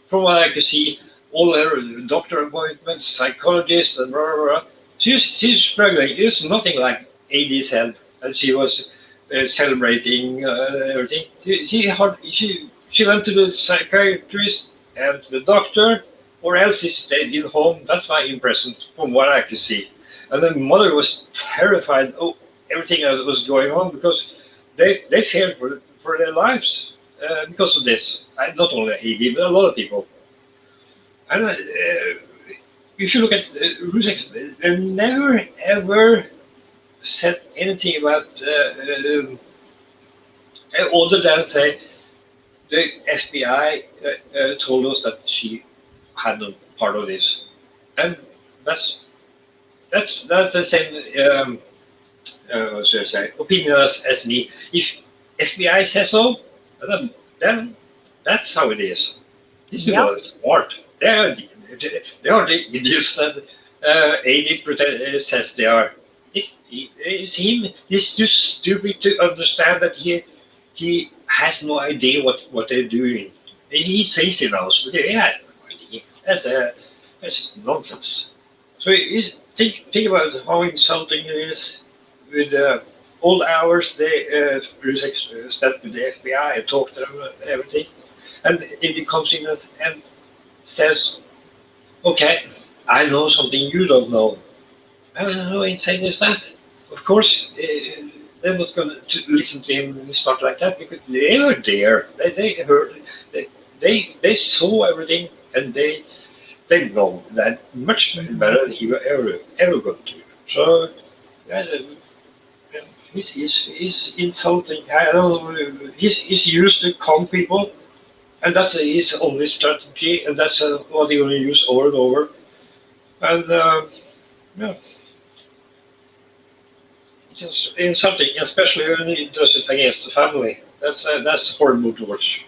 From what I could see, all her doctor appointments, psychologists, and blah, blah, blah. She's struggling. It's nothing like AD said, and she was celebrating everything. She went to the psychiatrist and to the doctor, or else she stayed in home. That's my impression from what I could see. And the mother was terrified of everything that was going on because they feared for their lives because of this. Not only AD, but a lot of people. And if you look at Rusek, they never ever said anything about other than say the FBI told us that she had no part of this, and that's the same what should I say, opinion as me. If FBI says so, then that's how it is. These people are smart. They are the idiots that AD says they are. It's him. He's too stupid to understand that he has no idea what they're doing. He thinks he knows, but he has no idea. That's nonsense. So think about how insulting it is with all the hours they spent with the FBI and talked to them and everything. And he comes in and says, okay, I know something you don't know. I don't know how insane is that? Of course, they're not going to listen to him and stuff like that because they were there. They heard, they saw everything, and they know that much better than he will ever going to. So he's insulting. I don't know. He's used to calm people, and that's his only strategy, and that's what he's going to use over and over. And yeah. It's insulting, especially when he does it against the family. That's horrible to watch.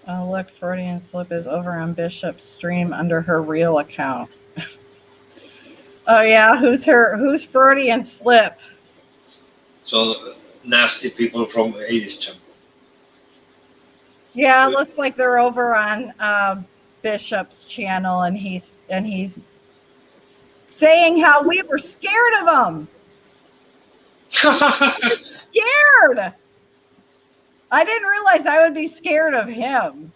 Oh, look, Freudian slip is over on Bishop's stream under her real account. Oh yeah, who's Freudian slip? So nasty people from 80s channel. Yeah, it looks like they're over on Bishop's channel, and he's saying how we were scared of him. Scared. I didn't realize I would be scared of him.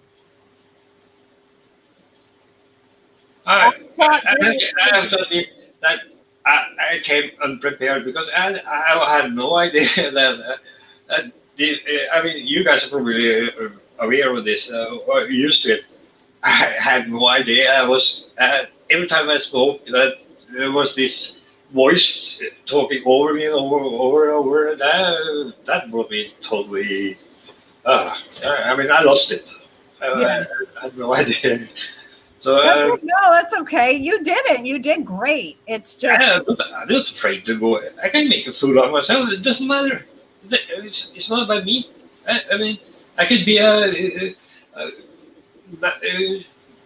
I have to admit that I came unprepared because I had no idea that. I mean, you guys are probably aware of this or used to it. I had no idea. I was every time I spoke that there was this voice talking over me over. That brought me totally. I mean, I lost it. I had no idea. So no, that's okay. You did it. You did great. It's just I'm not afraid to go. I can make a fool of myself. It doesn't matter. It's not about me. I mean, I could be a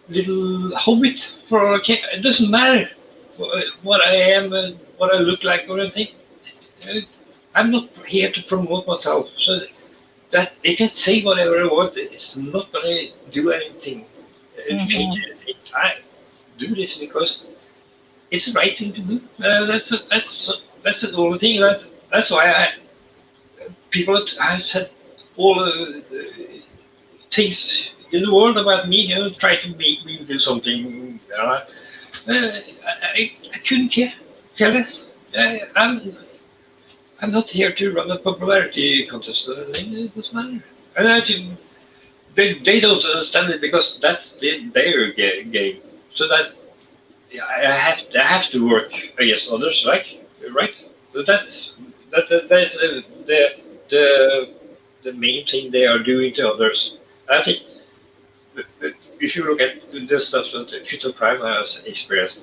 little hobbit for a king. It doesn't matter what I am and what I look like or anything. I'm not here to promote myself. So that I can say whatever I want. It's not going to do anything. Change anything. I do this because it's the right thing to do. That's the only thing. That's why people have said all the things in the world about me, try to make me do something. I couldn't care less. I'm not here to run a popularity contest. It doesn't matter. And I think they don't understand it because that's their game. So that I have to work against others, right? But that's the main thing they are doing to others. I think if you look at the stuff that Future Prime has experienced,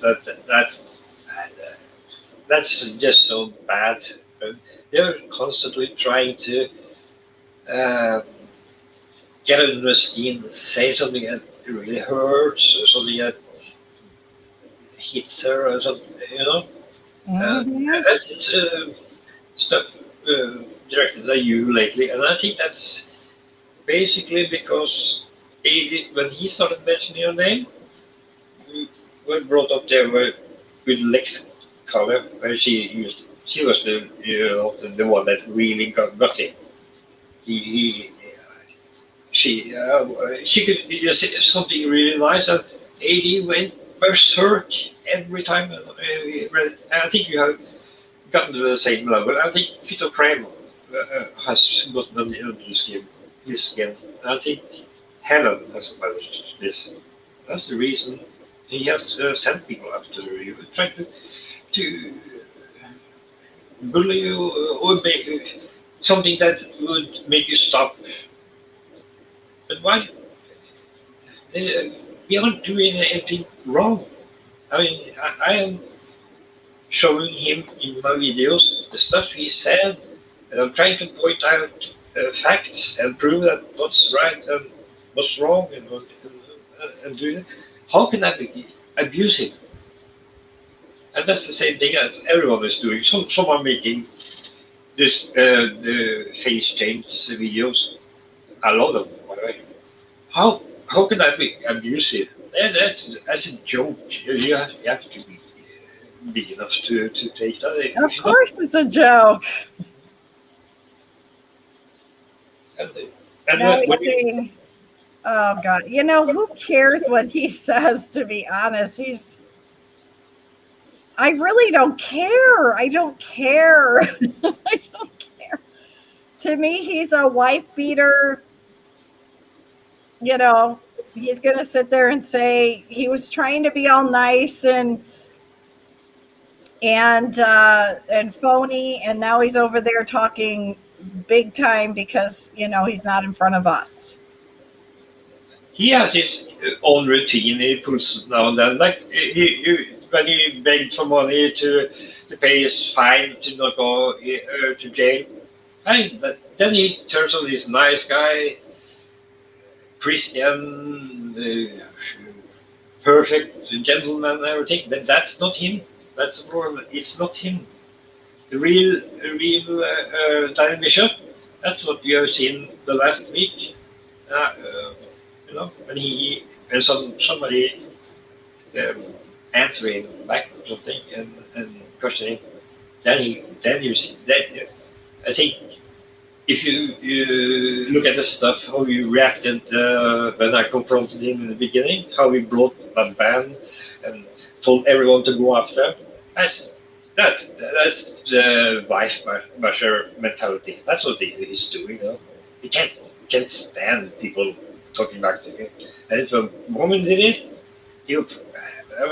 that's just so bad. They're constantly trying to get under the skin, say something that really hurts, or something that hits her, or something, It's stuff directed at you lately, and I think that's basically because when he started mentioning your name, we were brought up there with Lex Color, where she was the one that really got him. She could just say something really nice, and AD went berserk every time we read it. And I think you have gotten to the same level. I think Peter Prime has gotten under his skin. I think Helen has managed this. That's the reason he has sent people after you, trying to bully you or make something that would make you stop. But why? We aren't doing anything wrong. I mean, I am showing him in my videos the stuff he said, and I'm trying to point out facts and prove that what's right and what's wrong and doing it. How can I abuse him? And that's the same thing that everyone is doing. Some are making this the face change videos. I love them, by the way. How can I be abusive? That's a joke. You have to be big enough to take that. Of course, it's a joke. Oh God, who cares what he says? To be honest, I really don't care. I don't care. I don't care. To me, he's a wife beater. He's going to sit there and say he was trying to be all nice and phony, and now he's over there talking big time because he's not in front of us. he has his own routine he pulls now and then. Like when he begged for money to pay his fine to not go to jail. Then he turns on this nice guy, Christian, perfect gentleman, and everything. But that's not him. That's the problem. It's not him. The real Daniel Bishop. That's what you have seen the last week. When somebody answering back or something and questioning, then you see that. I think if you look at the stuff, how you reacted when I confronted him in the beginning, how he brought a ban and told everyone to go after him, that's the wife basher mentality. That's what he's doing. He can't stand people talking back to him. And if a woman did it,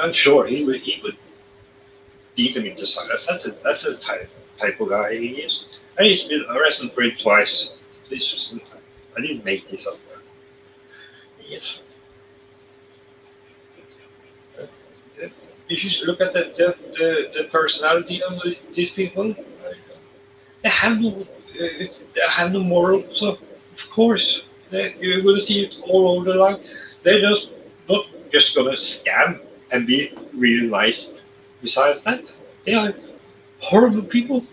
I'm sure he would beat him into silence. That's the type of guy he is. And he's been arrested for it twice. I didn't make this up. Yes. If you look at the personality of these people, they have no moral. So of course, you're going to see it all over the line. They're just not just going to scam and be really nice. Besides that, they are horrible people.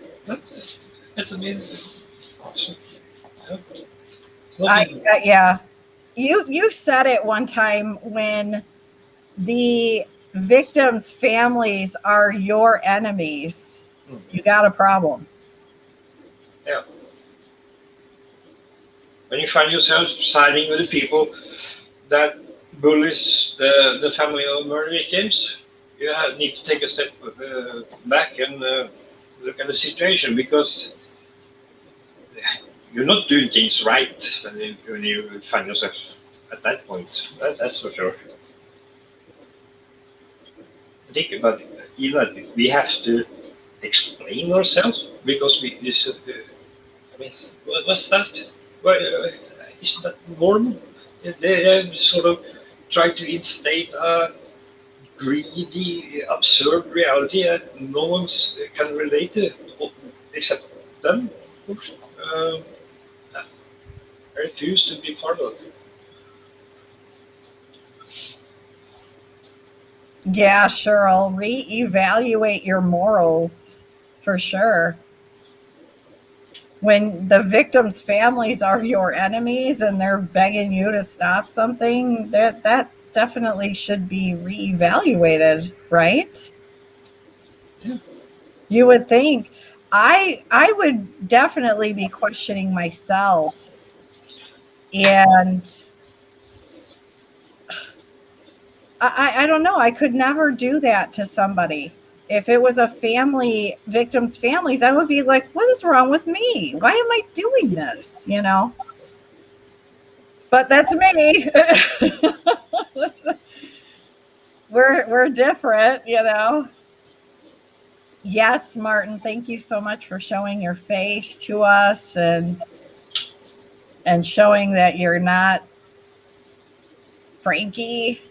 That's amazing. Yeah. You said it one time, when the victims' families are your enemies, you got a problem. Yeah. When you find yourself siding with the people that bullies the family of murder victims, you need to take a step back and look at the situation, because you're not doing things right when you find yourself at that point. That's for sure. I think about it, even that we have to explain ourselves, because we should. What's that? Isn't that normal? They sort of try to instate a greedy, absurd reality that no one can relate to except them. I refuse to be part of it. Yeah, sure. I'll reevaluate your morals for sure. When the victims' families are your enemies and they're begging you to stop something, that definitely should be reevaluated, right? Yeah. You would think. I would definitely be questioning myself, and I don't know. I could never do that to somebody. If it was a victims' families, I would be like, what is wrong with me? Why am I doing this? But that's me. We're different, Yes, Martin, thank you so much for showing your face to us and showing that you're not Frankie.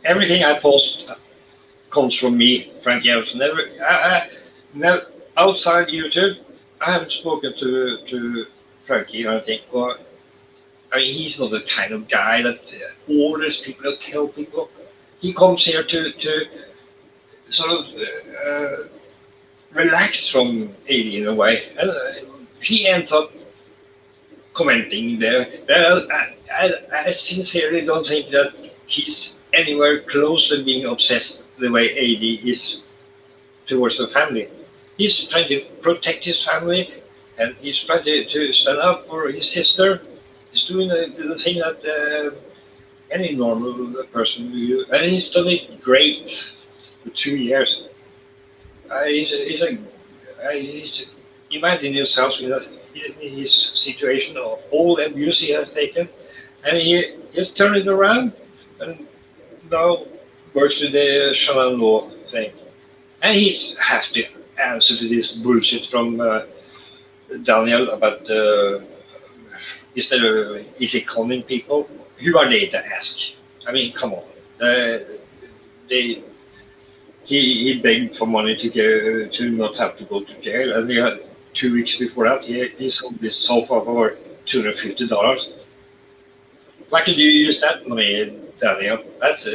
Everything I post comes from me, Frankie. Never outside YouTube. I haven't spoken to Frankie or anything. He's not the kind of guy that orders people or tell people. He comes here to sort of relax from AD in a way, and he ends up commenting there. I sincerely don't think that he's anywhere close to being obsessed the way AD is towards the family. He's trying to protect his family, and he's trying to stand up for his sister. He's doing the thing that any normal person will do, and he's done it great for 2 years. Imagine yourself in his situation, of all the abuse he has taken, and he just turned it around and now works with the Shannon law thing. And he has to answer to this bullshit from Daniel about Is there is he conning people? Who are they to ask? I mean, come on. They he begged for money to go to not have to go to jail, and we had 2 weeks before that he sold this sofa for $250. Why could you use that money, Daniel? That's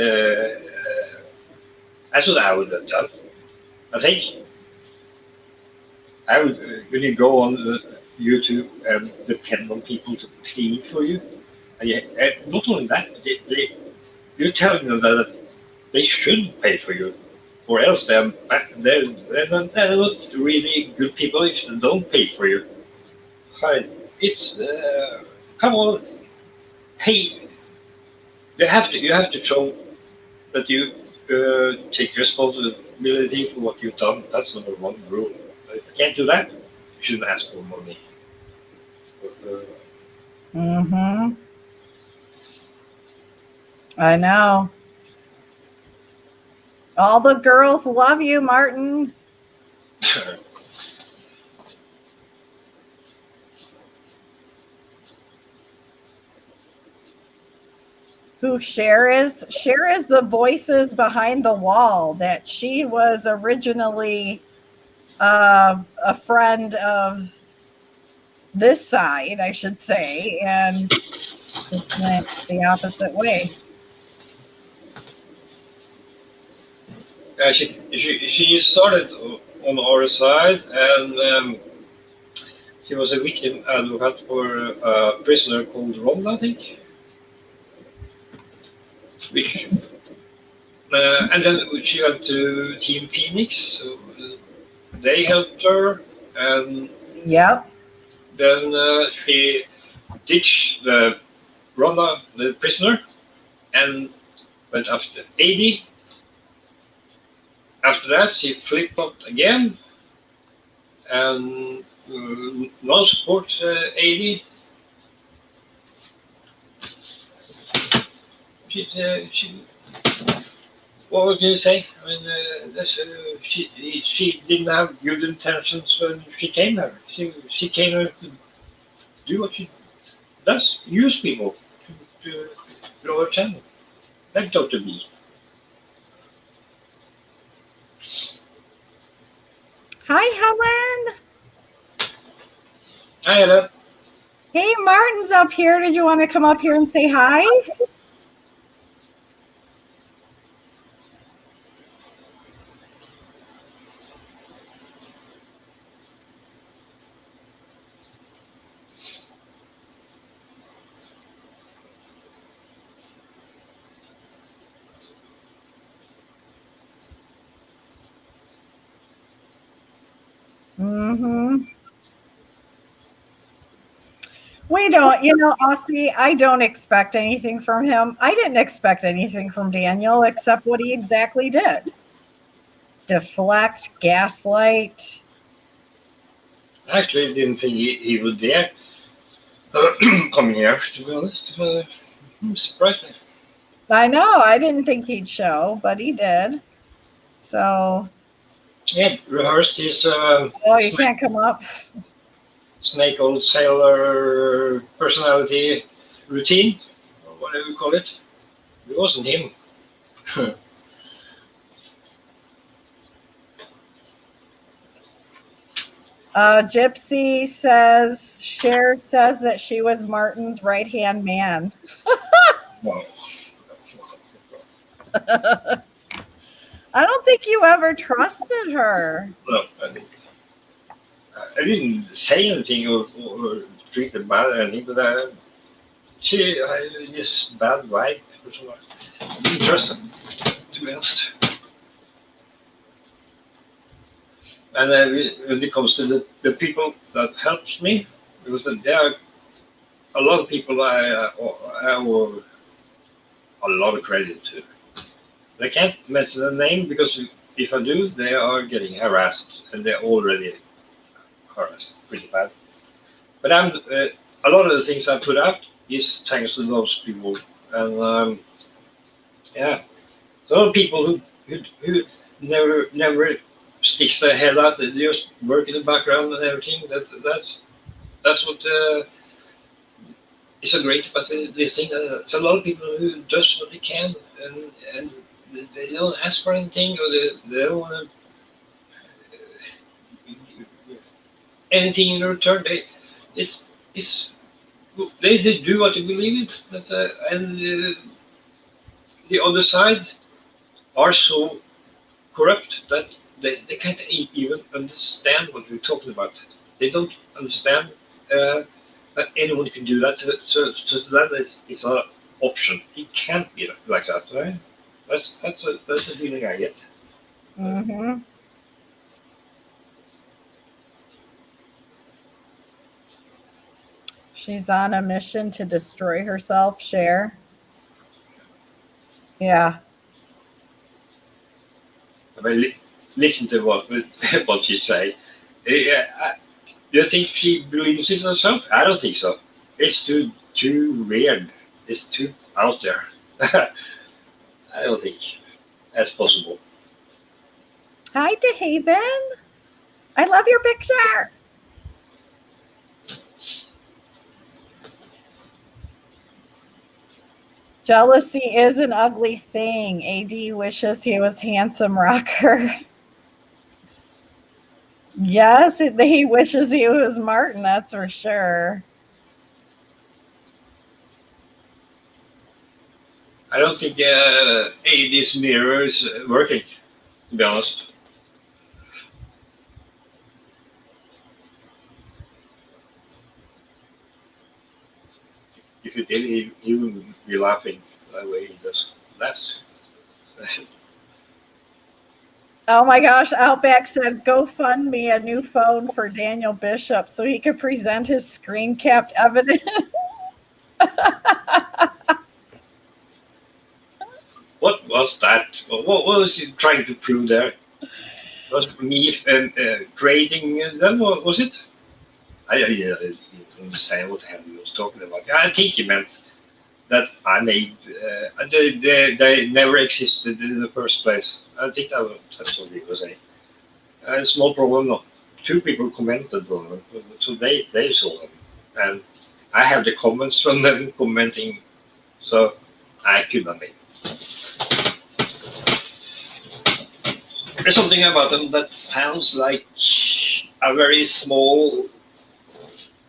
what I would have done. I think I would when you go on YouTube and depend on people to pay for you. And not only that, you're telling them that they should pay for you, or else they're not really good people if they don't pay for you. It's come on, hey, you have to show that you take responsibility for what you've done. That's number one rule. If you can't do that, you shouldn't ask for money. Mm-hmm. I know. All the girls love you, Martin. Who Cher is? Cher is the voices behind the wall. That she was originally a friend of this side, I should say, and just went the opposite way. She started on our side, and she was a victim advocate for a prisoner called Ron, I think. Which, and then she went to Team Phoenix. So they helped her, and Yep. then she ditched the Rhonda, the prisoner, and went after 80. After that, she flip-flopped again, and now supports 80. She, what was you say? I mean, she didn't have good intentions when she came here. She came here to do what she does, use people to grow her channel. That's not to be. Hi, Helen. Hi, Helen. Hey, Martin's up here. Did you want to come up here and say hi? Mm-hmm. We don't, Aussie, I don't expect anything from him. I didn't expect anything from Daniel except what he exactly did. Deflect, gaslight. I actually didn't think he would dare come here, to be honest. Surprised me. I know. I didn't think he'd show, but he did. So. Yeah, rehearsed his. You can't come up. Snake old sailor personality routine, or whatever you call it. It wasn't him. Gypsy says, Cher says that she was Martin's right-hand man. Wow. I don't think you ever trusted her. No, I didn't say anything or treat her bad or anything, but she had this bad vibe or something. I didn't trust her, to be honest. And when it comes to the people that helped me, because there are a lot of people I owe a lot of credit to. I can't mention the name because if I do, they are getting harassed, and they're already harassed pretty bad. But a lot of the things I put out is thanks to those people, and yeah, a lot of people who never sticks their head out. They just work in the background and everything. That's what it's so great, but they think that there's a lot of people who does what they can, and they don't ask for anything, or they don't want anything in return. It's, it's, they do what they believe in, but, and the other side are so corrupt that they can't even understand what we're talking about. They don't understand that anyone can do that. So that is an option. It can't be like that, right? That's the feeling I get. Mm-hmm. She's on a mission to destroy herself, Cher. Yeah. I mean, listen to what she say. Do you think she believes it herself? I don't think so. It's too weird. It's too out there. I don't think that's possible. Hi, DeHaven. I love your picture. Jealousy is an ugly thing. AD wishes he was handsome rocker. Yes, he wishes he was Martin, that's for sure. I don't think AD's mirror is working, to be honest. If you did, he would be laughing the way he does. That's Oh my gosh, Outback said, go fund me a new phone for Daniel Bishop so he could present his screen capped evidence. what was that? What was he trying to prove there? Was me creating them, or was it? I didn't understand what the hell he was talking about. I think he meant that I made. They never existed in the first place. I think that's what he was saying. Small problem. No. Two people commented on them, so they saw them, and I have the comments from them commenting, so I could not make. There's something about them that sounds like a very small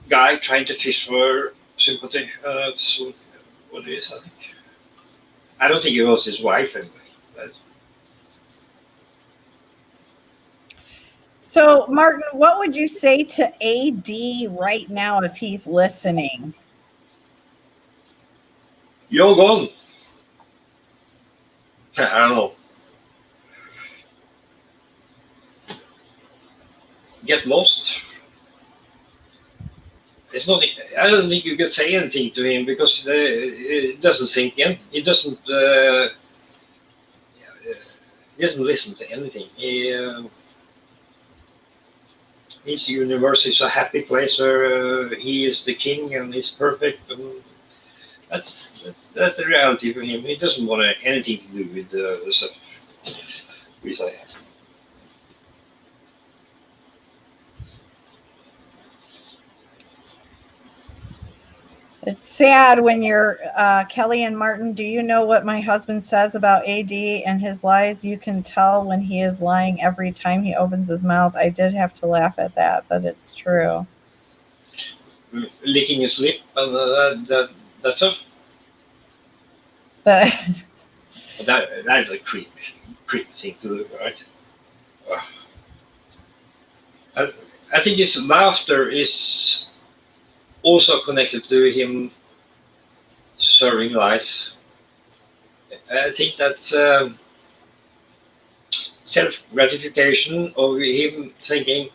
guy trying to fish for sympathy. That's what it is, I think. I don't think it was his wife anyway. So, Martin, what would you say to AD right now if he's listening? You're gone. I don't know. Get lost. It's not. I don't think you can say anything to him because it doesn't sink in. He doesn't. He doesn't listen to anything. His universe is a happy place where he is the king and he's perfect. And that's the reality for him. He doesn't want anything to do with the stuff we say. It's sad when you're Kelly and Martin. Do you know what my husband says about AD and his lies? You can tell when he is lying every time he opens his mouth. I did have to laugh at that, but it's true. Licking his lip and that stuff. That is a creep thing to do, right? I think his laughter is also connected to him serving lies. I think that's self-gratification of him thinking,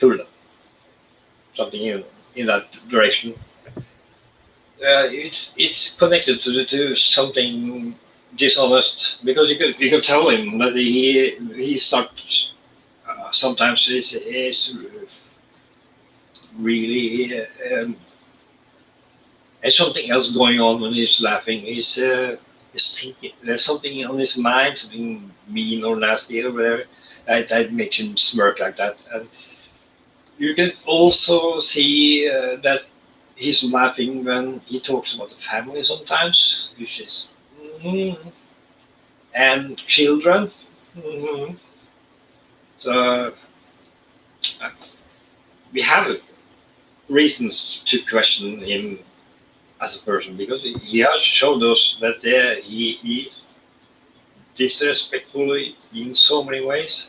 cool, something in that direction. It's connected to something dishonest because you could tell him that he starts sometimes is really there's something else going on when he's laughing. He's thinking there's something on his mind, something mean or nasty or whatever that makes him smirk like that. And you can also see that he's laughing when he talks about the family sometimes, which is and children. So we have reasons to question him as a person because he has showed us that he is disrespectful in so many ways,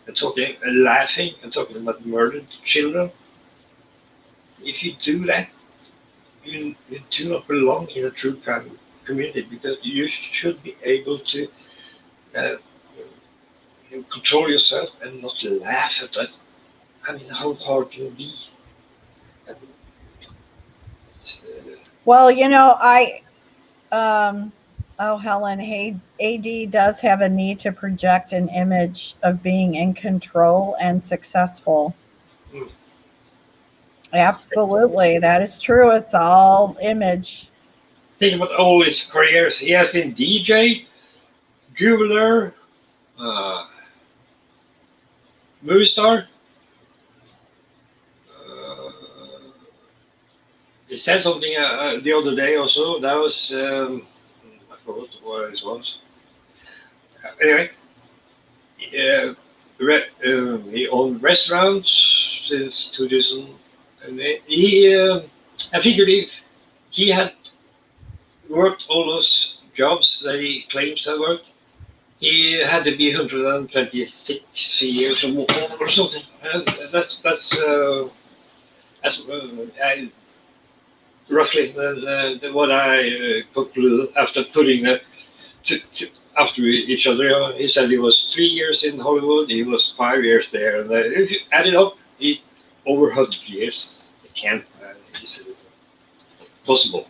and talking, laughing, and talking about murdered children. If you do that, you do not belong in a true community because you should be able to uh, control yourself and not laugh at that. I mean, how hard can it be? I mean, Well, Helen, hey, AD does have a need to project an image of being in control and successful. Absolutely, that is true. It's all image. Think about all his careers. He has been DJ, jeweler, movie star. He said something the other day also. That was I forgot what it was. Anyway, he owned restaurants since 2000, and I figured if he had worked all those jobs that he claims to have worked, he had to be 126 years or more or something. That's roughly what I concluded after putting the after each other. He said he was 3 years in Hollywood, he was 5 years there, and if you add it up, he's over 100 years. It can't. It's possible.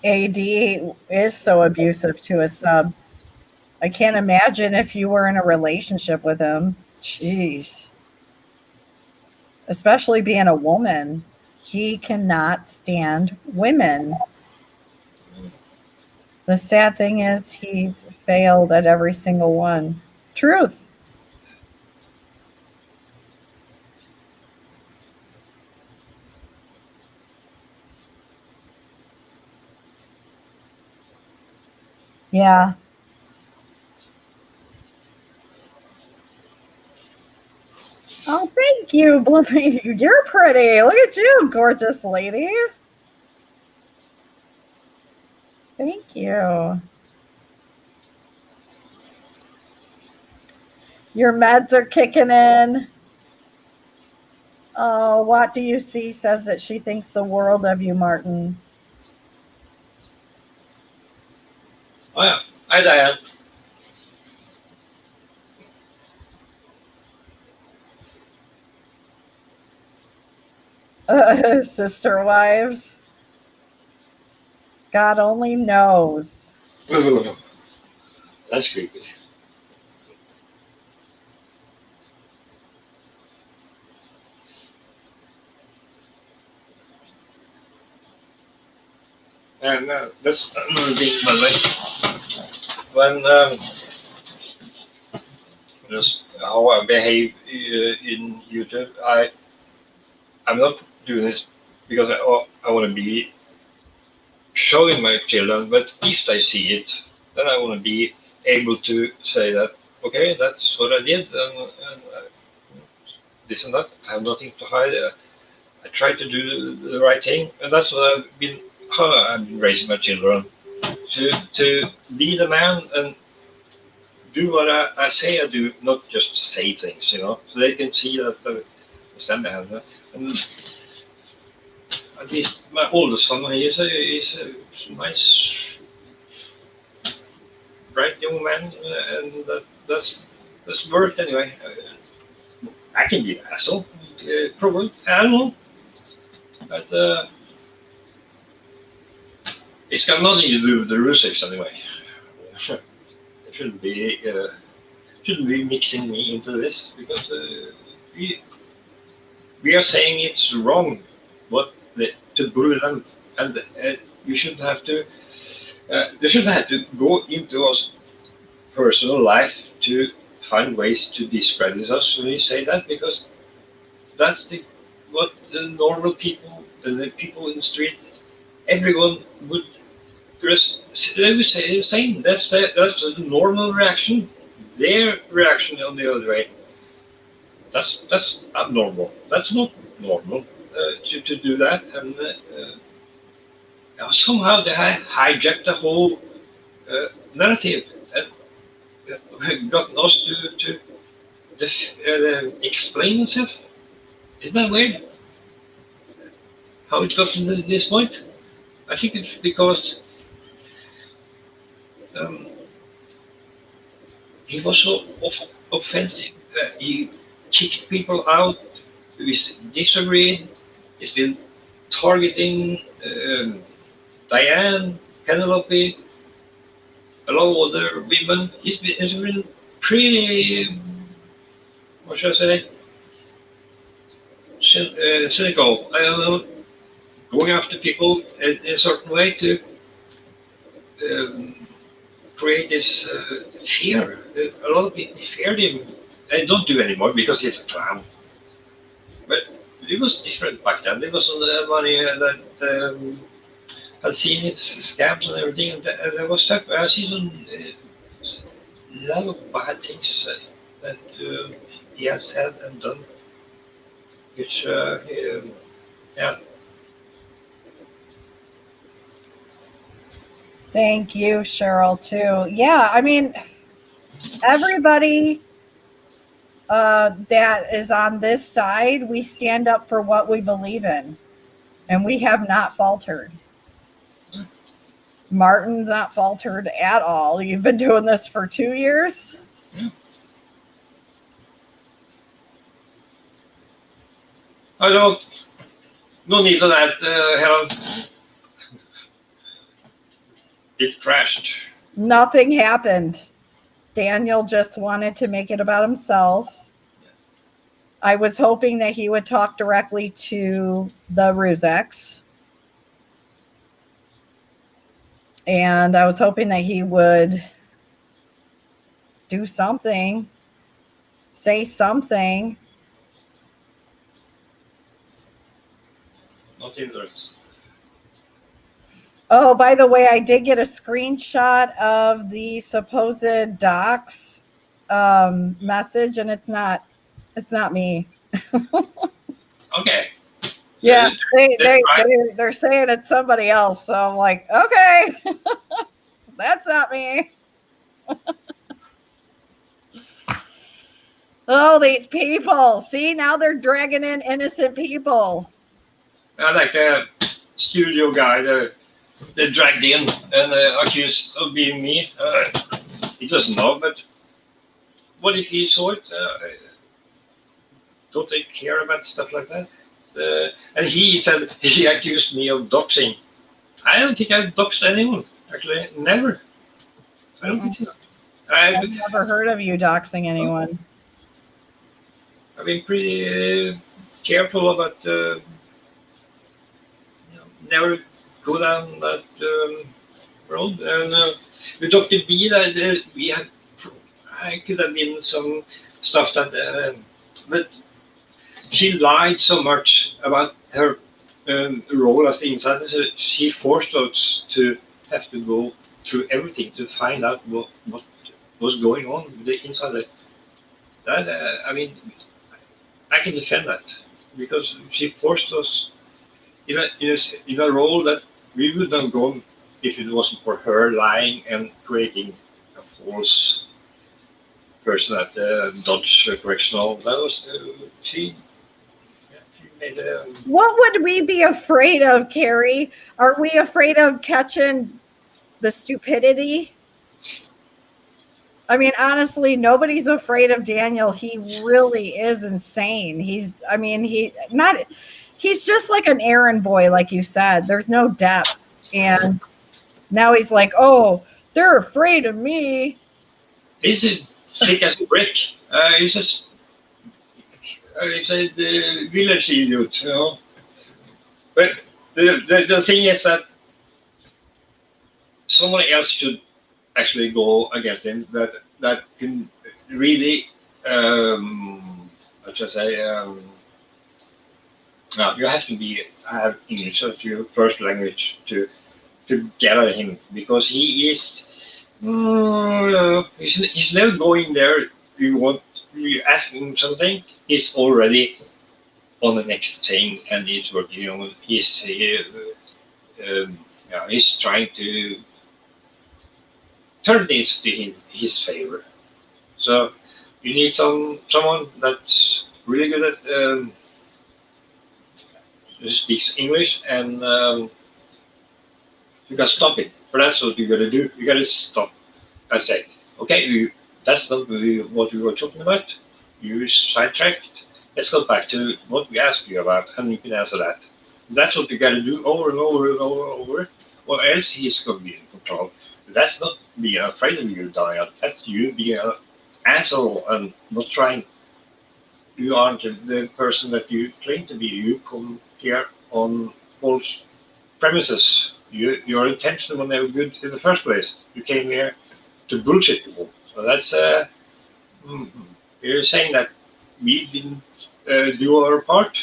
AD is so abusive to his subs. I can't imagine if you were in a relationship with him. Jeez. Especially being a woman. He cannot stand women. The sad thing is he's failed at every single one. Truth. Yeah. Oh, thank you, Blippi. You're pretty. Look at you, gorgeous lady. Thank you. Your meds are kicking in. Oh, what do you see? Says that she thinks the world of you, Martin. Oh yeah. Hi, Diane. Sister wives. God only knows. That's creepy. And that's another thing, by the way. When just how I behave in YouTube, I'm not doing this because I want to be showing my children, but if they see it, then I want to be able to say that, okay, that's what I did, and this and that. I have nothing to hide. I try to do the right thing, and that's what I've been raising my children to be the man and do what I say I do, not just say things, so they can see that I stand behind that. And at least my oldest son, he's a nice, bright young man, and that's worth anyway. I can be an asshole, probably. I don't know, but it's got nothing to do with the Rusev anyway. It shouldn't be mixing me into this because we are saying it's wrong, but to bully them, and you shouldn't have to. They shouldn't have to go into us personal life to find ways to discredit us when we say that, because that's what the normal people, the people in the street, everyone would they would say the same. That's the normal reaction. Their reaction on the other way. That's abnormal. That's not normal to do that, and somehow they hijacked the whole narrative and gotten us to explain themselves. Isn't that weird? How it got to this point? I think it's because he was so offensive. He kicked people out. We disagreed. He's been targeting Diane, Penelope, a lot of other women. He's been pretty, what should I say, cynical. I don't know, going after people in a certain way to create this fear. A lot of people feared him. They don't do anymore because he's a clown. But it was different back then. There was money that had seen its scams and everything, and there was stuff. I see some lot of bad things that he has said and done, which yeah. Thank you, Cheryl, too. Yeah, I mean, everybody that is on this side, we stand up for what we believe in, and we have not faltered. Martin's not faltered at all. You've been doing this for 2 years. I don't. No need of that. Hell, it crashed. Nothing happened. Daniel just wanted to make it about himself. I was hoping that he would talk directly to the Ruzeks. And I was hoping that he would do something, say something. Not interested. Oh, by the way, I did get a screenshot of the supposed docs message, and it's not me. Okay. Yeah, they're saying it's somebody else. So I'm like, okay, that's not me. Oh, these people. See, now they're dragging in innocent people. I like the studio guy they dragged in and accused of being me. He doesn't know, but what if he saw it? Don't they care about stuff like that? And he said he accused me of doxing. I don't think I've doxed anyone. Actually, never. I don't think so. I've never heard of you doxing anyone. I've been pretty careful about never go down that road. And with Dr. B, that we had, I could have been some stuff that, but she lied so much about her role as the insider. So she forced us to have to go through everything to find out what was going on with the insider. That I mean, I can defend that because she forced us in a role that we would have gone if it wasn't for her lying and creating a false person at the Dodge Correctional. That was she made a. What would we be afraid of, Carrie? Are we afraid of catching the stupidity? I mean, honestly, nobody's afraid of Daniel. He really is insane. He's just like an errand boy, like you said. There's no depth. And now he's like, oh, they're afraid of me. He's thick as a brick. He's just, he's a village idiot, you know. But the thing is that someone else should actually go against him that can really, what should I say? No, you have to have English as your first language to get at him, because he is he's never going there. You ask him something, he's already on the next thing, and he's working on he's trying to turn things to his favor. So you need someone that's really good at who speaks English, and you got to stop it. But that's what you got to do. You got to stop and say, okay, that's not really what we were talking about. You sidetracked. Let's go back to what we asked you about, and you can answer that. That's what you got to do over and over and over and over, or else he's going to be in control. That's not being afraid of you, Daniel. That's you being an asshole and not trying. You aren't the person that you claim to be. You come here on false premises. Your intention was never good in the first place. You came here to bullshit people. So that's you're saying that we didn't do our part.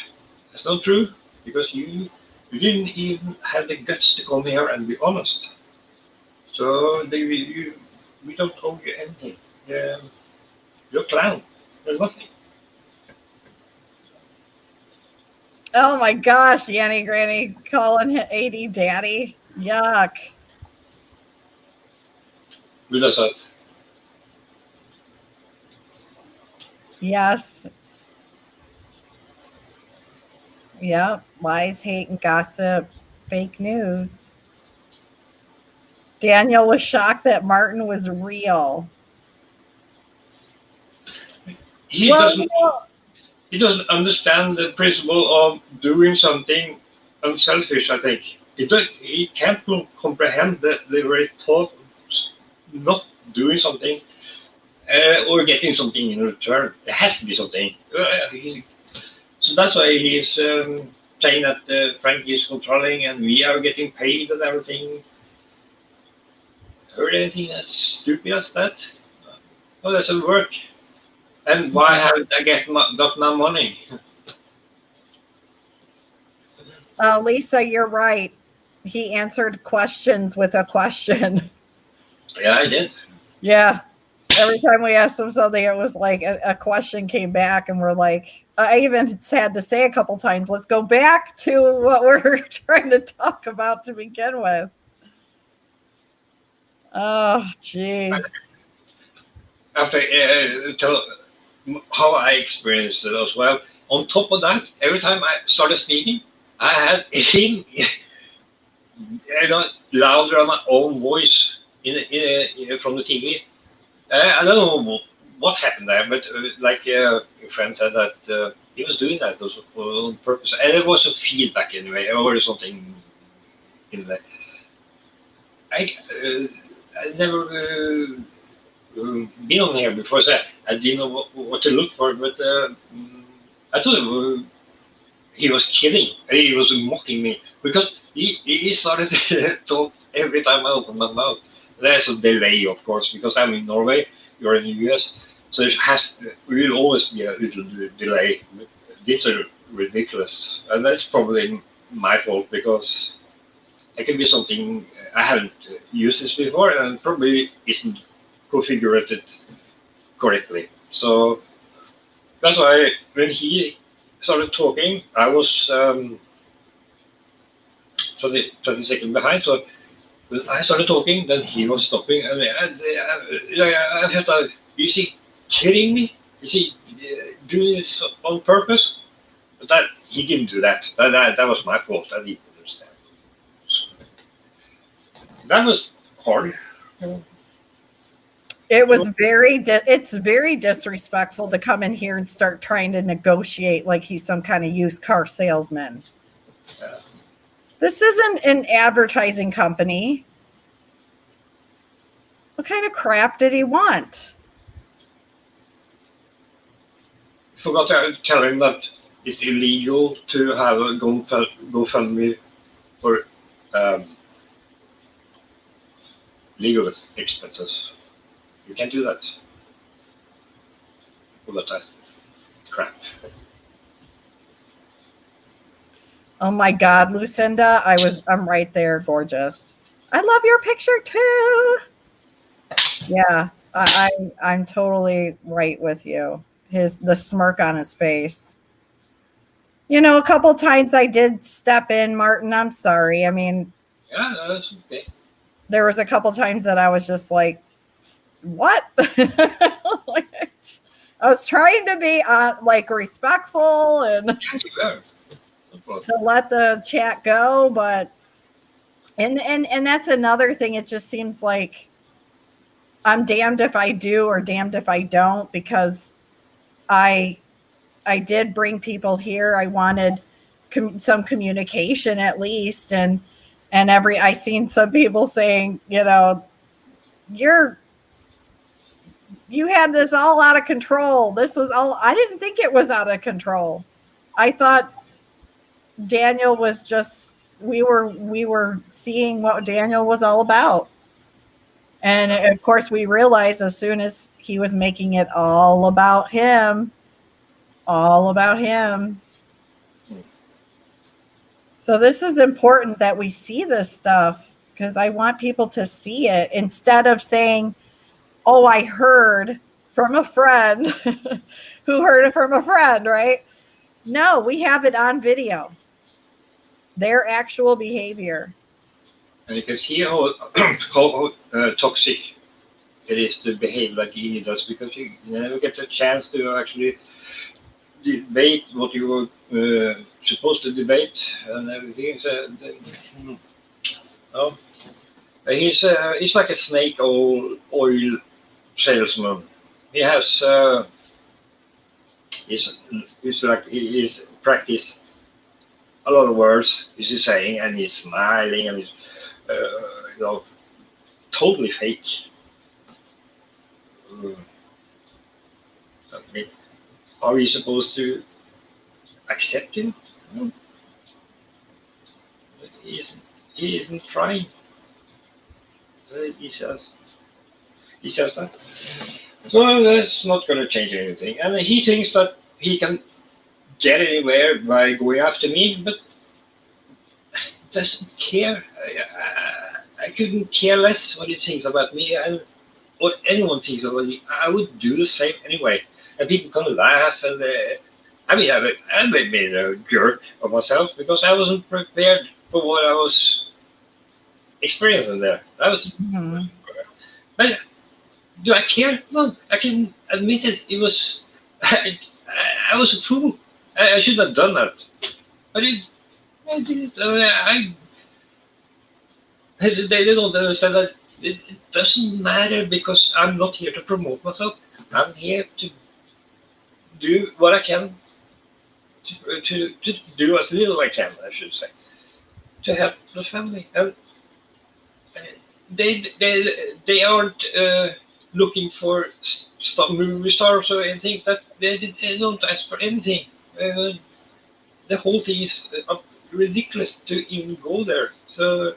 That's not true, because you didn't even have the guts to come here and be honest. So we don't owe you anything. You're a clown. You're nothing. Oh my gosh, Yanni Granny calling AD daddy. Yuck. Who does that? Yes. Yep. Lies, hate, and gossip. Fake news. Daniel was shocked that Martin was real. He doesn't understand the principle of doing something unselfish, I think. He can't comprehend the very thought of not doing something or getting something in return. There has to be something. So that's why he's saying that Frank is controlling and we are getting paid and everything. Heard anything as stupid as that? Oh, that doesn't work. And why haven't I got my money? Lisa, you're right. He answered questions with a question. Yeah, I did. Yeah. Every time we asked him something, it was like a question came back, and we're like, I even had to say a couple times, let's go back to what we're trying to talk about to begin with. Oh, jeez. After tell how I experienced it as well. On top of that, every time I started speaking, I had him, louder on my own voice from the TV. I don't know what happened there, but your friend said that he was doing that on purpose, and there was a feedback anyway, or something in there. I never been on here before, so I didn't know what to look for, but I thought he was kidding. He was mocking me, because he started to talk every time I opened my mouth. There's a delay, of course, because I'm in Norway, you're in the US, so there will always be a little delay. These are ridiculous, and that's probably my fault, because it can be something I haven't used this before, and probably isn't configured correctly. So that's why when he started talking, I was 20 seconds behind. So when I started talking, then he was stopping. And I thought, is he kidding me? Is he doing this on purpose? But that he didn't do that. That was my fault. I didn't understand. That was hard. It was it's very disrespectful to come in here and start trying to negotiate like he's some kind of used car salesman. Yeah. This isn't an advertising company. What kind of crap did he want? I forgot to tell him that it's illegal to have a GoFundMe for legal expenses. You can't do that. all of that crap. Oh my God, Lucinda, I'm right there, gorgeous. I love your picture too. Yeah, I'm totally right with you. The smirk on his face. You know, a couple times I did step in, Martin. I'm sorry. I mean, yeah, that's okay. There was a couple times that I was just like, "What?" Like, I was trying to be like respectful and to let the chat go, but and that's another thing. It just seems like I'm damned if I do or damned if I don't, because I did bring people here. I wanted some communication at least, and I seen some people saying, you know, you had this all out of control. This was all, I didn't think it was out of control. I thought Daniel was just, we were seeing what Daniel was all about. And of course we realized as soon as he was making it all about him. So this is important that we see this stuff, because I want people to see it instead of saying, "Oh, I heard from a friend who heard it from a friend," right? No, we have it on video. Their actual behavior. And you can see how toxic it is to behave like he does, because you never get a chance to actually debate what you were supposed to debate and everything. So, no. He's like a snake oil salesman. He has he's practiced a lot of words. He's saying, and he's smiling, and he's you know, totally fake. Are we supposed to accept him? No. He isn't trying. He says that. So that's not going to change anything. And he thinks that he can get anywhere by going after me, but doesn't care. I couldn't care less what he thinks about me and what anyone thinks about me. I would do the same anyway. And people can laugh, and I made a jerk of myself because I wasn't prepared for what I was experiencing there. But do I care? No, I can admit it. It was I was a fool. I should have done that. I did. They don't understand that it doesn't matter, because I'm not here to promote myself. I'm here to do what I can, to do as little I can, I should say, to help the family. And they aren't looking for movie stars or anything. That they don't ask for anything. The whole thing is ridiculous to even go there. So.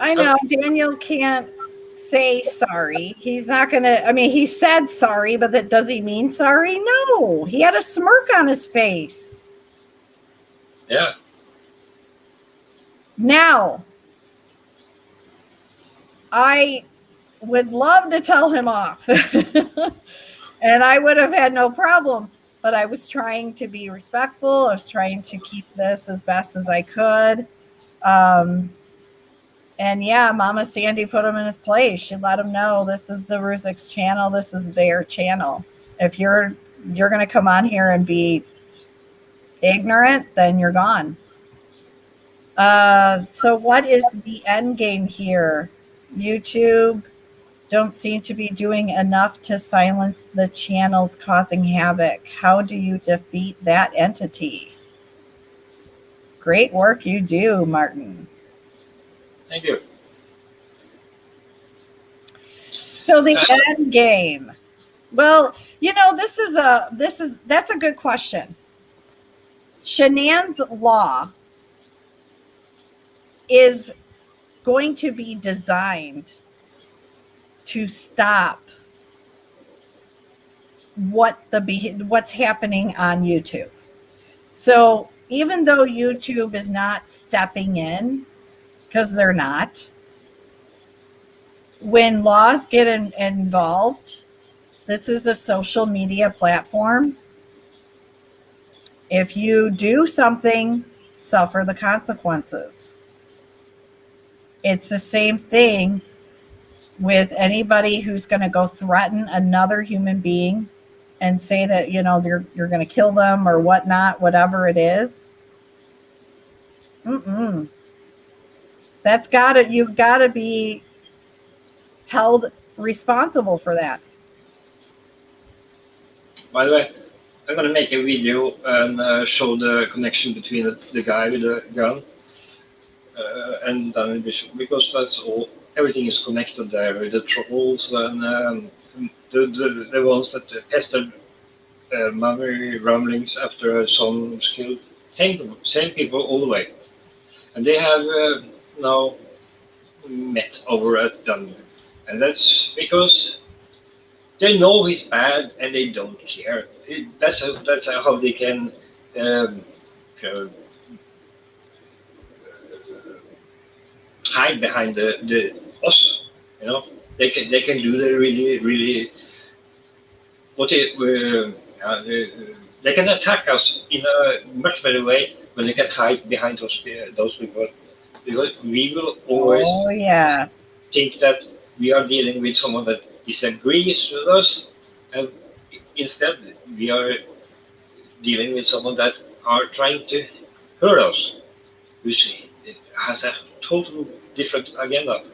I know Daniel can't say sorry. He's not going to, I mean, he said sorry, but does he mean sorry? No, he had a smirk on his face. Yeah. Now, I would love to tell him off and I would have had no problem, but I was trying to be respectful. I was trying to keep this as best as I could. And yeah, Mama Sandy put him in his place. She let him know this is the Ruzik's channel. This is their channel. If you're going to come on here and be ignorant, then you're gone. So what is the end game here? YouTube don't seem to be doing enough to silence the channels causing havoc. How do you defeat that entity? Great work you do, Martin. Thank you. So the end game. Well, you know, that's a good question. Shanann's law is going to be designed to stop what's happening on YouTube. So even though YouTube is not stepping in, because they're not, when laws get involved, this is a social media platform. If you do something, suffer the consequences. It's the same thing with anybody who's going to go threaten another human being and say that, you're going to kill them or whatnot, whatever it is. You've got to be held responsible for that. By the way, I'm going to make a video and show the connection between the guy with the gun and Danny Bishop, because that's all. Everything is connected there with the trolls and the ones that pestered memory rumblings after a song was killed. Same people all the way, and they have now met over at Dunn, and that's because they know he's bad and they don't care. That's how they can hide behind the us. They can do the really what they can attack us in a much better way when they can hide behind those people, because we will always think that we are dealing with someone that disagrees with us, and instead we are dealing with someone that are trying to hurt us, which has a total different agenda.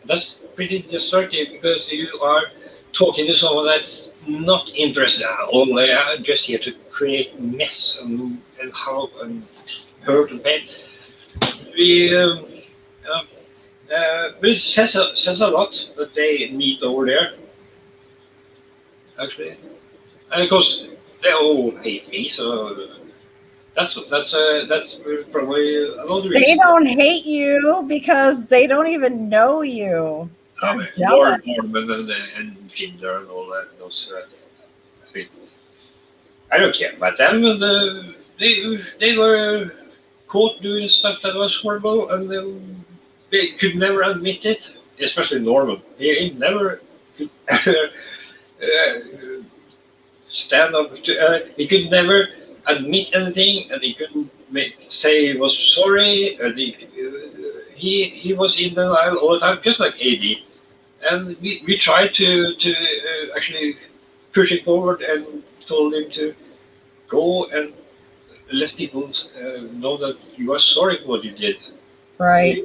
That's pretty destructive, because you are talking to someone that's not interested at all. They are just here to create mess and harm and hurt and pain. But it says a lot that they meet over there, actually. And of course, they all hate me, so that's probably another reason. They don't hate you because they don't even know you. They're jealous. Norman and Ginger and all that. I don't care about them. They were caught doing stuff that was horrible, and they could never admit it. Especially Norman. He never could stand up. He could never admit anything, and he couldn't say he was sorry. And he was in denial all the time, just like AD. And we tried to actually push it forward and told him to go and let people know that you are sorry for what you did. Right.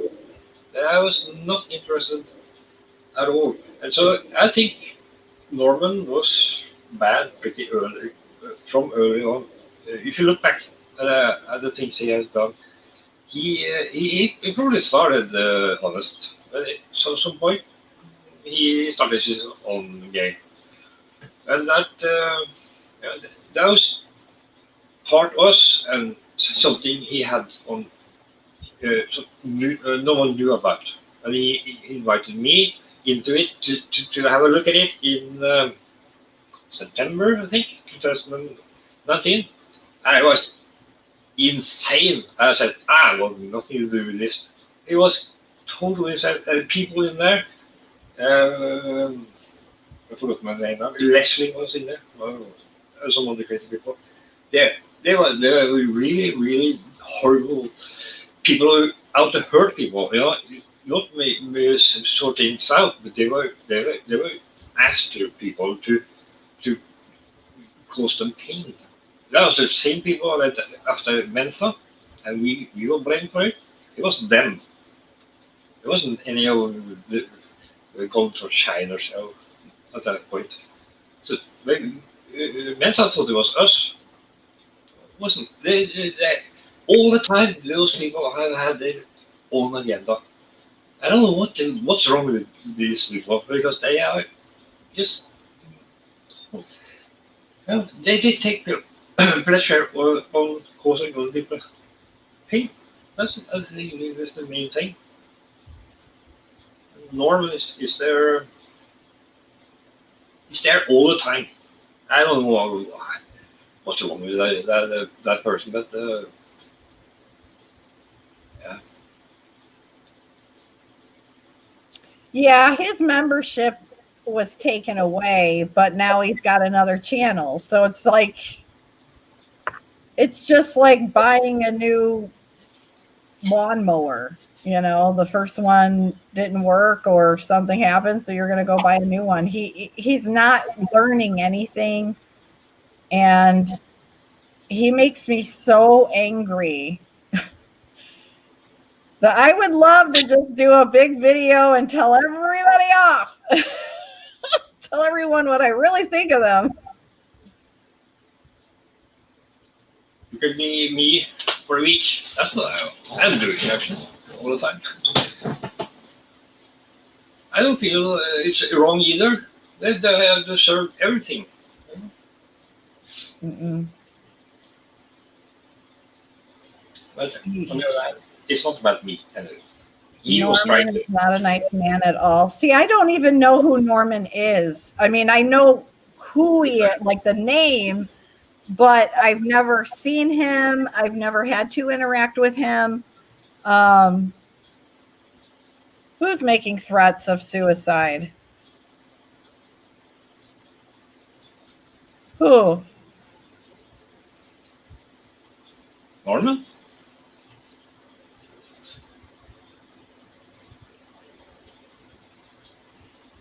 I was not interested at all. And so I think Norman was bad pretty early, from early on. If you look back at the things he has done, he probably started honest. But at some point, he started his own game. And that was part us and something he had on no one knew about. And he invited me into it to have a look at it in September, I think, 2019. And it was insane. I said, I want nothing to do with this. It was totally insane. People in there, I forgot my name now. Leslie was in there. Some of the crazy people. They were really, really horrible people who out to hurt people. Not me sorting things out, but they were after people to cause them pain. That was the same people that after Mensa, and we were blamed for it. It was them. It wasn't any of the going for China show at that point. So Mensa thought it was us. It wasn't. They, all the time, those people have had their own agenda. I don't know what's wrong with these people, because they are just. They take pleasure on causing other people pain. That's the main thing. Norman is there It's there all the time. I don't know what's wrong with that person, but yeah. Yeah, his membership was taken away, but now he's got another channel. So it's like, it's just like buying a new lawnmower. You know, the first one didn't work or something happened, so you're going to go buy a new one. He's not learning anything, and he makes me so angry. That I would love to just do a big video and tell everybody off. Tell everyone what I really think of them. You could be me for a week. That's what I'm doing actually all the time. I don't feel it's wrong either. They have deserved everything. Mm-mm. But on the other hand, it's not about me anyway. He was Norman trying to. is not a nice man at all. See, I don't even know who Norman is. I mean, I know who he is, like the name, but I've never seen him. I've never had to interact with him. Who's making threats of suicide? Who? Norman?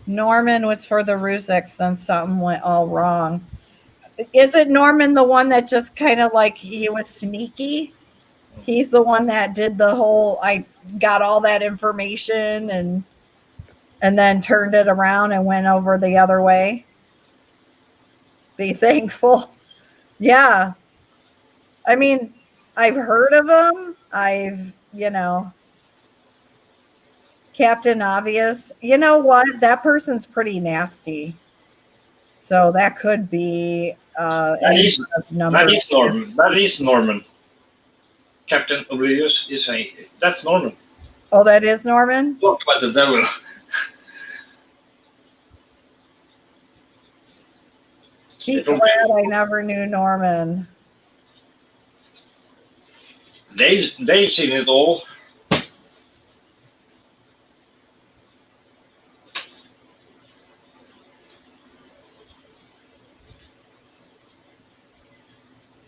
Norman was for the Ruziks, then something went all wrong. Isn't Norman the one that just kind of like he was sneaky? He's the one that did the whole, I got all that information and then turned it around and went over the other way. Be thankful. Yeah. I mean, I've heard of him. Captain Obvious. You know what? That person's pretty nasty. So that could be That is Norman. That is Norman. Captain Oblivious is saying that's Norman. Oh, that is Norman? Talk about the devil. Be glad I never knew Norman. They've seen it all.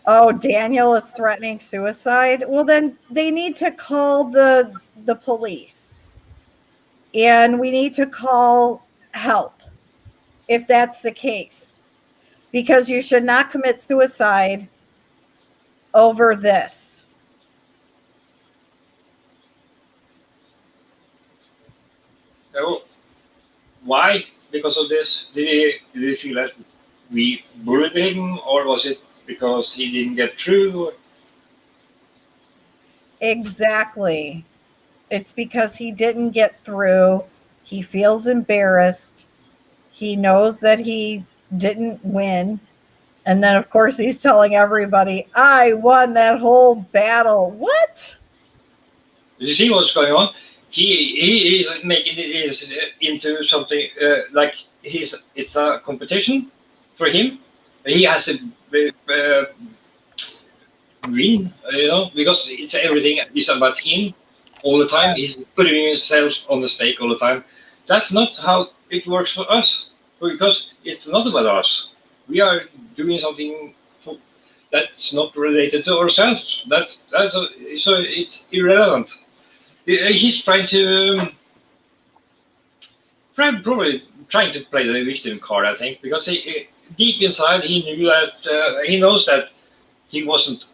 Oh, Daniel is threatening suicide. Well, then they need to call the police. And we need to call help if that's the case. Because you should not commit suicide over this. Oh, why? Because of this? Did he feel that we bullied him, or was it because he didn't get through? Exactly. It's because he didn't get through. He feels embarrassed. He knows that he didn't win. And then, of course, he's telling everybody, I won that whole battle. What? You see what's going on? He is making it into something like it's a competition for him. He has to win, because it's everything is about him all the time. He's putting himself on the stake all the time. That's not how it works for us, because it's not about us. We are doing something that's not related to ourselves. So it's irrelevant. He's probably trying to play the victim card, I think, because deep inside he knew that he knows that he wasn't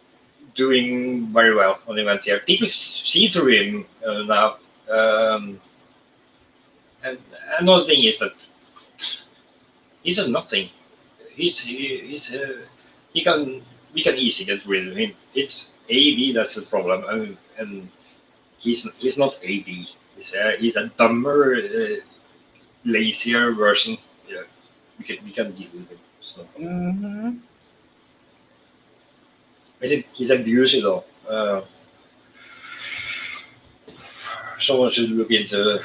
doing very well when he went here. People see through him now. And another thing is that he's a nothing. We can easily get rid of him. It's AB that's the problem, and he's not AB. He's a dumber, lazier version. Yeah, we can deal with him. So. Mm-hmm. I think he's abusive though. Someone should look into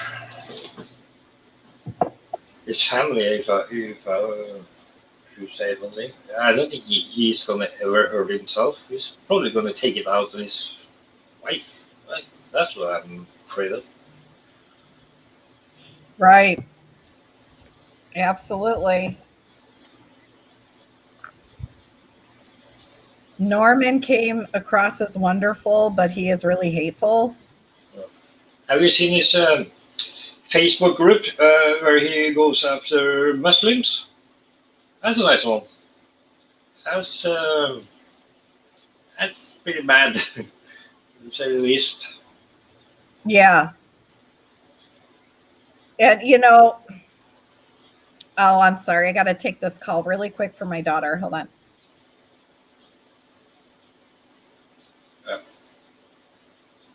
his family, if I should say something. I don't think he's gonna ever hurt himself. He's probably gonna take it out on his wife. Right? That's what I'm afraid of. Right. Absolutely. Norman came across as wonderful, but he is really hateful. Have you seen his Facebook group where he goes after Muslims? That's a nice one. That's uh, that's pretty bad, to say the least. Yeah. And oh, I'm sorry. I got to take this call really quick for my daughter. Hold on.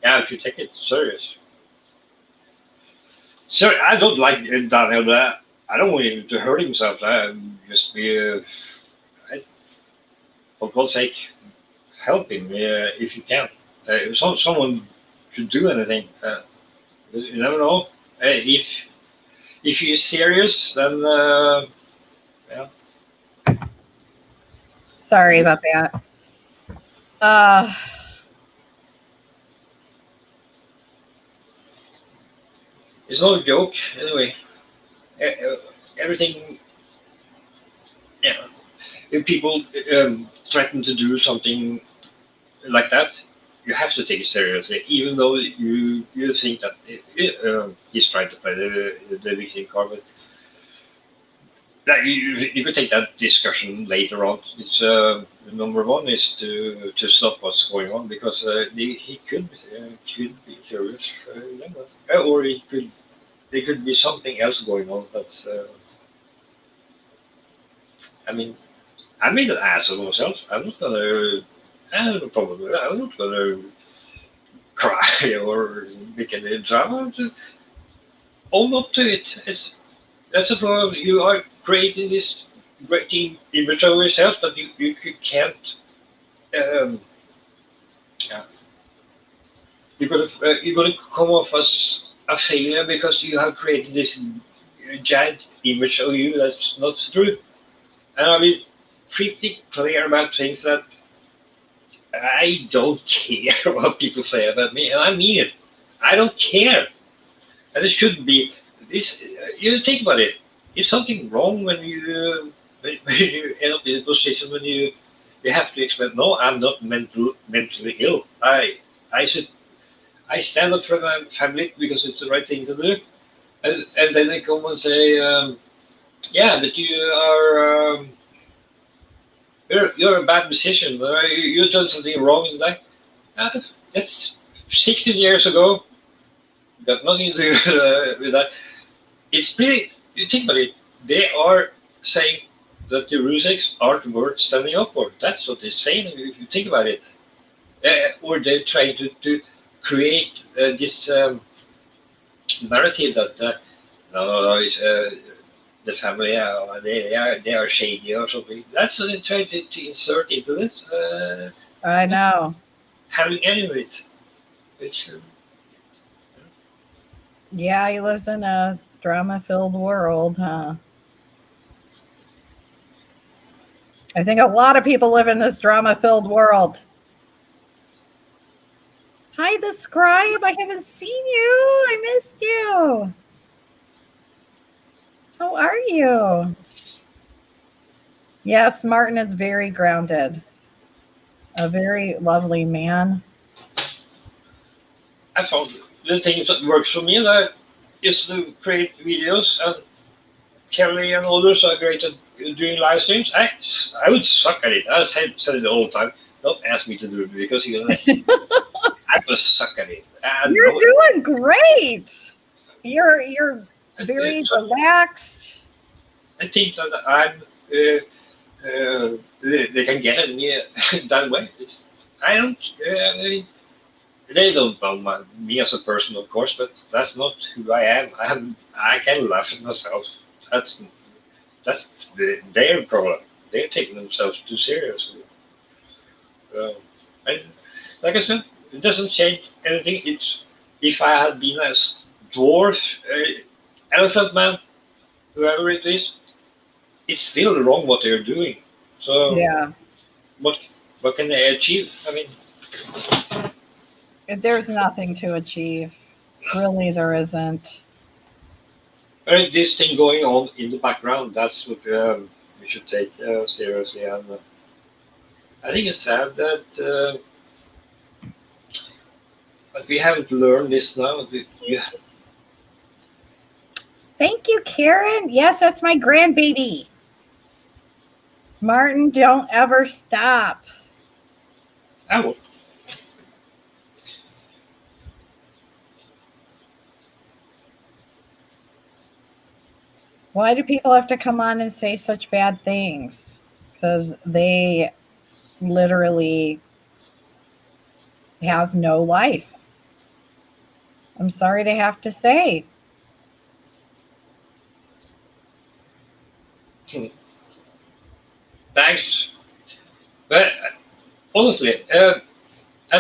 Yeah, if you take it serious. Sir, I don't like Daniel. I don't want him to hurt himself. Just be, for God's sake, help him if you can. If someone should do anything, you never know. If he's serious, then yeah. Sorry about that. Uh, It's not a joke. Anyway, everything. Yeah, if people threaten to do something like that, you have to take it seriously, even though you think that he's trying to play the victim card. But that you could take that discussion later on. It's number one is to stop what's going on because he could be serious, or he could there could be something else going on. That's I mean I made an ass of myself. I'm not gonna. I have no problem with that. I'm not gonna cry or make any drama. Just own up to it. That's the problem. You are creating this great image of yourself, but you can't. Um, yeah, you're gonna come off as a failure because you have created this giant image of you that's not true. And I mean, pretty clear about things that I don't care what people say about me, and I mean it. I don't care, and it shouldn't be. This you think about it. Is something wrong when when you end up in a position when you have to explain? No, I'm not mentally ill. I should I stand up for my family because it's the right thing to do. And then they come and say, yeah, but you are you're a bad musician. You've done something wrong in life. That's 16 years ago. Got nothing to do with that. It's pretty. You think about it. They are saying that the Rusex aren't worth standing up for. That's what they're saying. If you think about it, or they're trying to create this narrative that no, it's, the family they are shady or something. That's what they're trying to insert into this. I know. Having any of it, which Yeah, he lives in a drama-filled world, huh? I think a lot of people live in this drama-filled world. Hi, the scribe. I haven't seen you. I missed you. How are you? Yes, Martin is very grounded. A very lovely man. I found the thing that works for me that is to create videos, and Kelly and others are great at doing live streams. I would suck at it. I said it all the time. Don't ask me to do it because you're gonna. I would suck at it. You're doing great. You're very relaxed. I think that I'm. They can get at me that way. I don't. I mean, they don't know me as a person, of course, but that's not who I am. I can laugh at myself. That's their problem. They're taking themselves too seriously. And like I said, it doesn't change anything. It's if I had been a dwarf, elephant man, whoever it is, it's still wrong what they're doing. So Yeah. what can they achieve? I mean, There's nothing to achieve. Really, there isn't. this thing going on in the background, that's what we should take seriously. And I think it's sad that we haven't learned this now. Thank you, Karen. Yes, that's my grandbaby. Martin, don't ever stop. I won't. Why do people have to come on and say such bad things? Because they literally have no life. I'm sorry to have to say. Thanks. But honestly, I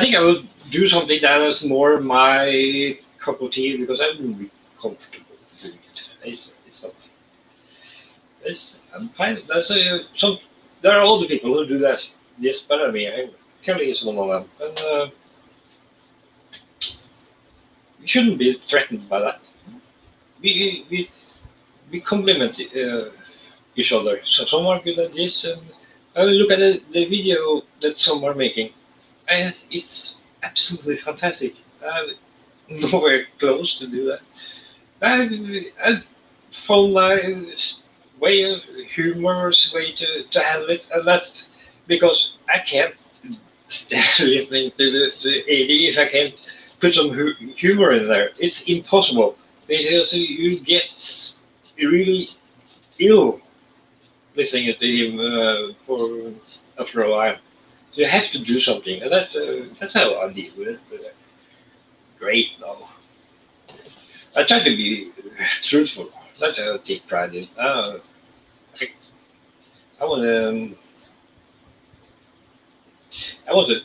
think I will do something that is more my cup of tea because I wouldn't be comfortable doing it. It's not. I'm fine. There are other people who do this better than me. Kelly is one of them, and we shouldn't be threatened by that. We compliment each other. So some are good at this, and I will look at the video that some are making, and it's absolutely fantastic. Nowhere close to do that. I found my way of humorous way to handle it, and that's because I can't stand listening to AD if I can't put some humor in there. It's impossible because you get really ill listening to him for after a while. So you have to do something, and that's how I deal with it. But, great now. I try to be truthful. Not to take pride in. I want to. I want to.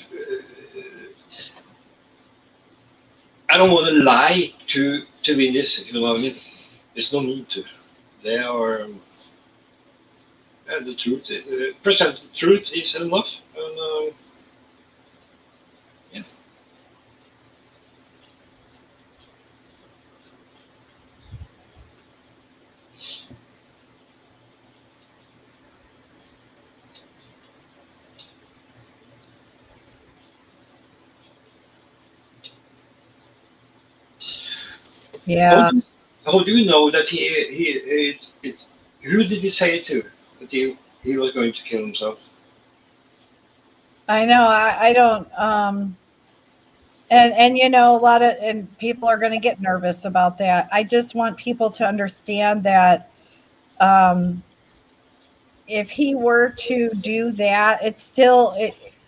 I don't want to lie to win this. If you know what I mean. There's no need to. They are. The truth. Present truth is enough. And, yeah. Yeah. How do you know that who did he say it to? That he was going to kill himself? I know. I don't. And you know, a lot of people are going to get nervous about that. I just want people to understand that if he were to do that, it's still.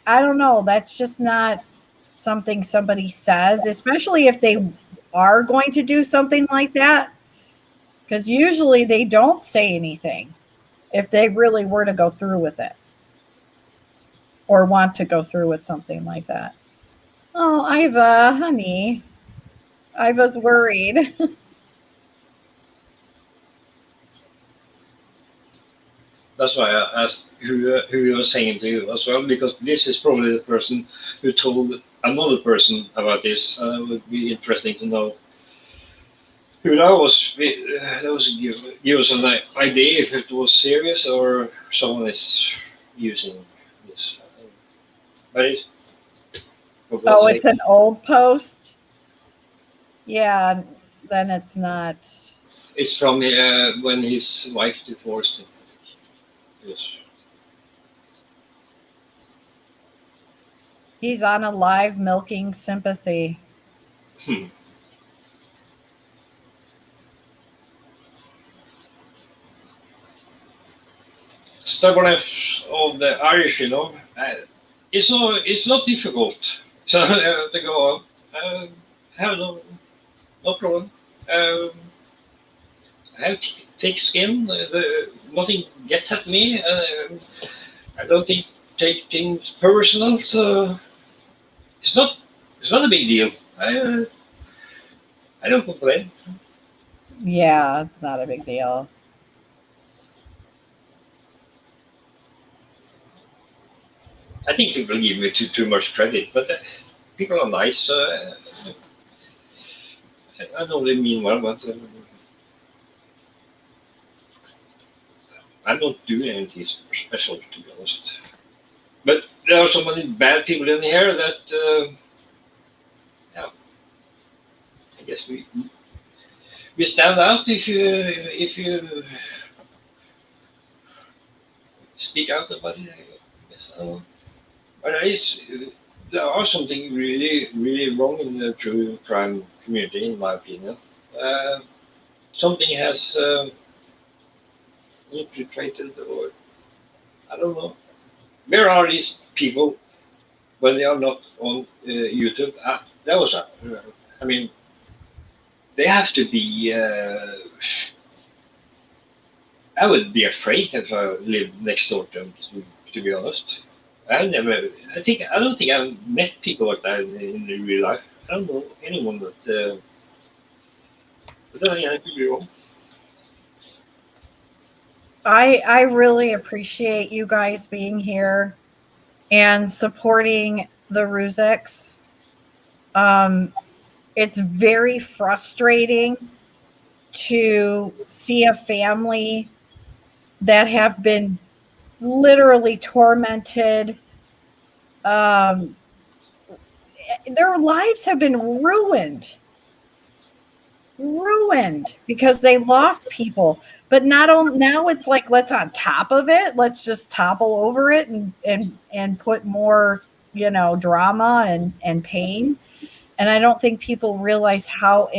I don't know. That's just not something somebody says, especially if they are going to do something like that. Because usually they don't say anything if they really were to go through with it or want to go through with something like that. Oh, Iva, honey. Iva's worried. That's why I asked who he was saying to you as well, because this is probably the person who told another person about this. It would be interesting to know who that was. That was give us an idea if it was serious or someone is using this. But it's, for God's Oh, sake, it's an old post? Yeah, then it's not. it's from when his wife divorced him. Yes. He's on a live milking sympathy. Hmm. Stubbornness of the Irish, you know. It's not difficult so, to go on. Have no problem. I have thick skin. Nothing gets at me. I don't take things personal, so it's not it's not a big deal. I don't complain. Yeah, it's not a big deal. I think people give me too much credit, but people are nice. I know they mean well, but I don't do anything special, to be honest. But there are so many bad people in here that, yeah, I guess we stand out if you speak out about it. I guess I don't know. But there are something really wrong in the true crime community, in my opinion. Uh, Something has infiltrated, or I don't know. Where are these people when they are not on YouTube? That was, I mean, they have to be. I would be afraid if I lived next door to them. To be honest, I never. I don't think I've met people like that in real life. I don't know anyone that. But then again, I could be wrong. I really appreciate you guys being here and supporting the Ruziks. It's very frustrating to see a family that have been literally tormented. Their lives have been ruined because they lost people. But not only now, it's like, let's on top of it, let's just topple over it and put more, drama and pain. And I don't think people realize how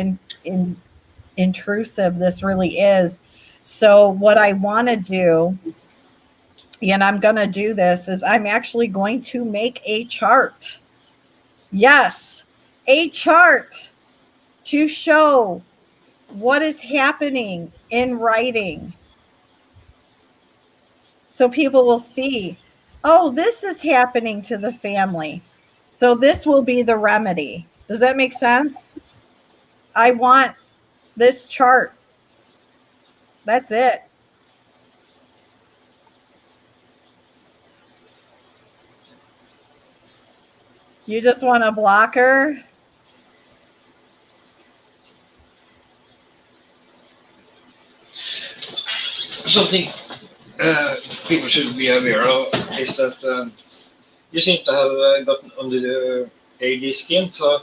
intrusive this really is. So what I want to do, and I'm going to do this, is I'm actually going to make a chart. Yes, a chart to show what is happening in writing. So people will see, oh, this is happening to the family. So this will be the remedy. Does that make sense? I want this chart. That's it. You just want a blocker? Something people should be aware of is that you seem to have gotten under the AD skin, so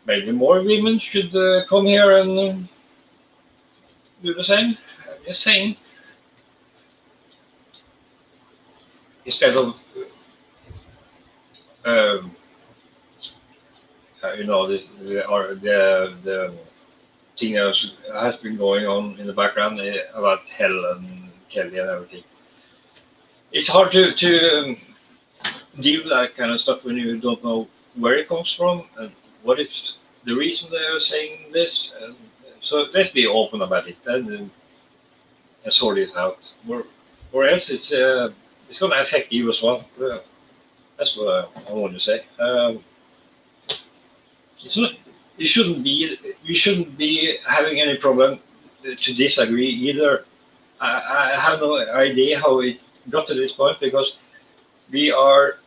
maybe more women should come here and do the same. I'm just saying. Instead of, um, the thing that has been going on in the background about Hell and Kelly and everything. It's hard to deal with that kind of stuff when you don't know where it comes from and what is the reason they are saying this. And so let's be open about it and sort this out. Or else it's going to affect you as well. That's what I want to say. It's not. You shouldn't be. We shouldn't be having any problem to disagree either. I have no idea how it got to this point because we are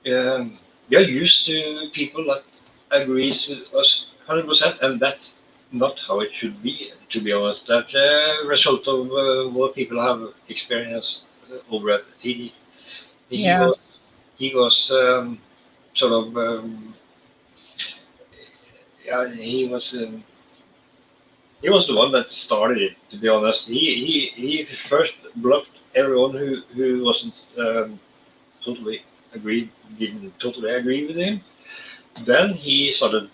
we are used to people that agrees with us 100%, and that's not how it should be. To be honest, that's a result of what people have experienced over at 80. Yeah. He was sort of. Yeah, he was the one that started it. To be honest, he first blocked everyone who wasn't totally agreed, didn't totally agree with him. Then he started,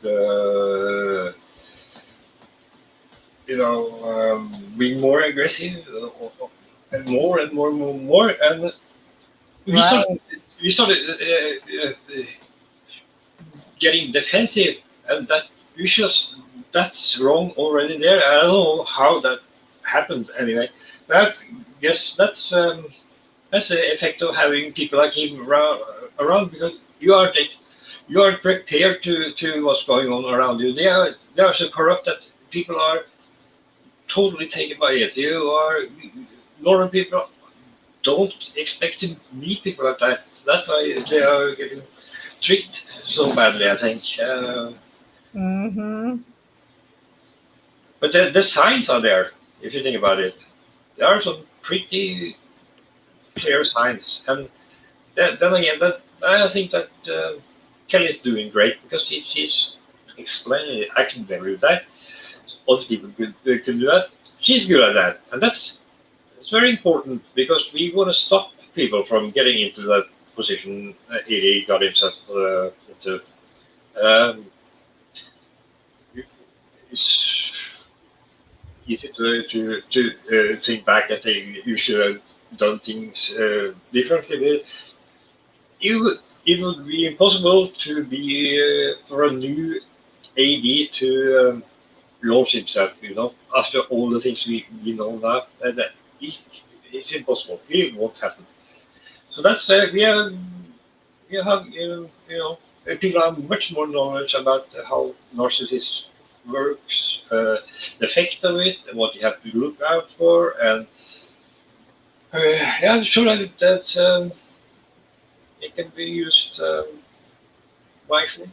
being more aggressive, and more and more and more, and we started getting defensive, and that's wrong already there. I don't know how that happened anyway. But I guess that's the effect of having people like him around because you are prepared to what's going on around you. They are so corrupt that people are totally taken by it. You are normal people don't expect to meet people like that. That's why they are getting tricked so badly, I think. But the signs are there, if you think about it. There are some pretty clear signs. And then again, that I think that Kelly is doing great because she's explaining it. I can do that. Other people can do that. She's good at that. And it's very important because we want to stop people from getting into that position he got himself into. It's easy to think back and think you should have done things differently. But it would be impossible to be for a new AD to launch himself, after all the things we know now. It's impossible. It won't happen. So that's we have people have much more knowledge about how narcissism works, the effect of it, and what you have to look out for, and I'm sure that it can be used wisely.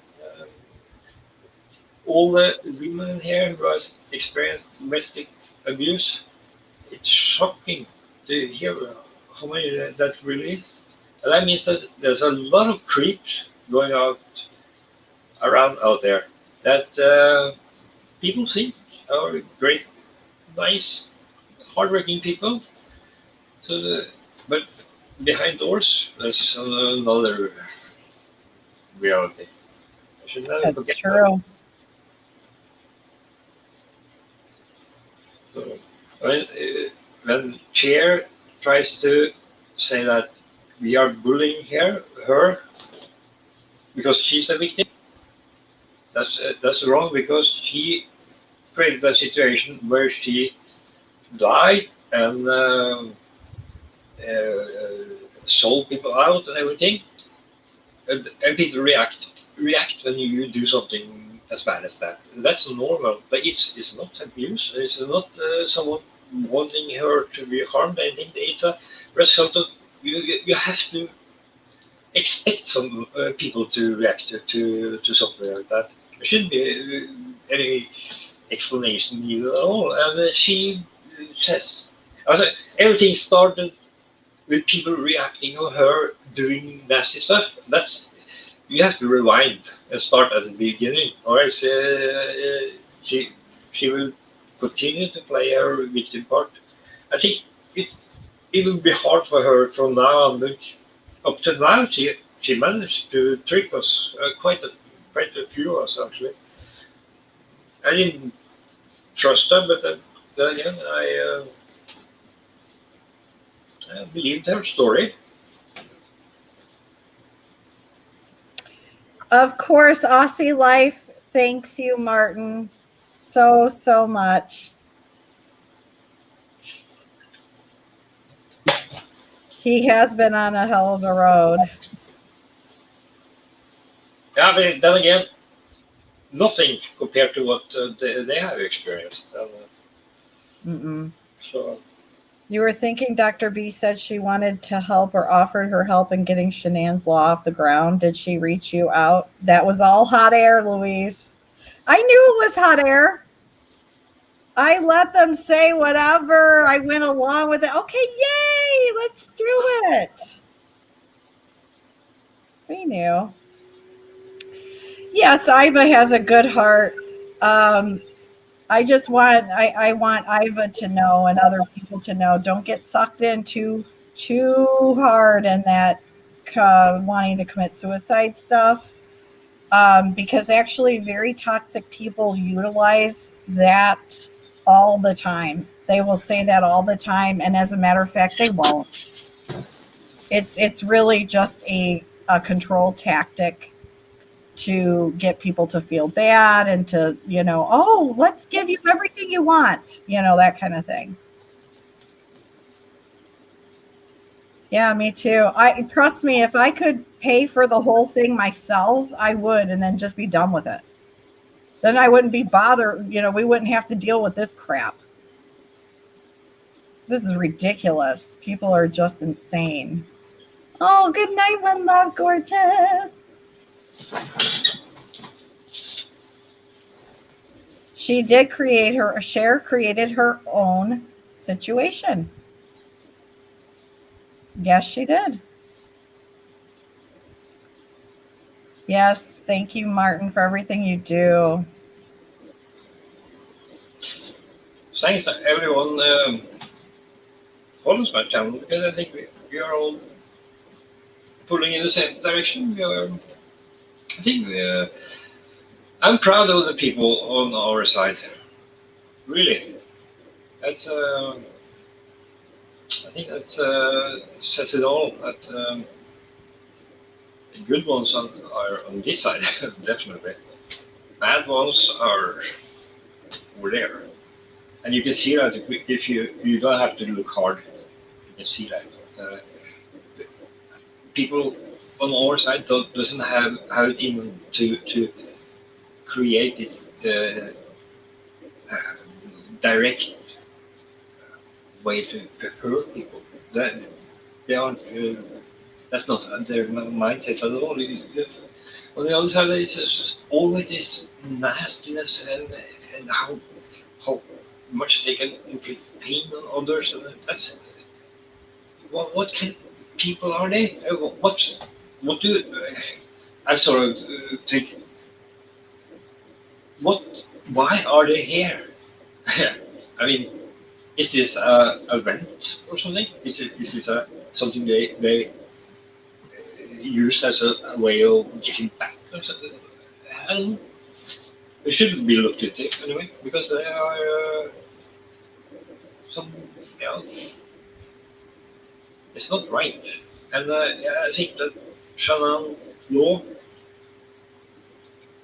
All the women here who have experienced domestic abuse, it's shocking to hear how many that really is. And that means that there's a lot of creeps going around out there that people think are great, nice, hardworking people. But behind doors, there's another reality. I should never That's forget true. that. So, when Chair tries to say that we are bullying her because she's a victim, that's wrong because she created a situation where she died and sold people out and everything, and people react when you do something as bad as that. That's normal, but it's not abuse. It's not someone wanting her to be harmed. I think it's a result of you have to expect some people to react to something like that. There shouldn't be any explanation needed at all. And she says, also, everything started with people reacting on her doing nasty stuff. You have to rewind and start at the beginning, or else she will continue to play her victim part. I think it will be hard for her from now on, but up to now she managed to trick us quite a few of us actually. I didn't trust her, but then again I believed her story. Of course, Aussie Life thanks you, Martin, so much. He has been on a hell of a road. Yeah, but then again, nothing compared to what they have experienced. So you were thinking Dr. B said she wanted to help or offered her help in getting Shanann's law off the ground. Did she reach you out? That was all hot air, Louise. I knew it was hot air. I let them say whatever. I went along with it. Okay, yay, let's do it. We knew. Yes, Iva has a good heart. I just want I want Iva to know and other people to know, don't get sucked in too hard in that wanting to commit suicide stuff, because actually very toxic people utilize that all the time. They will say that all the time, and as a matter of fact, they won't. It's really just a control tactic to get people to feel bad and to, oh, let's give you everything you want, that kind of thing. Yeah, me too. Trust me, if I could pay for the whole thing myself, I would, and then just be done with it. Then I wouldn't be bothered. We wouldn't have to deal with this crap. This is ridiculous. People are just insane. Oh, good night, one love, gorgeous. She did create her, Cher created her own situation. Yes, she did. Yes, thank you, Martin, for everything you do. Thanks to everyone follows my channel, because I think we are all pulling in the same direction. I'm proud of the people on our side. Really, that's I think that says it all. That the good ones are on this side, definitely. Bad ones are over there, and you can see that if you don't have to look hard, you can see that. People on our side doesn't have it in to create this direct way to hurt people. That they aren't. That's not their mindset at all. On the other side, it's just always this nastiness and how much they can inflict pain on others. That's what kind of people are they? What do I sort of think? Why are they here? I mean, is this a rent or something? Is this something they use as a way of getting back or something? I don't know. It shouldn't be looked at it anyway, because they are some, it's not right. And I think that Shannon law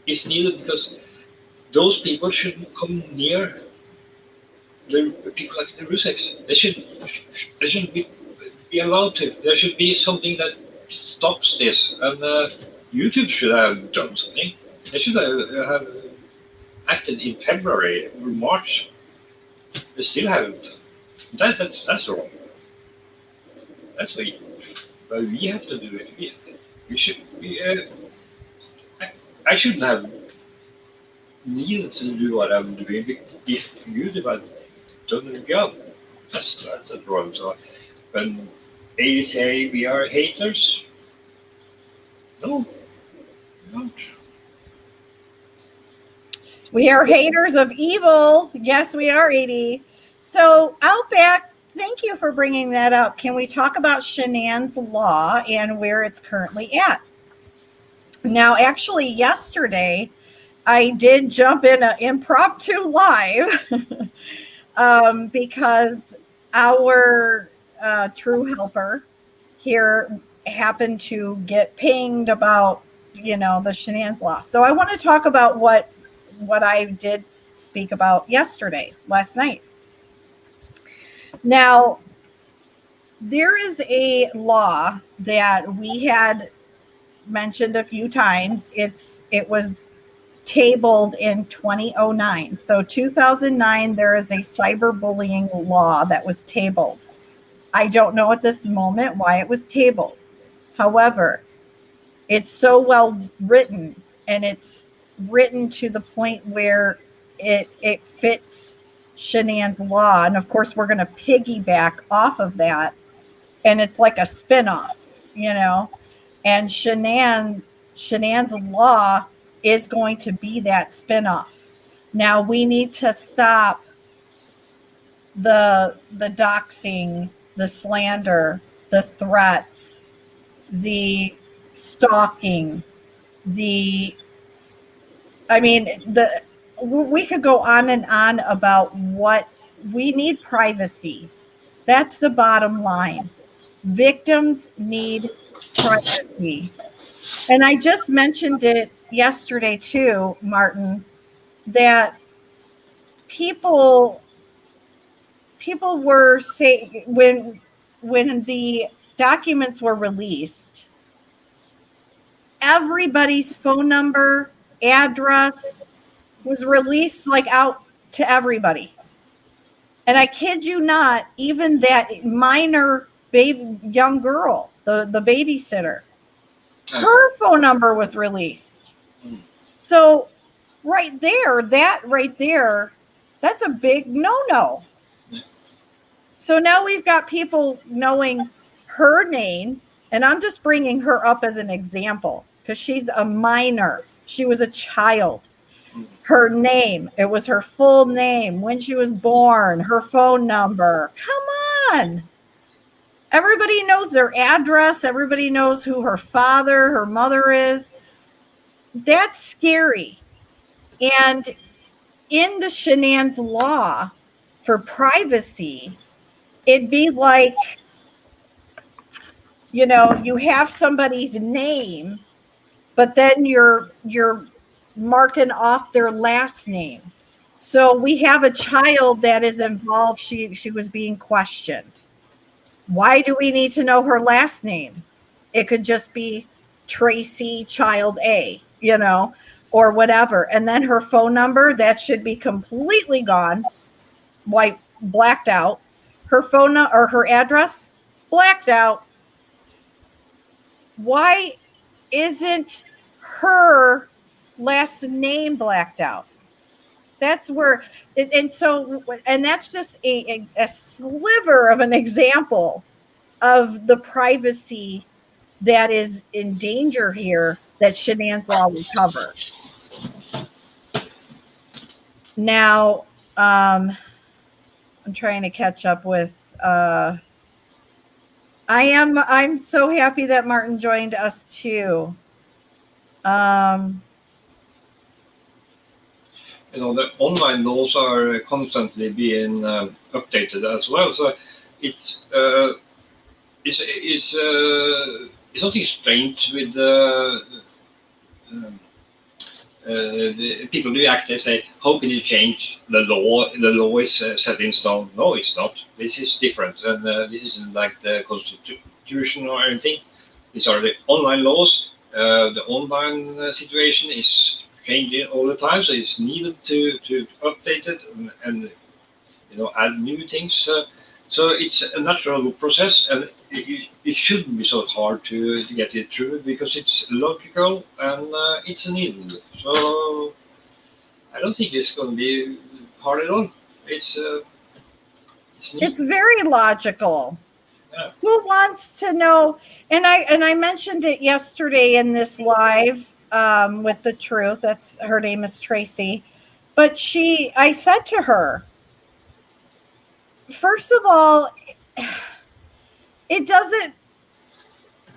is needed, because those people shouldn't come near the people like the Rusex. They shouldn't be allowed to. There should be something that stops this, and YouTube should have done something. They should have acted in February or March. They still haven't. That's wrong. That's what we have to do it. We should. I shouldn't have needed to do what I'm doing if YouTube had done the job. That's a problem. So when they say we are haters, no, we don't. We are haters of evil. Yes, we are, Edie. So, Outback, thank you for bringing that up. Can we talk about Shanann's law and where it's currently at? Now, actually, yesterday, I did jump in an impromptu live because our true helper here happened to get pinged about, the Shanann's law. So I want to talk about what I did speak about last night. Now, there is a law that we had mentioned a few times. It was tabled in 2009. So 2009, there is a cyberbullying law that was tabled. I don't know at this moment why it was tabled. However, it's so well written, and it's written to the point where it fits Shanann's law. And of course, we're going to piggyback off of that. And it's like a spinoff, and Shanann's law is going to be that spinoff. Now we need to stop the doxing, the slander, the threats, the stalking, we could go on and on about what we need. Privacy. That's the bottom line. Victims need privacy. And I just mentioned it yesterday too, Martin, that people were saying when the documents were released, everybody's phone number, address was released out to everybody. And I kid you not, even that minor young girl, the babysitter, her phone number was released. So right there, that's a big no-no. So now we've got people knowing her name, and I'm just bringing her up as an example because she's a minor. She was a child. Her name, it was her full name, when she was born, her phone number. Come on. Everybody knows their address. Everybody knows who her father, her mother is. That's scary. And in the Shenan's law for privacy, it'd be like, you know, you have somebody's name, but then you're marking off their last name. So we have a child that is involved. She was being questioned. Why do we need to know her last name? It could just be Tracy Child A, you know, or whatever. And then her phone number, that should be completely gone, blacked out. Her phone or her address, blacked out. Why isn't her last name blacked out? That's where, and that's just a sliver of an example of the privacy that is in danger here that Shenan's law will cover. Now, I'm trying to catch up with, I'm so happy that Martin joined us too. You know, the online laws are constantly being updated as well. So it's something strange with the people do act and say, how can you change the law? The law is set in stone. No, it's not. This is different. And this isn't like the Constitution or anything. These are the online laws. The online situation is changing all the time, so it's needed to update it and you know, add new things. So it's a natural process, and it shouldn't be so hard to get it through because it's logical and it's needed. So I don't think it's going to be hard at all. It's very logical. Yeah. Who wants to know? And I mentioned it yesterday in this live with the truth. That's her name is Tracy, but I said to her, first of all,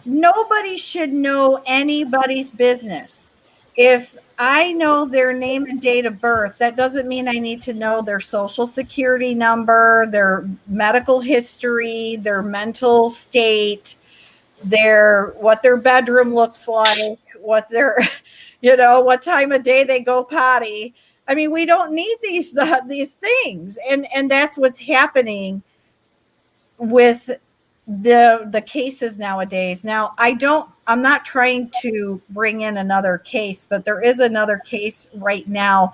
nobody should know anybody's business. If I know their name and date of birth, that doesn't mean I need to know their social security number, their medical history, their mental state, what their bedroom looks like, what time of day they go potty. I mean, we don't need these things, and that's what's happening with the cases nowadays. Now, I'm not trying to bring in another case, but there is another case right now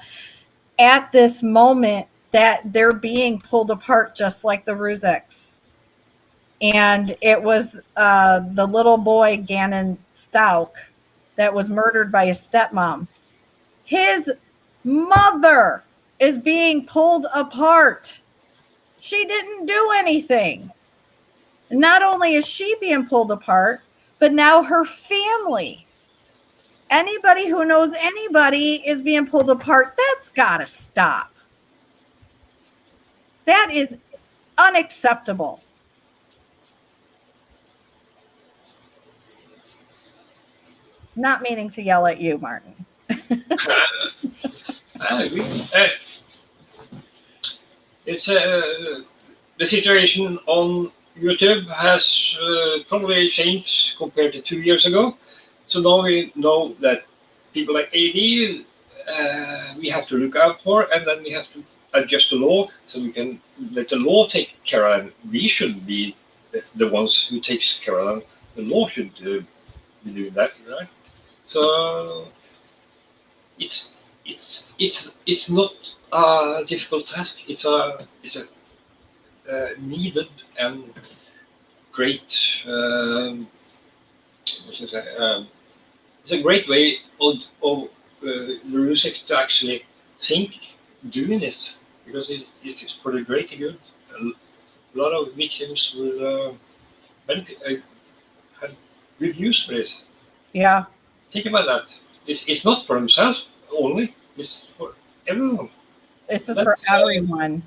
at this moment that they're being pulled apart just like the Ruziks. And it was the little boy, Gannon Stauk, that was murdered by his stepmom. His mother is being pulled apart. She didn't do anything. Not only is she being pulled apart, but now her family, anybody who knows anybody, is being pulled apart. That's got to stop. That is unacceptable. Not meaning to yell at you, Martin. I agree. It's the situation on YouTube has probably changed compared to 2 years ago. So now we know that people like AD, we have to look out for, and then we have to adjust the law so we can let the law take care of them. We shouldn't be the ones who takes care of them. The law should be doing that, right? So it's not a difficult task. It's a needed and great. What should I say? It's a great way of the music to actually think doing this because it is for the greater good. A lot of victims will have good use for this. Yeah. Think about that. It's not for themselves only. It's for everyone. This is for everyone.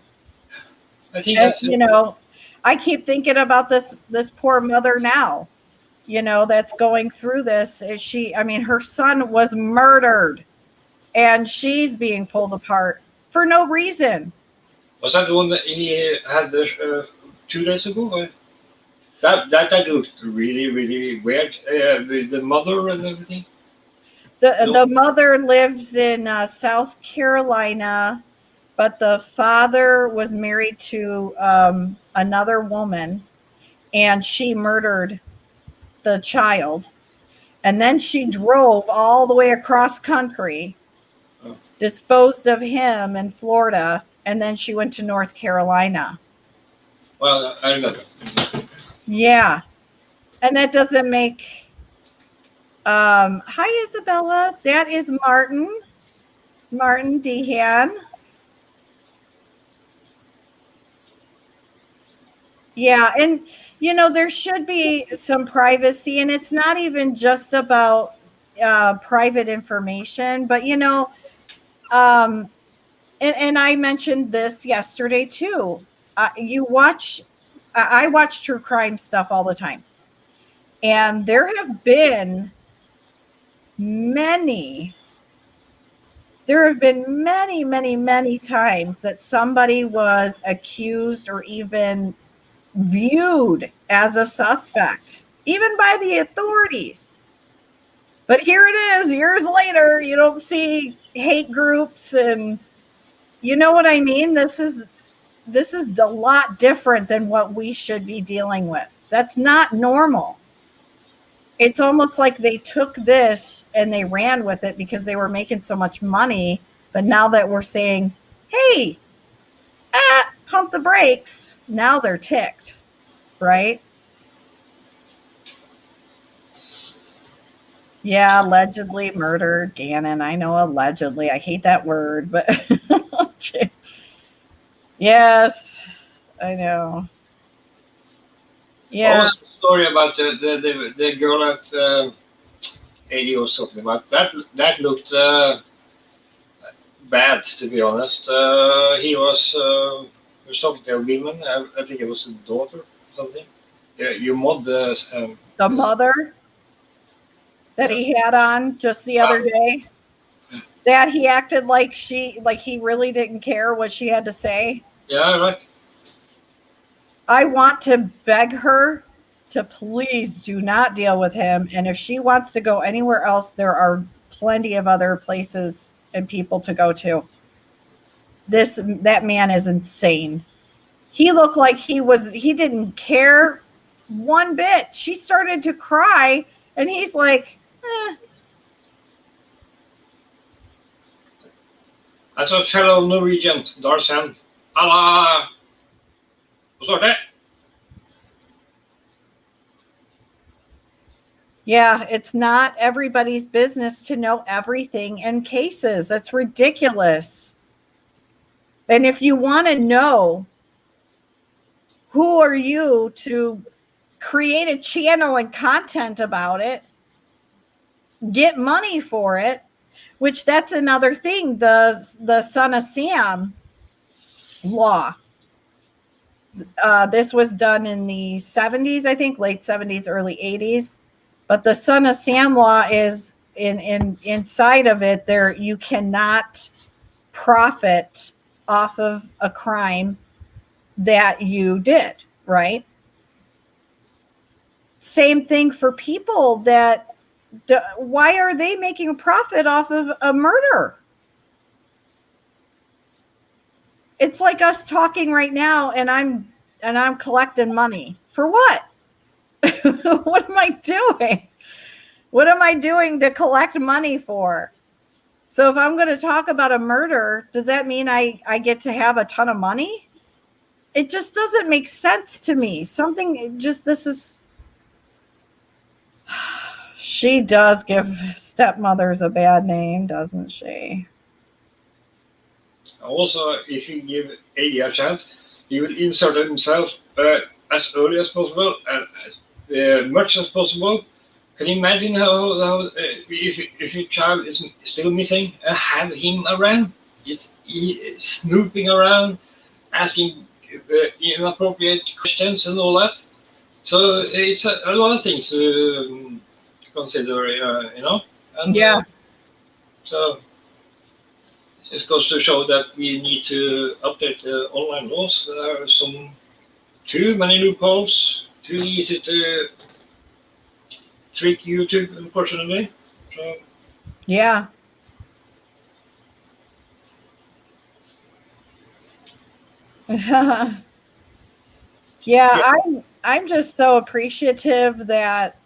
I think And, that's I keep thinking about this poor mother now, that's going through this. Her son was murdered and she's being pulled apart for no reason. Was that the one that he had 2 days ago? Or? That looked really, really weird with the mother and everything. The mother lives in South Carolina, but the father was married to another woman, and she murdered the child. And then she drove all the way across country, disposed of him in Florida, and then she went to North Carolina. Well, I remember. Yeah. And that doesn't make... hi, Isabella. That is Martin Deehan. Yeah, and there should be some privacy, and it's not even just about private information, but and I mentioned this yesterday too. I watch true crime stuff all the time, and there have been many many times that somebody was accused or even viewed as a suspect, even by the authorities. But here it is, years later, you don't see hate groups, and you know what I mean? This is a lot different than what we should be dealing with. That's not normal. It's almost like they took this and they ran with it because they were making so much money. But now that we're saying, hey, pump the brakes, now they're ticked. Right? Yeah, allegedly murdered Gannon. I know, allegedly. I hate that word, but yes, I know. Yeah. What was the story about the girl at 80 or something about that? That looked bad, to be honest. He was talking to a woman. I think it was a daughter or something. Yeah, you mod the mother that he had on just the other day. That he acted like he really didn't care what she had to say. Yeah, right. I want to beg her to please do not deal with him. And if she wants to go anywhere else, there are plenty of other places and people to go to. That man is insane. He looked like he didn't care one bit. She started to cry and he's like, As a fellow Norwegian, Darsen, Allah, what's that? Yeah, it's not everybody's business to know everything in cases. That's ridiculous. And if you want to know, who are you to create a channel and content about it, get money for it, which that's another thing, the Son of Sam law. This was done in the 70s, I think, late 70s, early 80s. But the Son of Sam law is inside of it. There, you cannot profit off of a crime that you did, right? Same thing for people that, why are they making a profit off of a murder? It's like us talking right now, and I'm collecting money for what? What am I doing? What am I doing to collect money for? So if I'm going to talk about a murder, does that mean I get to have a ton of money? it just doesn't make sense to me. She does give stepmothers a bad name, doesn't she? Also, if you give AD a chance, he will insert himself as early as possible and as much as possible. Can you imagine how if your child is still missing, have him around? He snooping around, asking inappropriate questions and all that. So it's a lot of things to consider, And, yeah. So it goes to show that we need to update the online laws. There are too many loopholes, too easy to trick YouTube, unfortunately. So, yeah. Yeah, I'm just so appreciative that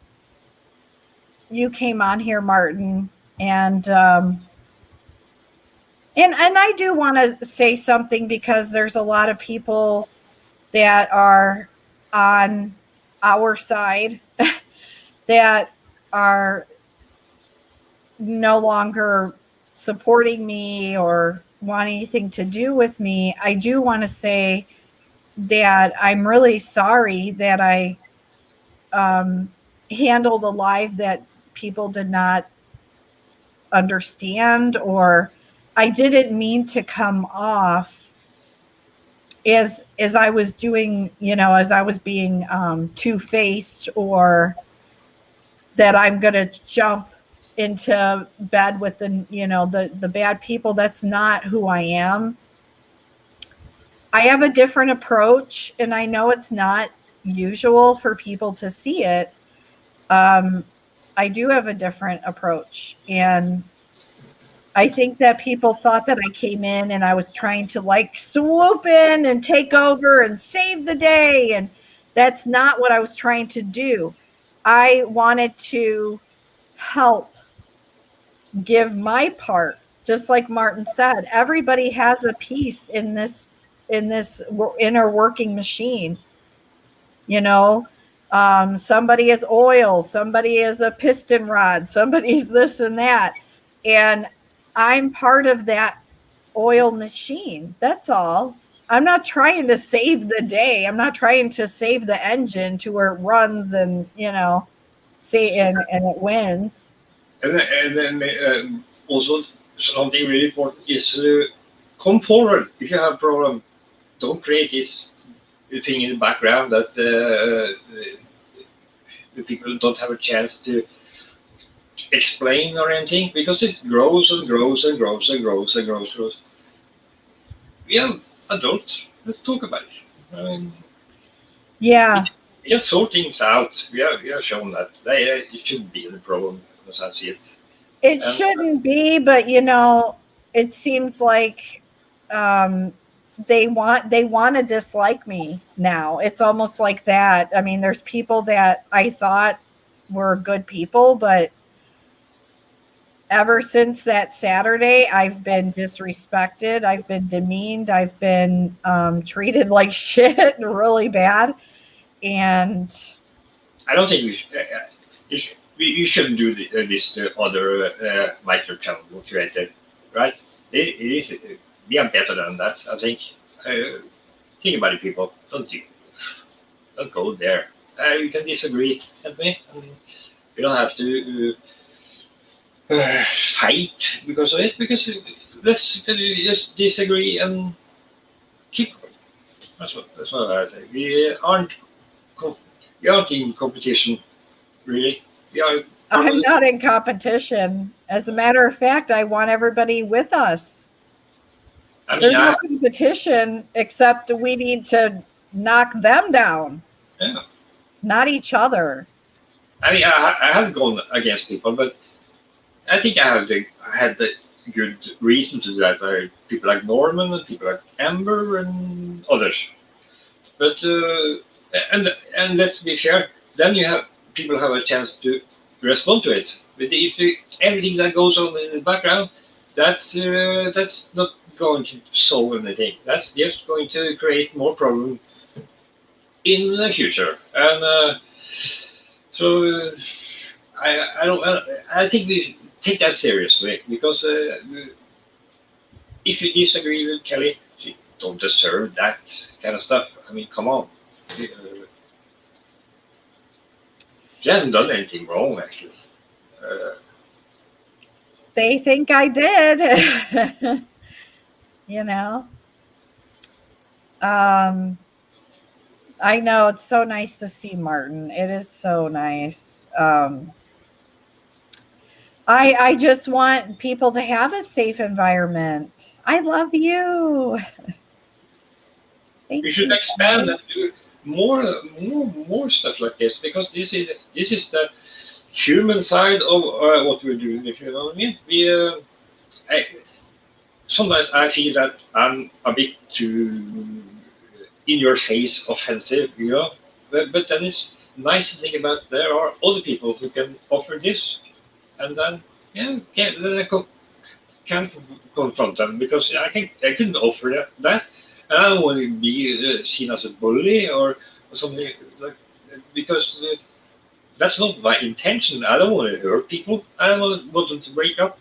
you came on here, Martin, and I do want to say something, because there's a lot of people that are on our side that are no longer supporting me or want anything to do with me. I do want to say that I'm really sorry that I handled a live that people did not understand, or I didn't mean to come off as I was doing, as I was being two-faced, or that I'm going to jump into bed with the bad people. That's not who I am. I have a different approach, and I know it's not usual for people to see it. I do have a different approach, and I think that people thought that I came in and I was trying to like swoop in and take over and save the day, and that's not what I was trying to do. I wanted to help give my part, just like Martin said. Everybody has a piece in this inner working machine. Somebody is oil, somebody is a piston rod, somebody's this and that, and I'm part of that oil machine. That's all. I'm not trying to save the day. I'm not trying to save the engine to where it runs and say and it wins. and then also something really important is come forward if you have a problem. Don't create this thing in the background that the people don't have a chance to explain or anything, because it grows and grows and grows and grows and grows. We are adults. Let's talk about it. I mean, yeah. We can sort things out. We are shown that it shouldn't be a problem, as I see it. It shouldn't be, but it seems like they want to dislike me now. It's almost like that. I mean, there's people that I thought were good people, but ever since that Saturday, I've been disrespected. I've been demeaned. I've been treated like shit, really bad. And I don't think you shouldn't do this to other micro channel creator, right? It is. We are better than that, I think. Think about it, people. Don't go there. You can disagree with me. I mean, you don't have to fight because of it. Because let's just disagree and keep going. That's what I say. We aren't in competition, really. I'm not in competition. As a matter of fact, I want everybody with us. There's no competition, except we need to knock them down. Yeah. Not each other. I mean, I haven't gone against people, but I think I had the good reason to do that. Like people like Norman and people like Amber and others. But and let's be fair, then people have a chance to respond to it. But if everything that goes on in the background, that's not going to solve anything. That's just going to create more problems in the future. And so I don't. I think we take that seriously because if you disagree with Kelly, she don't deserve that kind of stuff. I mean, come on. She hasn't done anything wrong, actually. They think I did. You know. I know it's so nice to see Martin. It is so nice. I just want people to have a safe environment. I love you. We should expand and do more stuff like this because this is the human side of what we're doing. If you know what I mean. Sometimes I feel that I'm a bit too in your face offensive, you know. But then it's nice to think about there are other people who can offer this, and then then I can confront them because I couldn't offer that, and I don't want to be seen as a bully or something like because that's not my intention. I don't want to hurt people. I don't want them to break up,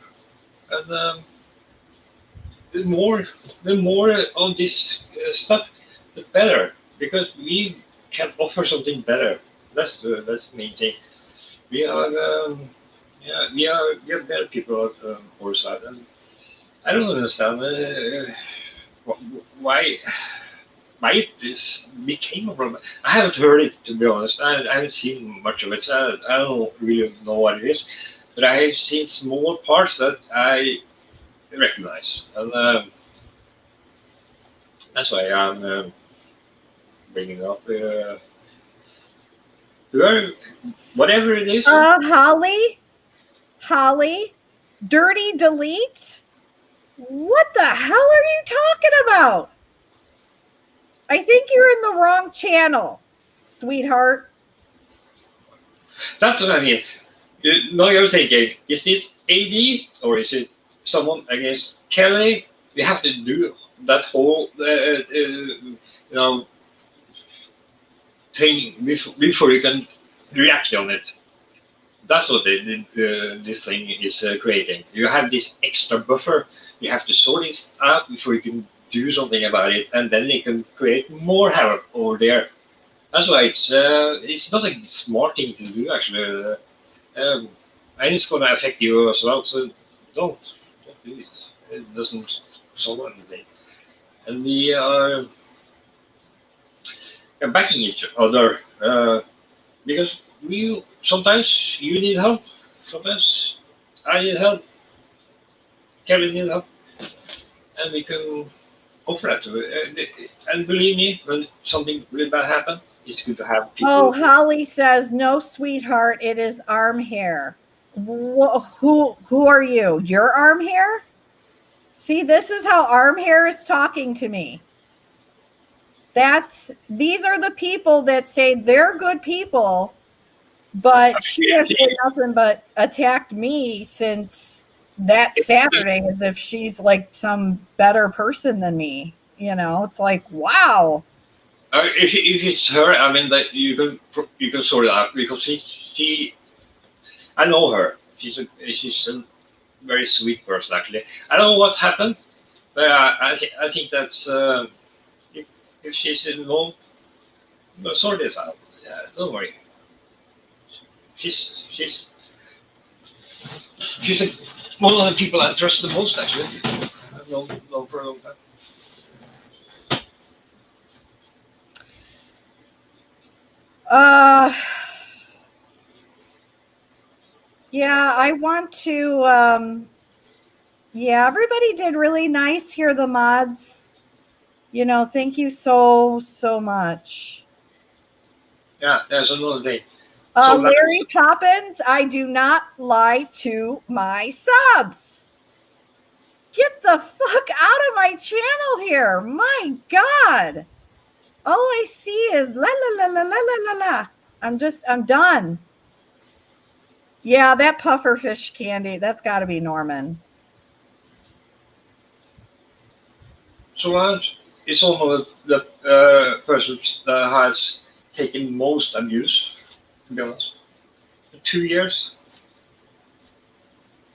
and the more of this stuff, the better, because we can offer something better. That's the main thing. We are, we are better people at our side, and I don't understand why this became a problem. I haven't heard it, to be honest. I haven't seen much of it, so I don't really know what it is. But I have seen small parts that I recognize, and that's why I'm bringing up whatever it is. Holly, dirty delete. What the hell are you talking about? I think you're in the wrong channel, sweetheart. That's what I mean. Now you're thinking, is this AD or is it someone against Kelly? We have to do that whole thing before you can react on it. That's what this thing is creating. You have this extra buffer. You have to sort this out before you can do something about it, and then they can create more havoc over there. That's why it's not a smart thing to do actually. And it's going to affect you as well. So don't do it. It doesn't solve anything. And we are backing each other because sometimes you need help, sometimes I need help, Kelly need help, and we can offer that to her. And believe me, when something really bad happens, it's good to have people. Oh, Holly says, no, sweetheart, it is arm hair. Who are you? Your arm hair? See, this is how arm hair is talking to me. These are the people that say they're good people, but she has done nothing but attacked me since that Saturday as if she's like some better person than me. You know, it's like, wow. If it's her, I mean that you can sort it out because she I know her. She's a very sweet person actually. I don't know what happened, but I think that's if she's involved, we'll sort this out. Yeah, don't worry. She's one of the people I trust the most actually. I've known for a long time. Yeah, I want to, everybody did really nice here, the mods. You know, thank you so much. Yeah, there's another thing. Larry Poppins, I do not lie to my subs. Get the fuck out of my channel here. My God. All I see is la la la la la la la la. I'm done. Yeah, that pufferfish candy, that's got to be Norman. Solange is one of the persons that has taken most abuse, to be honest. 2 years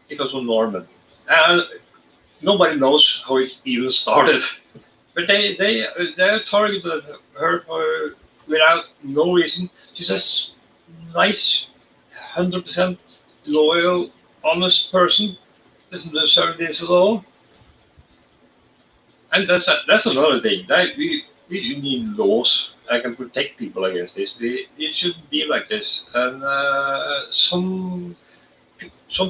because of Norman. And nobody knows how it even started. But they targeted her for, without no reason. She's a nice, 100% loyal, honest person. Doesn't deserve this at all. And that's another thing. That we need laws that can protect people against this. It shouldn't be like this. And some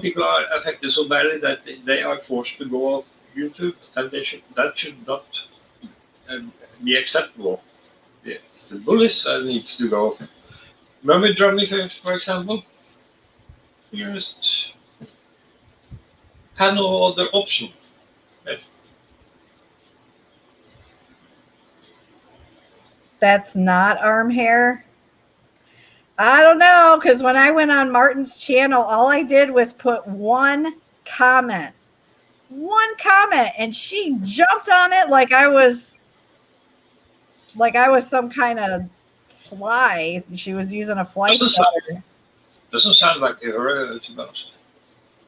people are affected so badly that they are forced to go off YouTube, and that should not be acceptable. It's the bullies that needs to go. Mummy drumming, for example, you just have no other option. That's not arm hair. I don't know, because when I went on Martin's channel, all I did was put one comment, and she jumped on it like I was some kind of fly. She was using a fly swatter. Doesn't sound like her, to be honest.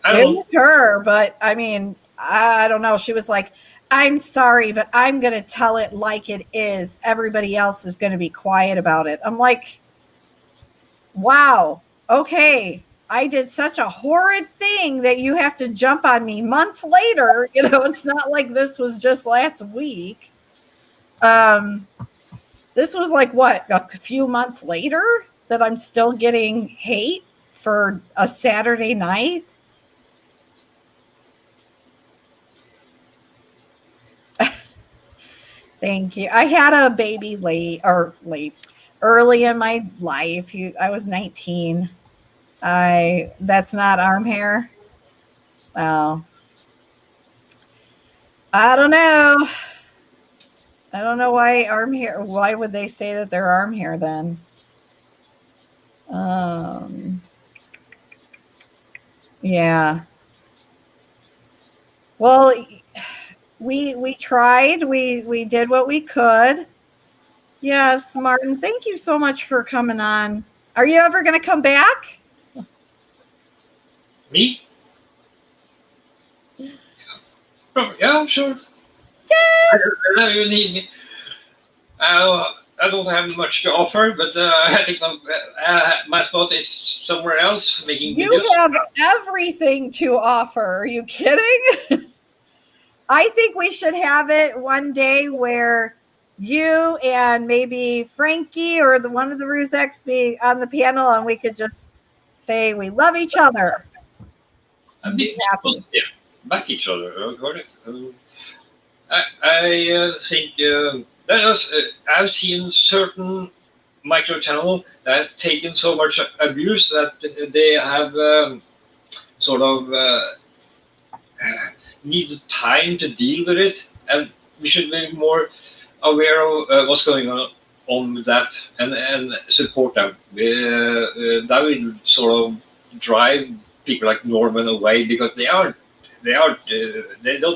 It was her, but I mean, I don't know. She was like, I'm sorry, but I'm going to tell it like it is. Everybody else is going to be quiet about it. I'm like, wow, okay. I did such a horrid thing that you have to jump on me months later. You know, it's not like this was just last week. This was like, what, a few months later that I'm still getting hate for a Saturday night? Thank you. I had a baby early in my life. I was 19. That's not arm hair. Oh, I don't know. I don't know why arm hair. Why would they say that they're arm hair then? Yeah. Well, we tried. We did what we could. Yes, Martin, thank you so much for coming on. Are you ever going to come back? Me? Oh, yeah, sure. Yes. You need me. I don't have much to offer, but I think my spot is somewhere else making videos. You have everything to offer. Are you kidding? I think we should have it one day where you and maybe Frankie or one of the Rusecs be on the panel, and we could just say we love each other. And be happy. Yeah, back each other. I think I've seen certain micro channel that has taken so much abuse that they have sort of need time to deal with it, and we should be more aware of what's going on with that and support them. That will sort of drive people like Norman away, because they don't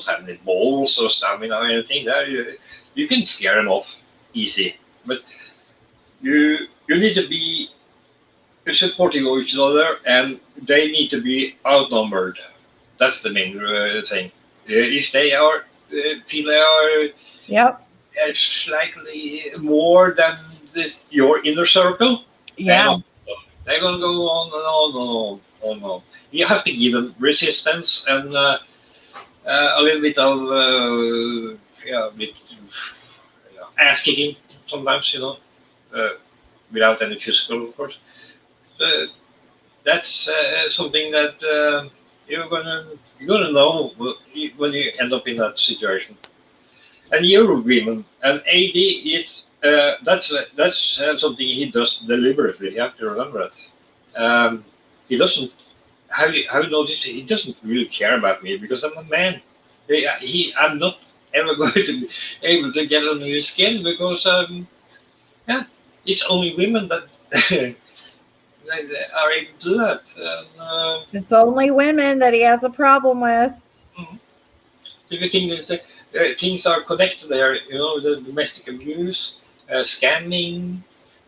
have any balls or stamina or anything. You can scare them off easy, but you need to be supporting of each other, and they need to be outnumbered. That's the main thing. If they are feel they are slightly more than your inner circle, yeah, they're gonna go on and on and on. You have to give them resistance and a little bit of ass kicking sometimes, without any physical, of course. That's something that you're gonna know when you end up in that situation. And you're women, and AD is that's something he does deliberately. You have to remember that. He doesn't. Have you noticed? He doesn't really care about me because I'm a man. I'm not ever going to be able to get under his skin because it's only women that are able to do that. And, it's only women that he has a problem with. If you think things are connected there. You know, the domestic abuse, scamming,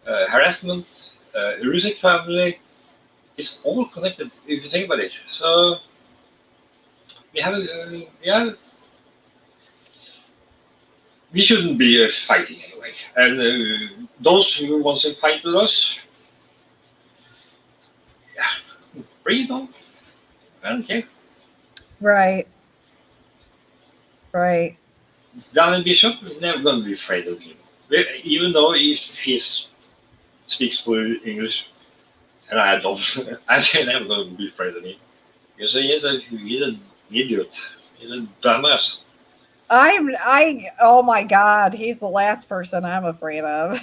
harassment, Rusick family. It's all connected if you think about it. So we have, we shouldn't be fighting anyway. And those who want to fight with us, yeah, bring it on. I don't care. Right. Daniel Bishop, never going to be afraid of him. Even though if he speaks full English, and I don't, I'm never going to be afraid of him. Because he's an idiot. He's a dumbass. Oh my God, he's the last person I'm afraid of.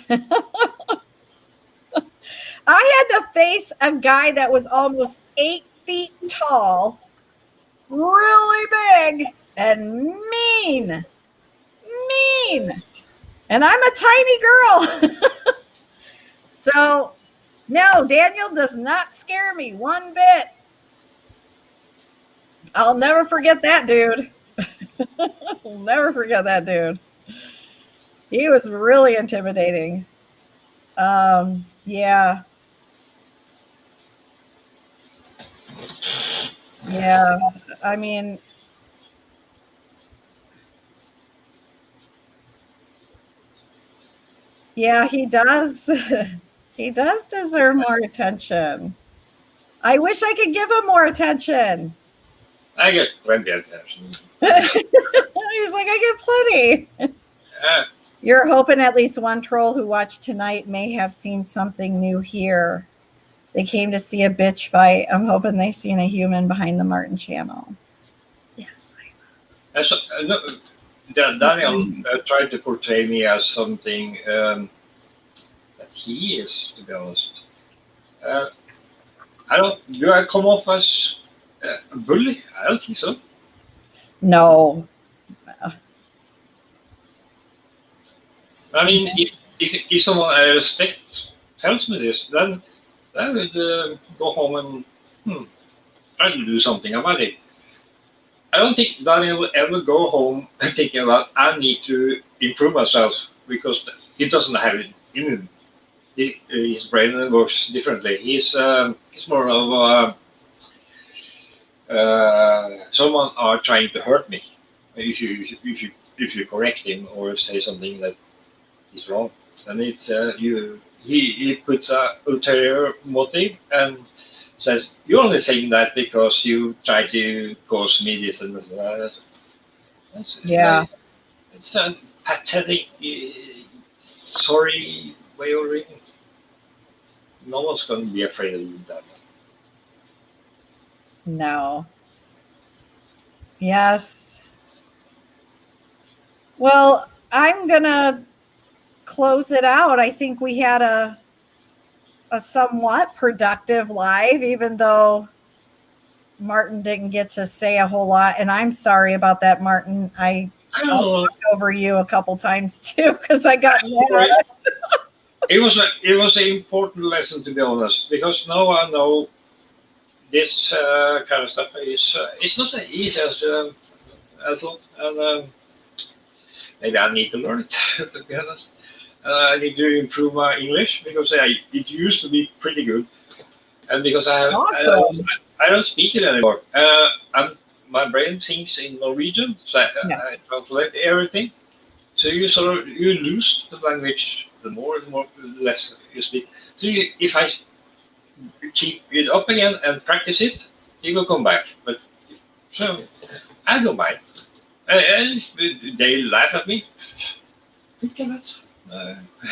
I had to face a guy that was almost 8 feet tall, really big, and mean. And I'm a tiny girl. So, no, Daniel does not scare me one bit. I'll never forget that dude. I'll never forget that dude. He was really intimidating. Yeah. I mean, yeah, he does. He does deserve more attention. I wish I could give him more attention. I get plenty of attention. He's like, I get plenty. You're hoping at least one troll who watched tonight may have seen something new here. They came to see a bitch fight. I'm hoping they seen a human behind the Martin channel. Yes. Daniel tried to portray me as something that he is, to be honest. Do I come off as a bully? I don't think so. No. I mean, if someone I respect tells me this, then I would go home and try to do something about it. I don't think Daniel will ever go home thinking about I need to improve myself because he doesn't have it in him. His brain works differently. He's more of someone are trying to hurt me. If you correct him or say something that is wrong, and it's he puts a ulterior motive and says you're only saying that because you try to cause me this and that. Yeah. It's a pathetic, sorry way of reading. No one's going to be afraid of you that. No. Yes. Well, I'm gonna close it out. I think we had a somewhat productive live, even though Martin didn't get to say a whole lot. And I'm sorry about that, Martin. I talked over you a couple times too because I got mad. It was an important lesson, to be honest, because now I know this kind of stuff is it's not as easy as I thought, and maybe I need to learn it. To be honest, I need to improve my English because it used to be pretty good, and because I don't speak it anymore. My brain thinks in Norwegian, so I translate everything. So you lose the language the more and more less you speak. So if I keep it up again and practice it, it will come back. But so I don't mind. And they laugh at me.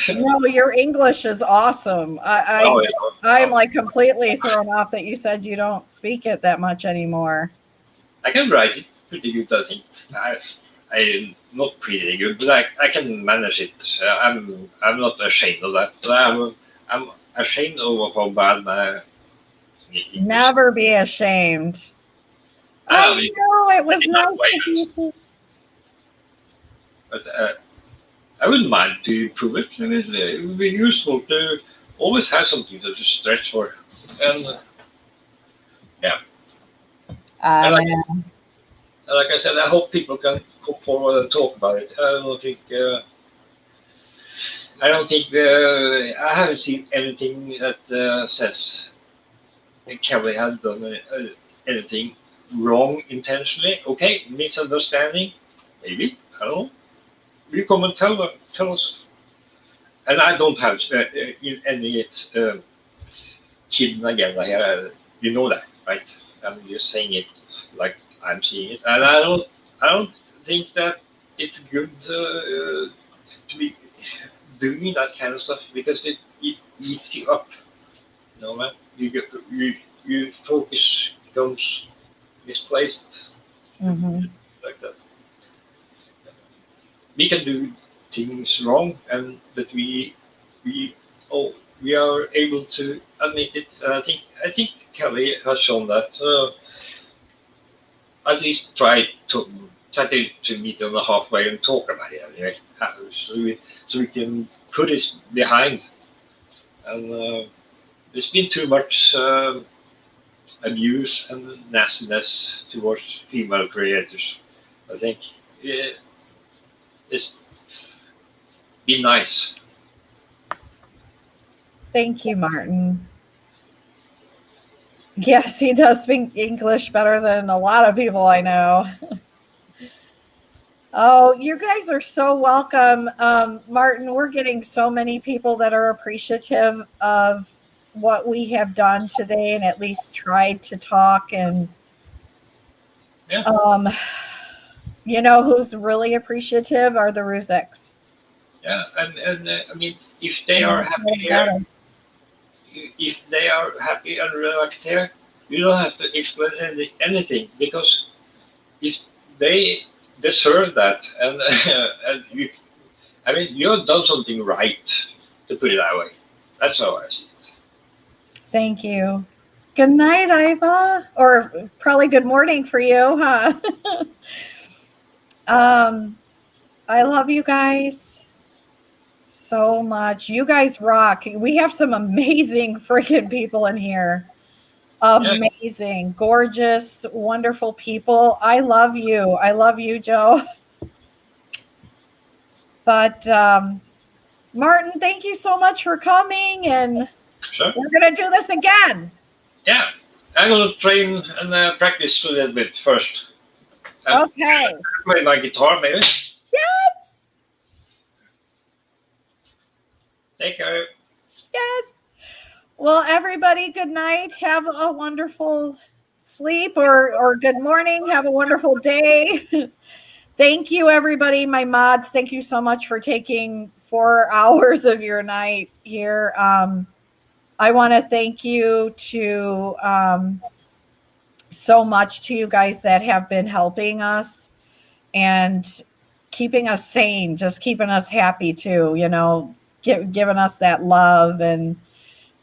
No, your English is awesome. I'm like completely thrown off that you said you don't speak it that much anymore. I can write it pretty good, I think. I'm not pretty good, but I can manage it. I'm not ashamed of that. I'm ashamed of how bad my English. Never be ashamed. I know it was nice. But I wouldn't mind to improve it. I mean, it would be useful to always have something to stretch for. And yeah. I like I said, I hope people can come forward and talk about it. I haven't seen anything that says Kelly has done anything wrong intentionally. Okay, misunderstanding, maybe. I don't know. You come and tell us. And I don't have any hidden agenda here. You know that, right? I'm just saying it like I'm seeing it, and I don't think that it's good to be doing that kind of stuff because it eats you up. You know, man. You focus becomes misplaced like that. We can do things wrong, and but we oh we are able to admit it. I think Kelly has shown that. At least try to meet on the halfway and talk about it anyway, so we can put it behind. And there's been too much abuse and nastiness towards female creators. I think it's been nice. Thank you, Martin. Yes, he does speak English better than a lot of people I know. Oh, you guys are so welcome. Martin, we're getting so many people that are appreciative of what we have done today and at least tried to talk. And, you know, who's really appreciative are the Ruziks. Yeah, and I mean, if they are happy here, if they are happy and relaxed here, you don't have to explain anything because if they deserve that, and I mean, you have done something right, to put it that way. That's how I see it. Thank you. Good night, Iva, or probably good morning for you, huh? I love you guys so much. You guys rock. We have some amazing freaking people in here. Amazing, gorgeous, wonderful people. I love you. I love you, Joe. But Martin, thank you so much for coming, and sure. We're going to do this again. Yeah, I'm going to train and practice a little bit first. Okay. Play my guitar, maybe. Yes. Take care. Yes. Well, everybody, good night. Have a wonderful sleep or good morning. Have a wonderful day. Thank you, everybody. My mods, thank you so much for taking 4 hours of your night here. I want to thank you to so much to you guys that have been helping us and keeping us sane, just keeping us happy too, you know, giving us that love. And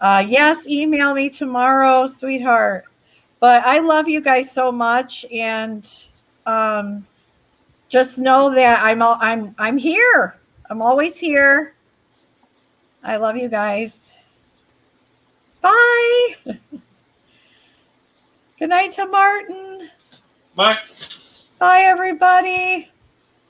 yes, email me tomorrow, sweetheart. But I love you guys so much, and just know that I'm here. I'm always here. I love you guys. Bye. Good night to Martin. Bye. Bye, everybody.